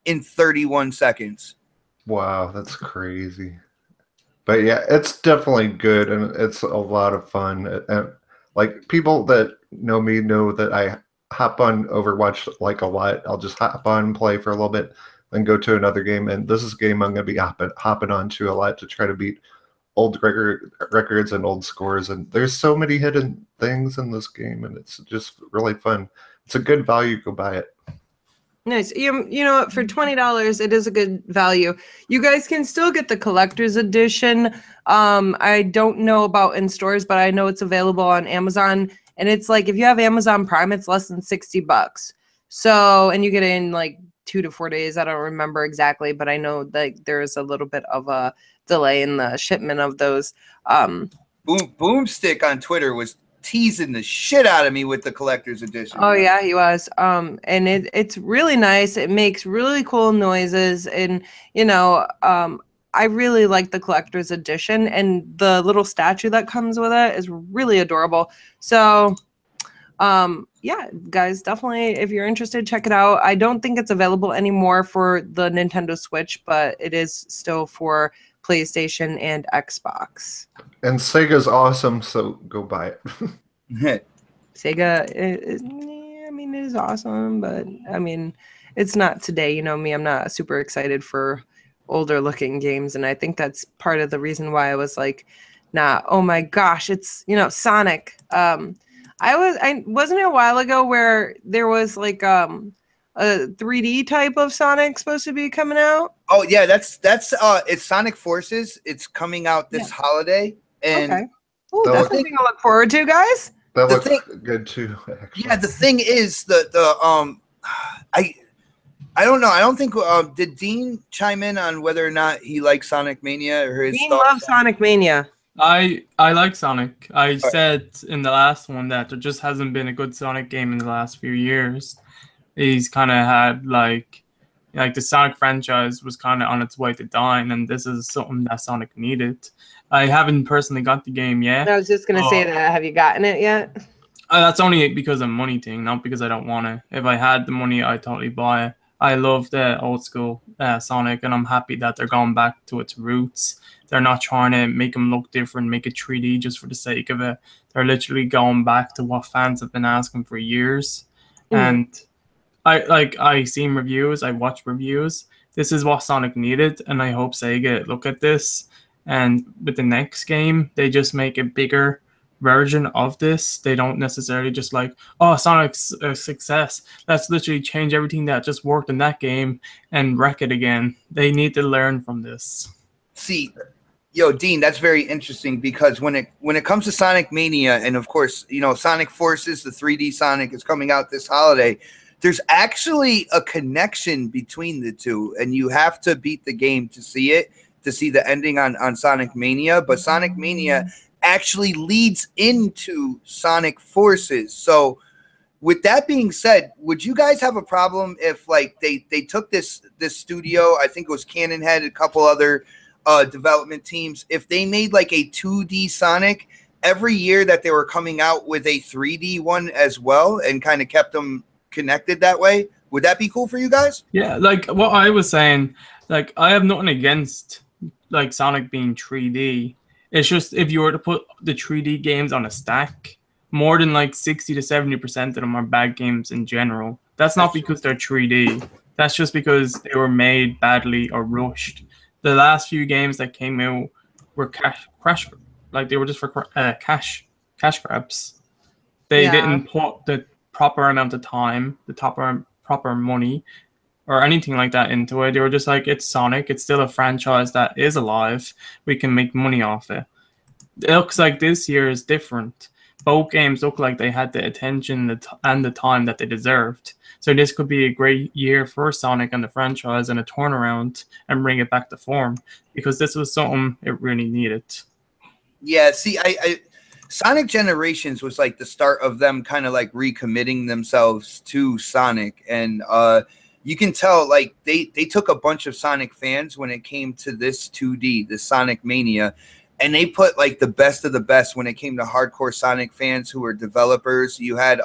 S3: in 31 seconds.
S5: Wow, that's crazy. But yeah, it's definitely good, and it's a lot of fun. And like, people that know me know that I hop on Overwatch like a lot. I'll just hop on and play for a little bit, then go to another game. And this is a game I'm going to be hopping on to a lot to try to beat old records and old scores. And there's so many hidden things in this game, and it's just really fun. It's a good value. Go buy it.
S7: Nice. You know, for $20, it is a good value. You guys can still get the collector's edition. I don't know about in stores, but I know it's available on Amazon. And it's like, if you have Amazon Prime, it's less than $60. So, and you get it in like 2 to 4 days. I don't remember exactly, but I know that there's a little bit of a delay in the shipment of those.
S3: Boomstick on Twitter was teasing the shit out of me with the collector's edition.
S7: Oh yeah, he was. And it's really nice. It makes really cool noises, and I really like the collector's edition, and the little statue that comes with it is really adorable. So yeah, guys, definitely, if you're interested, check it out. I don't think it's available anymore for the Nintendo Switch, but it is still for PlayStation and Xbox.
S5: And Sega's awesome, so go buy it.
S7: Sega, I mean, it is awesome, but I mean, it's not today. You know me, I'm not super excited for older looking games, and I think that's part of the reason why I was like, nah, oh my gosh, it's Sonic. I wasn't it a while ago where there was like a 3D type of Sonic supposed to be coming out.
S3: Oh yeah, that's it's Sonic Forces. It's coming out this holiday, and
S7: okay. Ooh, that's something to look forward to, guys.
S5: That looks good too, actually.
S3: Yeah, the thing is I don't know. I don't think did Dean chime in on whether or not he likes Sonic Mania or his
S7: Dean loves Sonic Mania.
S4: I like Sonic. I said in the last one that there just hasn't been a good Sonic game in the last few years. He's kind of had like the Sonic franchise was kind of on its way to dying, and this is something that Sonic needed. I haven't personally got the game yet.
S7: I was just gonna say that. Have you gotten it yet?
S4: That's only because of money thing, not because I don't want it. If I had the money, I'd totally buy it. I love the old school Sonic, and I'm happy that they're going back to its roots. They're not trying to make them look different, make it 3D just for the sake of it. They're literally going back to what fans have been asking for years. And I seen reviews, I watch reviews. This is what Sonic needed, and I hope Sega look at this. And with the next game, they just make a bigger version of this. They don't necessarily just like, oh, Sonic's a success, let's literally change everything that just worked in that game and wreck it again. They need to learn from this.
S3: See, yo, Dean, that's very interesting because when it comes to Sonic Mania, and of course, you know, Sonic Forces, the 3D Sonic is coming out this holiday. There's actually a connection between the two, and you have to beat the game to see it, to see the ending on Sonic Mania. But Sonic Mania actually leads into Sonic Forces. So with that being said, would you guys have a problem if like they took this studio, I think it was Cannon had a couple other development teams, if they made like a 2D Sonic every year that they were coming out with a 3D one as well and kind of kept them connected that way? Would that be cool for you guys?
S4: Yeah, like what I was saying, like I have nothing against like Sonic being 3D. It's just if you were to put the 3D games on a stack, more than like 60 to 70% of them are bad games in general. That's not because they're 3D. That's just because they were made badly or rushed. The last few games that came out were crash, like they were just for cash grabs. They didn't put the proper amount of time, the proper money, or anything like that into it. They were just like, it's Sonic. It's still a franchise that is alive. We can make money off it. It looks like this year is different. Both games look like they had the attention and the time that they deserved. So this could be a great year for Sonic and the franchise and a turnaround and bring it back to form, because this was something it really needed.
S3: Yeah, see, I Sonic Generations was like the start of them kind of like recommitting themselves to Sonic, and you can tell like they took a bunch of Sonic fans when it came to this 2D, the Sonic Mania, and they put like the best of the best when it came to hardcore Sonic fans who were developers. You had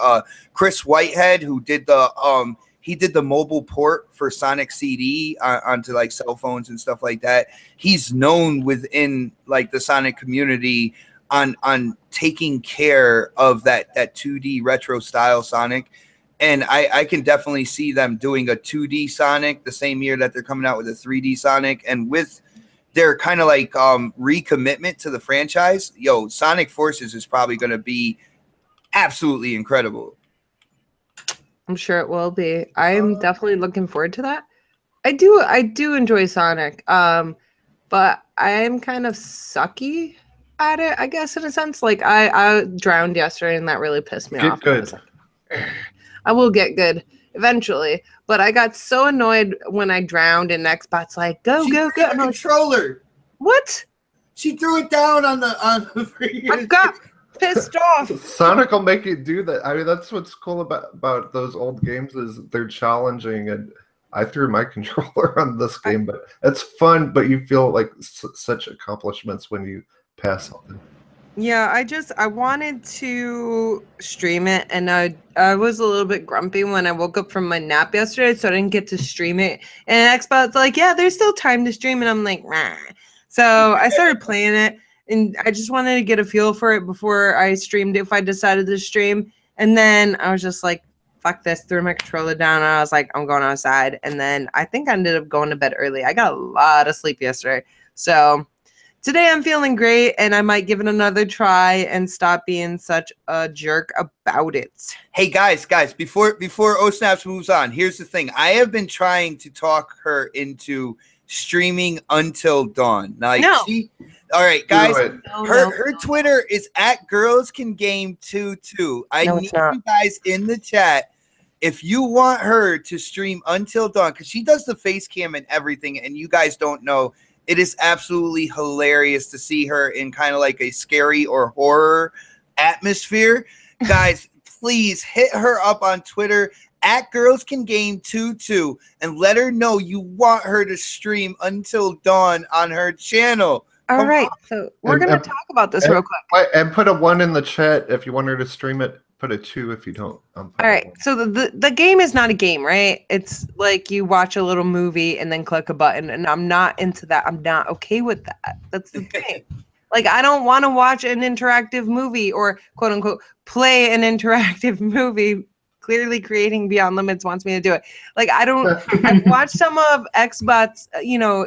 S3: Chris Whitehead, who did the mobile port for Sonic CD onto like cell phones and stuff like that. He's known within like the Sonic community on taking care of that 2D retro style Sonic. And I can definitely see them doing a 2D Sonic the same year that they're coming out with a 3D Sonic. And with their kind of like recommitment to the franchise, yo, Sonic Forces is probably going to be absolutely incredible.
S7: I'm sure it will be. I'm definitely looking forward to that. I do enjoy Sonic, but I'm kind of sucky at it, I guess, in a sense. Like I drowned yesterday, and that really pissed me off.
S5: Good.
S7: I will get good eventually, but I got so annoyed when I drowned, and XBoX like go.
S3: Controller.
S7: What?
S3: She threw it down on the
S7: I got pissed off.
S5: Sonic will make you do that. I mean, that's what's cool about those old games, is they're challenging. And I threw my controller on this game, but it's fun. But you feel like such accomplishments when you pass something.
S7: Yeah, I wanted to stream it, and I was a little bit grumpy when I woke up from my nap yesterday, so I didn't get to stream it. And XBoX like, yeah, there's still time to stream, and I'm like, nah. So I started playing it, and I just wanted to get a feel for it before I streamed it, if I decided to stream. And then I was just like, fuck this, threw my controller down, and I was like, I'm going outside. And then I think I ended up going to bed early. I got a lot of sleep yesterday. So today I'm feeling great, and I might give it another try and stop being such a jerk about it.
S3: Hey guys, before OSnaps moves on, here's the thing. I have been trying to talk her into streaming Until Dawn. Like,
S7: no.
S3: All right, guys.
S7: No.
S3: Her Twitter is @girlscangame22. I need you guys in the chat. If you want her to stream Until Dawn, because she does the face cam and everything, and you guys don't know, it is absolutely hilarious to see her in kind of like a scary or horror atmosphere. Guys, please hit her up on Twitter @girlscangame22 and let her know you want her to stream Until Dawn on her channel.
S7: All right, so we're
S5: And-
S7: gonna
S5: and-
S7: talk about this real quick.
S5: And put a 1 in the chat if you want her to stream it. Put a 2 if you don't.
S7: All right, so the game is not a game, right? It's like you watch a little movie and then click a button, and I'm not into that. I'm not okay with that. That's the thing. Like, I don't want to watch an interactive movie or quote unquote play an interactive movie. Clearly, creating Beyond Limits wants me to do it. Like, I don't. I've watched some of XBoX,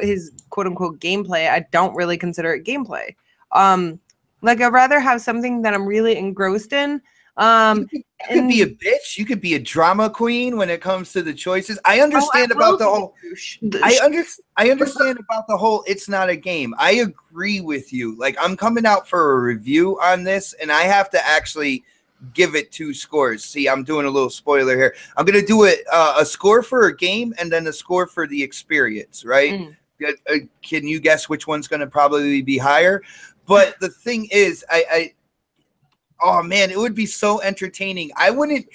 S7: his quote unquote gameplay. I don't really consider it gameplay. Like, I'd rather have something that I'm really engrossed in.
S3: You could be a bitch. You could be a drama queen when it comes to the choices. I understand about the whole. I understand about the whole. It's not a game. I agree with you. Like, I'm coming out for a review on this, and I have to actually give it 2 scores. See, I'm doing a little spoiler here. I'm gonna do it a score for a game and then a score for the experience. Right? Can you guess which one's gonna probably be higher? But the thing is, oh man, it would be so entertaining. I wouldn't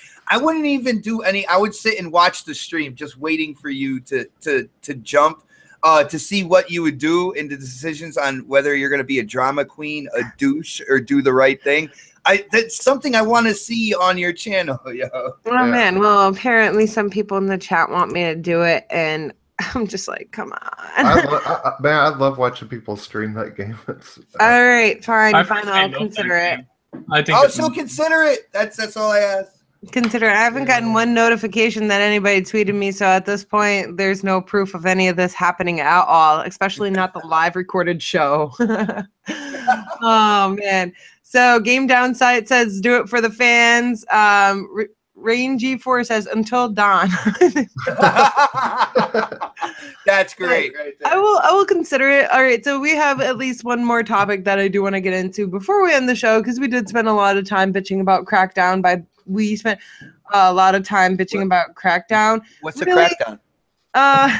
S3: even do any. I would sit and watch the stream, just waiting for you to jump, to see what you would do in the decisions on whether you're going to be a drama queen, a douche, or do the right thing. That's something I want to see on your channel, yo.
S7: Oh man, well apparently some people in the chat want me to do it, and I'm just like, come on.
S5: Man, I love watching people stream that game.
S7: All right, fine,
S4: I
S7: I'll consider it.
S4: I think
S3: I'll still consider it. That's all I ask.
S7: Consider it. I haven't gotten one notification that anybody tweeted me, so at this point, there's no proof of any of this happening at all, especially not the live recorded show. Oh man. So Game Downside says, do it for the fans. Rain G4 says, until dawn.
S3: That's great. Right there.
S7: I will consider it. All right, so we have at least one more topic that I do want to get into before we end the show, because we did spend a lot of time bitching about Crackdown. We spent a lot of time bitching about Crackdown.
S3: What's the Crackdown?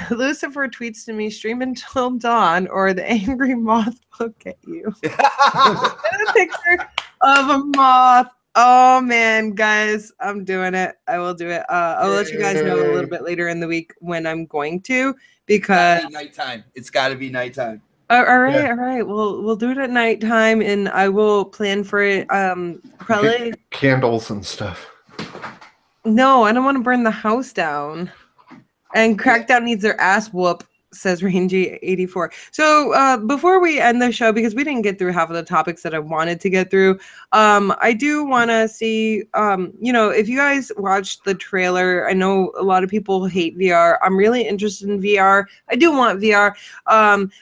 S7: Lucifer tweets to me, stream until dawn or the angry moth will get you. A picture of a moth. Oh man, guys, I'm doing it. I will do it. I'll let you guys know a little bit later in the week when I'm going to, because
S3: nighttime. It's got to be nighttime.
S7: All right. We'll do it at nighttime, and I will plan for it. Probably
S5: candles and stuff.
S7: No, I don't want to burn the house down. And Crackdown needs their ass whoop, says Rangy 84. So before we end the show, because we didn't get through half of the topics that I wanted to get through, I do want to see, if you guys watched the trailer, I know a lot of people hate VR. I'm really interested in VR. I do want VR,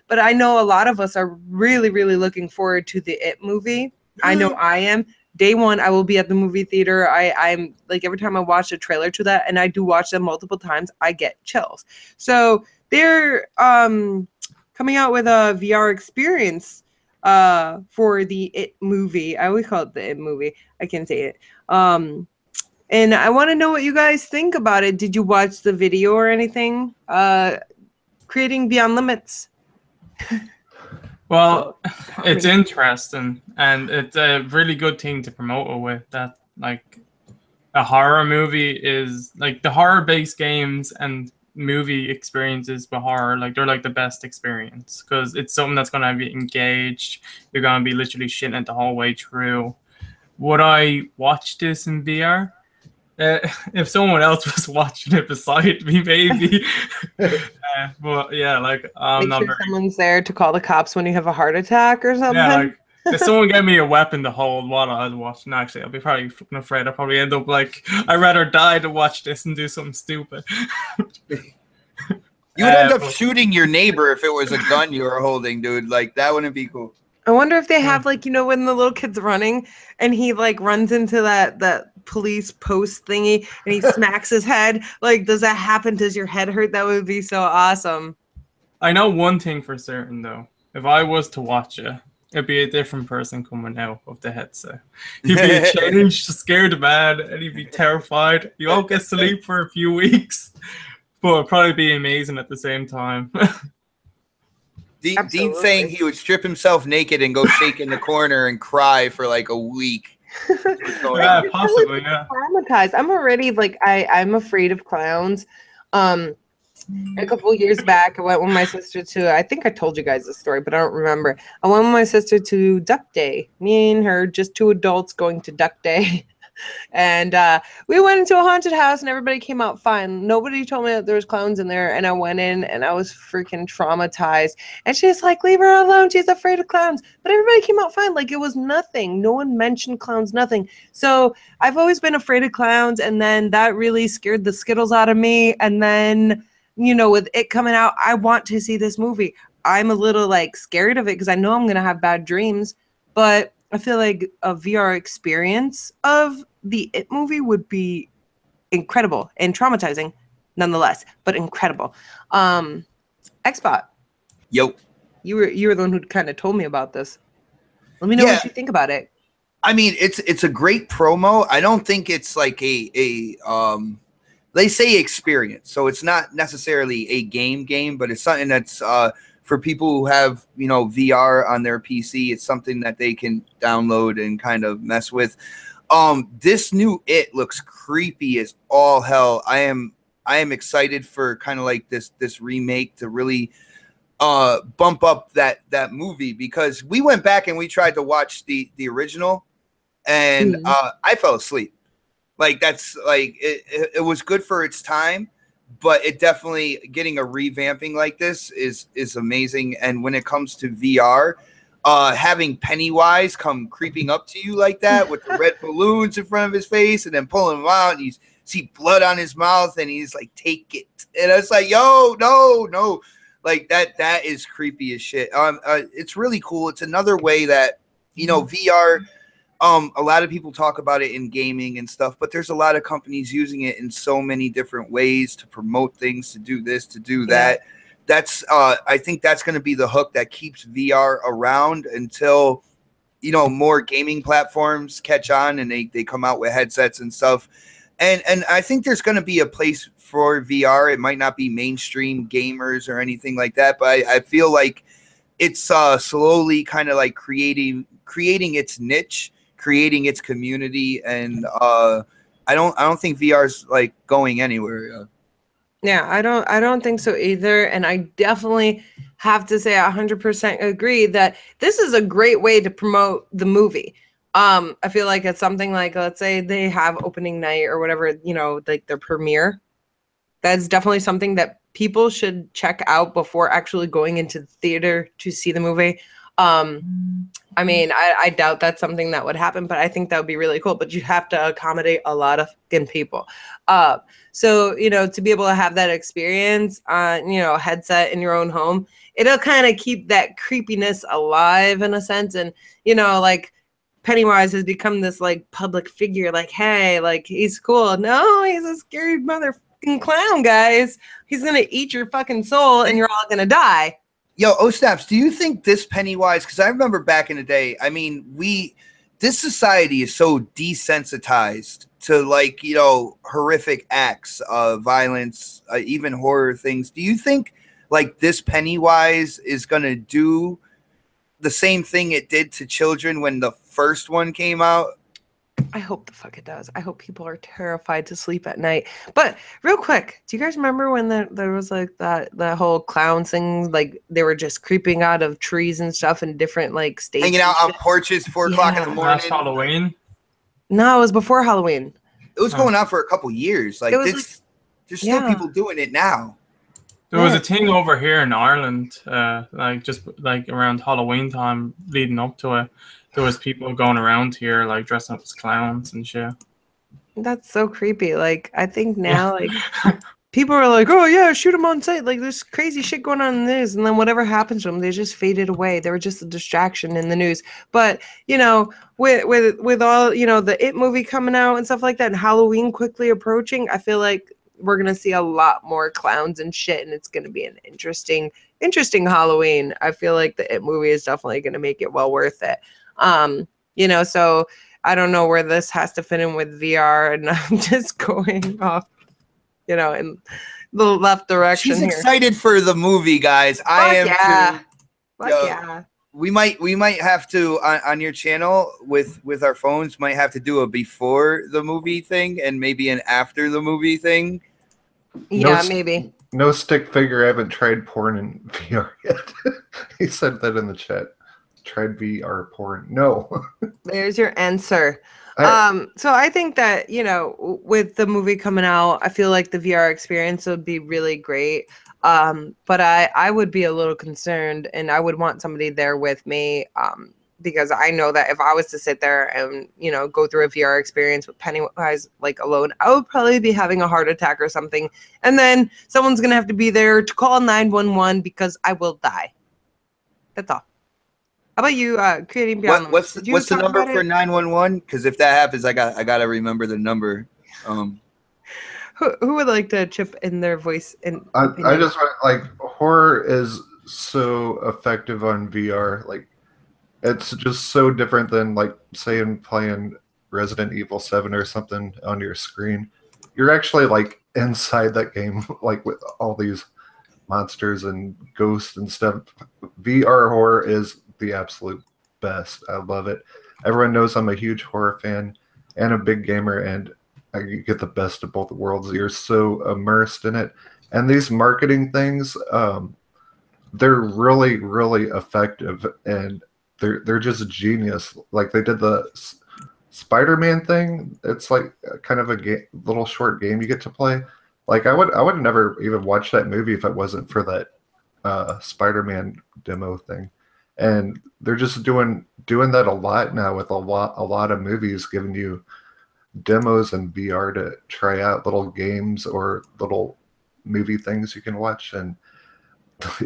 S7: but I know a lot of us are really, really looking forward to the It movie. I know I am. Day one, I will be at the movie theater. I'm like, every time I watch a trailer to that, and I do watch them multiple times, I get chills. So they're coming out with a VR experience for the It movie. I always call it the It movie. I can't say it. And I want to know what you guys think about it. Did you watch the video or anything? Creating Beyond Limits.
S4: Well, it's interesting, and it's a really good thing to promote it with. That, like, a horror movie is like the horror-based games and movie experiences with horror, like, they're like the best experience, because it's something that's going to be engaged. You're going to be literally shitting it the whole way through. Would I watch this in VR? If someone else was watching it beside me, maybe. But yeah, like, I'm not very...
S7: someone's there to call the cops when you have a heart attack or something.
S4: Yeah, like, if someone gave me a weapon to hold while I was watching, actually, I'd be probably fucking afraid. I'd probably end up like, I'd rather die to watch this and do something stupid.
S3: You would end up shooting your neighbor if it was a gun you were holding, dude. Like, that wouldn't be cool.
S7: I wonder if they have, like, when the little kid's running and he, like, runs into that police post thingy and he smacks his head. Like, does that happen? Does your head hurt? That would be so awesome.
S4: I know one thing for certain, though. If I was to watch it, it'd be a different person coming out of the headset. He'd be changed, scared mad, and he'd be terrified. You won't get sleep for a few weeks, but it'd probably be amazing at the same time.
S3: Dean saying he would strip himself naked and go shake in the corner and cry for like a week.
S4: Yeah, possibly, yeah.
S7: Traumatized. I'm already like, I'm afraid of clowns. A couple years back, I went with my sister to, I think I told you guys the story, but I don't remember. I went with my sister to Duck Day. Me and her, just two adults going to Duck Day. And we went into a haunted house and everybody came out fine. Nobody told me that there was clowns in there. And I went in and I was freaking traumatized. And she's like, leave her alone. She's afraid of clowns. But everybody came out fine. Like it was nothing. No one mentioned clowns, nothing. So I've always been afraid of clowns. And then that really scared the Skittles out of me. And then, you know, with it coming out, I want to see this movie. I'm a little like scared of it because I know I'm going to have bad dreams. But I feel like a VR experience of the It movie would be incredible and traumatizing nonetheless, but incredible. XBot,
S3: Yo.
S7: you were the one who kind of told me about this. Let me know what you think about it.
S3: I mean, it's a great promo. I don't think it's like they say experience, so it's not necessarily a game, but it's something that's for people who have, you know, VR on their PC. It's something that they can download and kind of mess with. This new It looks creepy as all hell. I am excited for kind of like this remake to really bump up that movie, because we went back and we tried to watch the original and I fell asleep. Like that's like it was good for its time, but it definitely, getting a revamping like this is amazing. And when it comes to VR, having Pennywise come creeping up to you like that with the red balloons in front of his face and then pulling him out, and you see blood on his mouth and he's like, take it. And it's like, yo, no. Like that is creepy as shit. It's really cool. It's another way that, you know, VR, a lot of people talk about it in gaming and stuff, but there's a lot of companies using it in so many different ways to promote things, to do this, to do that. That's I think that's going to be the hook that keeps VR around until, you know, more gaming platforms catch on and they come out with headsets and stuff. And I think there's going to be a place for VR. It might not be mainstream gamers or anything like that, but I feel like it's slowly kind of like creating its niche, creating its community, and I don't think VR's like going anywhere.
S7: Yeah, I don't think so either. And I definitely have to say 100% agree that this is a great way to promote the movie. I feel like it's something like, let's say they have opening night or whatever, you know, like their premiere. That's definitely something that people should check out before actually going into the theater to see the movie. I mean, I doubt that's something that would happen, but I think that would be really cool. But you have to accommodate a lot of fucking people. So, you know, to be able to have that experience on, you know, headset in your own home, it'll kind of keep that creepiness alive in a sense. And, you know, like Pennywise has become this like public figure, like, hey, like he's cool. No, he's a scary motherfucking clown, guys. He's going to eat your fucking soul and you're all going to die.
S3: Yo, Snaps, do you think this Pennywise, because I remember back in the day, I mean, this society is so desensitized to, like, you know, horrific acts of violence, even horror things. Do you think, like, this Pennywise is going to do the same thing it did to children when the first one came out?
S7: I hope the fuck it does. I hope people are terrified to sleep at night. But real quick, do you guys remember when there was like that whole clown thing? Like they were just creeping out of trees and stuff in different like states.
S3: Hanging out on porches 4 o'clock in the morning.
S4: Last Halloween?
S7: No, it was before Halloween.
S3: It was going on for a couple years. Like there's still people doing it now.
S4: There was a thing over here in Ireland, like just like around Halloween time leading up to it. There was people going around here like dressing up as clowns and shit.
S7: That's so creepy. Like I think now like people are like, oh yeah, shoot them on sight. Like there's crazy shit going on in the news, and then whatever happens to them, they just faded away. They were just a distraction in the news. But you know, with all, you know, the It movie coming out and stuff like that, and Halloween quickly approaching, I feel like we're gonna see a lot more clowns and shit, and it's gonna be an interesting Halloween. I feel like the It movie is definitely gonna make it well worth it. You know, so I don't know where this has to fit in with VR, and I'm just going off, you know, in the left direction.
S3: She's excited for the movie, guys. I am too.
S7: Yeah.
S3: We might have to on your channel with our phones might have to do a before the movie thing and maybe an after the movie thing.
S7: Yeah, maybe.
S5: no stick figure. I haven't tried porn in VR yet. He said that in the chat. Tried VR porn. No.
S7: There's your answer.
S5: I-
S7: So I think that, you know, with the movie coming out, I feel like the VR experience would be really great. But I would be a little concerned, and I would want somebody there with me. Because I know that if I was to sit there and, you know, go through a VR experience with Pennywise like alone, I would probably be having a heart attack or something. And then someone's gonna have to be there to call 911 because I will die. That's all. How about you, creating beyond?
S3: What's
S7: Did you
S3: the
S7: talk
S3: number
S7: about
S3: for
S7: it?
S3: 911? Because if that happens, I gotta remember the number.
S7: Who would like to chip in their voice and
S5: I
S7: opinion?
S5: just want, like, horror is so effective on VR. Like, it's just so different than, like, saying playing Resident Evil 7 or something on your screen. You're actually, like, inside that game, like, with all these monsters and ghosts and stuff. VR horror is the absolute best. I love it. Everyone knows I'm a huge horror fan and a big gamer, and I get the best of both worlds. You're so immersed in it. And these marketing things, they're really, really effective, and they're just genius. Like, they did the Spider-Man thing. It's like kind of a little short game you get to play. Like, I would never even watch that movie if it wasn't for that Spider-Man demo thing. And they're just doing that a lot now with a lot of movies, giving you demos in VR to try out, little games or little movie things you can watch. And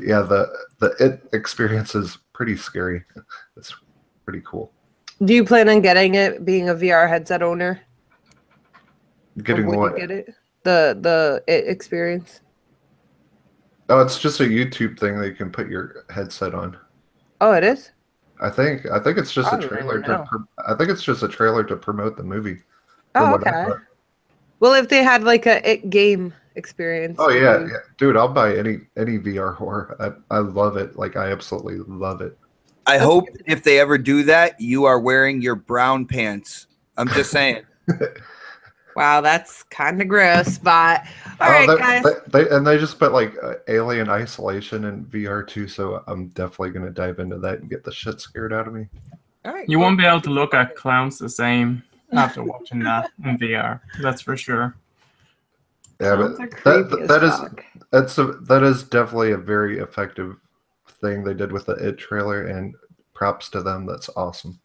S5: yeah, the it experience is pretty scary. It's pretty cool.
S7: Do you plan on getting it, being a VR headset owner?
S5: Getting
S7: Or would
S5: what?
S7: you get it? The it experience.
S5: Oh, it's just a YouTube thing that you can put your headset on.
S7: Oh, it is?
S5: I think it's just
S7: I
S5: a
S7: don't
S5: trailer
S7: even know.
S5: I think it's just a trailer to promote the movie.
S7: Oh,
S5: from what I
S7: okay.
S5: thought.
S7: Well, if they had like a it game experience.
S5: Oh
S7: would
S5: yeah,
S7: you-
S5: yeah, dude, I'll buy any VR horror. I love it. Like, I absolutely love it.
S3: I hope if they ever do that, you are wearing your brown pants. I'm just saying.
S7: Wow, that's kind of gross, but all right, guys.
S5: They just put like Alien Isolation in VR too, so I'm definitely gonna dive into that and get the shit scared out of me.
S7: All right,
S4: You
S7: cool.
S4: won't be able to look at clowns the same after watching that in VR. That's for sure.
S5: Yeah,
S7: Clowns are
S5: but
S7: creepy as fuck.
S5: that is definitely a very effective thing they did with the It trailer, and props to them. That's awesome.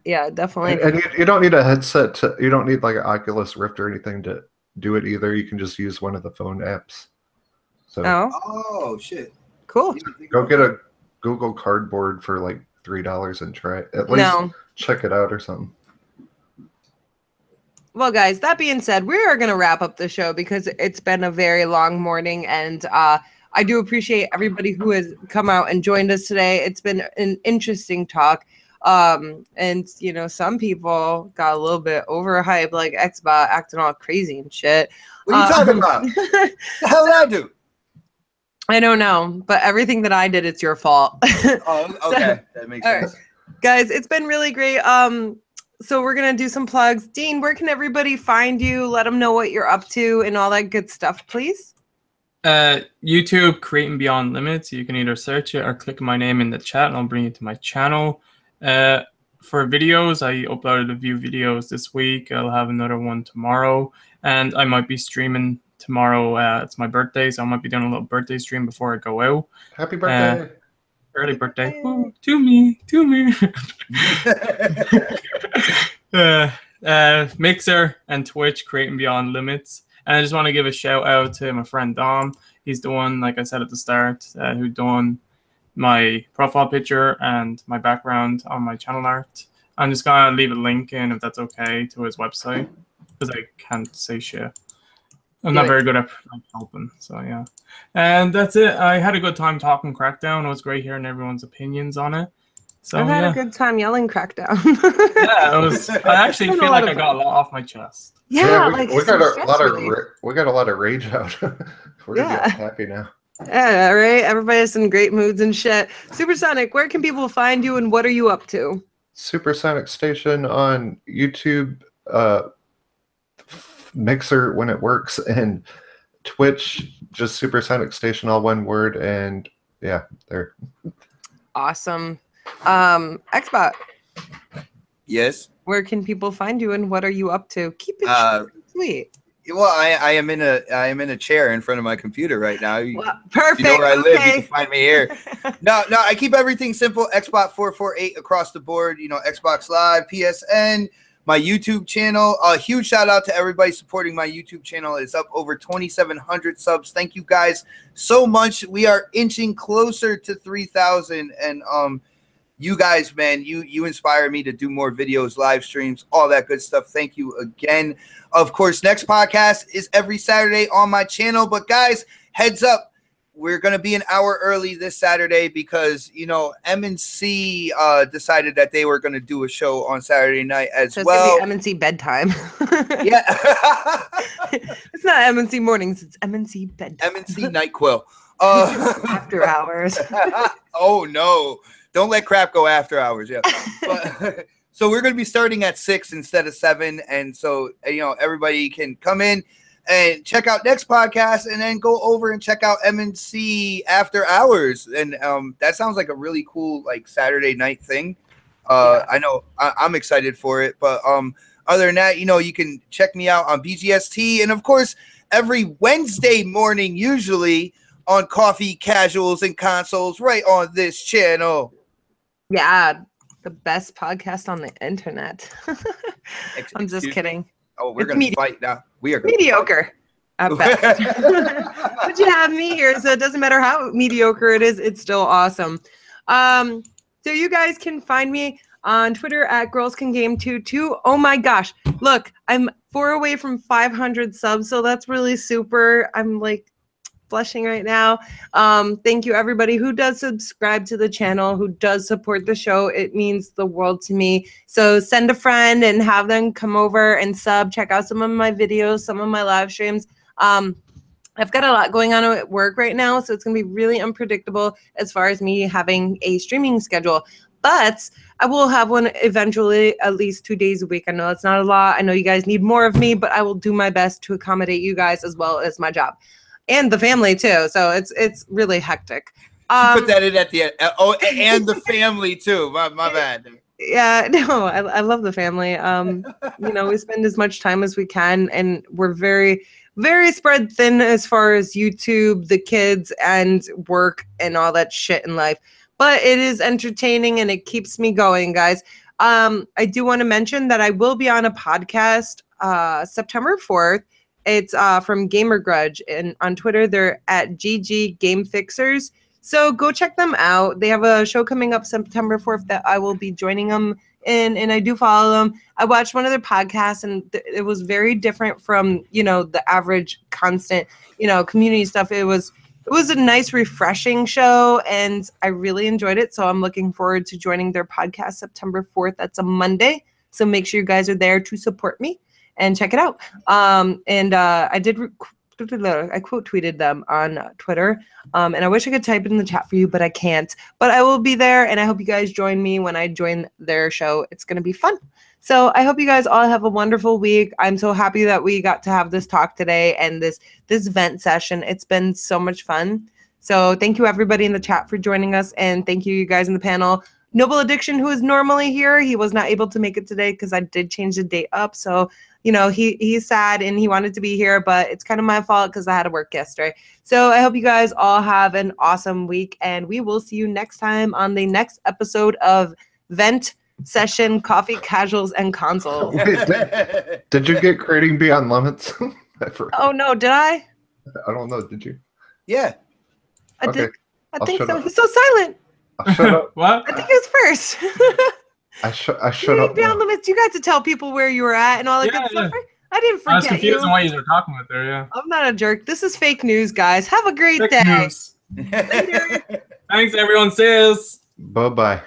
S7: Yeah, definitely.
S5: And you don't need a headset you don't need like an Oculus Rift or anything to do it either. You can just use one of the phone apps. So
S7: Oh,
S3: Oh shit!
S7: cool.
S5: go get a Google Cardboard for like $3 and try it. At least
S7: No.
S5: check it out or something.
S7: Well, guys, that being said, we are going to wrap up the show because it's been a very long morning, and I do appreciate everybody who has come out and joined us today. It's been an interesting talk. And you know, some people got a little bit overhyped, like XBoX acting all crazy and shit.
S3: What are you talking about? The hell did I do?
S7: I don't know, but everything that I did, it's your fault.
S3: Oh, okay, that makes
S7: all right.
S3: sense.
S7: Guys, it's been really great. So we're gonna do some plugs. Dean, where can everybody find you? Let them know what you're up to and all that good stuff, please.
S4: YouTube, Creating Beyond Limits. You can either search it or click my name in the chat and I'll bring you to my channel. For videos, I uploaded a few videos this week. I'll have another one tomorrow, and I might be streaming tomorrow. It's my birthday, so I might be doing a little birthday stream before I go out.
S5: Happy birthday!
S4: Early birthday. Ooh, to me. Mixer and Twitch, Creating Beyond Limits. And I just want to give a shout out to my friend Dom. He's the one, like I said at the start, who done my profile picture and my background on my channel art. I'm just gonna leave a link in, if that's okay, to his website, because I can't say shit. I'm not very good at helping, so yeah. And that's it. I had a good time talking Crackdown. It was great hearing everyone's opinions on it. So
S7: I've had
S4: yeah,
S7: a good time yelling Crackdown.
S4: yeah, it was. I actually
S7: It's been a
S4: feel
S7: lot
S4: like
S7: of
S4: I got a lot off my chest.
S7: yeah,
S5: we,
S7: like
S5: we
S7: some
S5: got a
S7: stress
S5: lot of
S7: relief.
S5: we got a lot of rage out. We're gonna
S7: Yeah.
S5: be happy now.
S7: Yeah, right. Everybody has some great moods and shit. Supersonic, where can people find you and what are you up to?
S5: Supersonic Station on YouTube, Mixer when it works, and Twitch, just Supersonic Station, all one word, and yeah, there.
S7: Awesome. XBoX,
S3: Yes.
S7: where can people find you and what are you up to? Keep it short and sweet.
S3: Well, I am in a chair in front of my computer right now.
S7: Well, perfect.
S3: You know where I live.
S7: Okay.
S3: You can find me here. No, I keep everything simple. XBoX 448 across the board. You know, Xbox Live, PSN, my YouTube channel. A huge shout out to everybody supporting my YouTube channel. It's up over 2,700 subs. Thank you guys so much. We are inching closer to 3,000, and you guys, man, you inspire me to do more videos, live streams, all that good stuff. Thank you again. Of course, next podcast is every Saturday on my channel. But guys, heads up, we're going to be an hour early this Saturday because, you know, M&C decided that they were going to do a show on Saturday night as
S7: So
S3: well.
S7: it's going to be M&C bedtime.
S3: Yeah.
S7: It's not M&C mornings. It's M&C bedtime.
S3: M&C NyQuil.
S7: After hours.
S3: Oh, no. Don't let crap go after hours. Yeah. But, so we're going to be starting at 6 instead of 7. And so, you know, everybody can come in and check out next podcast and then go over and check out M&C after hours. And that sounds like a really cool, like, Saturday night thing. I know I'm excited for it. But other than that, you know, you can check me out on BGST. And, of course, every Wednesday morning, usually on Coffee, Casuals, and Consoles right on this channel.
S7: Yeah, the best podcast on the internet. I'm just kidding.
S3: Oh, we're going to fight now. We are gonna
S7: mediocre at best. But you have me here, so it doesn't matter how mediocre it is, it's still awesome. So you guys can find me on Twitter at girlscangame22. Oh my gosh, look, I'm 4 away from 500 subs, so that's really super. I'm like blushing right now. Thank you everybody who does subscribe to the channel, who does support the show. It means the world to me. So send a friend and have them come over and sub, check out some of my videos, some of my live streams. I've got a lot going on at work right now, so it's gonna be really unpredictable as far as me having a streaming schedule. But I will have one eventually, at least 2 days a week. I know it's not a lot. I know you guys need more of me, but I will do my best to accommodate you guys as well as my job. And the family too, so it's really hectic.
S3: Put that in at the end. Oh, and the family too. My bad.
S7: Yeah, no, I love the family. You know, we spend as much time as we can, and we're very, very spread thin as far as YouTube, the kids, and work and all that shit in life. But it is entertaining and it keeps me going, guys. I do want to mention that I will be on a podcast September 4th. It's from Gamer Grudge, and on Twitter they're at GG Game Fixers. So go check them out. They have a show coming up September 4th that I will be joining them in, and I do follow them. I watched one of their podcasts, and it was very different from, you know, the average constant, you know, community stuff. It was a nice, refreshing show, and I really enjoyed it. So I'm looking forward to joining their podcast September 4th. That's a Monday. So make sure you guys are there to support me and check it out. I quote tweeted them on Twitter, and I wish I could type it in the chat for you, but I can't. But I will be there, and I hope you guys join me when I join their show. It's going to be fun. So I hope you guys all have a wonderful week. I'm so happy that we got to have this talk today and this vent session. It's been so much fun. So thank you everybody in the chat for joining us, and thank you guys in the panel. Noble Addiction, who is normally here, he was not able to make it today because I did change the date up. So, you know, he's sad and he wanted to be here, but it's kind of my fault because I had to work yesterday. So I hope you guys all have an awesome week, and we will see you next time on the next episode of Vent Session Coffee, Casuals, and Consoles.
S5: Did you get Creating Beyond Limits?
S7: Oh, no, did I?
S5: I don't know. Did you?
S3: Yeah.
S7: I
S5: Okay.
S7: did. I think so.
S5: shut up.
S7: He's so silent.
S5: I'll shut up.
S4: What?
S7: I think he was first.
S5: I shut up.
S7: Beyond
S5: now.
S7: Limits, you got to tell people where you were at and all that
S4: Yeah,
S7: good stuff.
S4: yeah.
S7: Right? I didn't
S4: I was
S7: forget
S4: confused
S7: you.
S4: on what you were talking about there, yeah.
S7: I'm not a jerk. This is fake news, guys. Have a great
S4: Fake
S7: day.
S4: news. Thanks, everyone. See you.
S5: Bye-bye.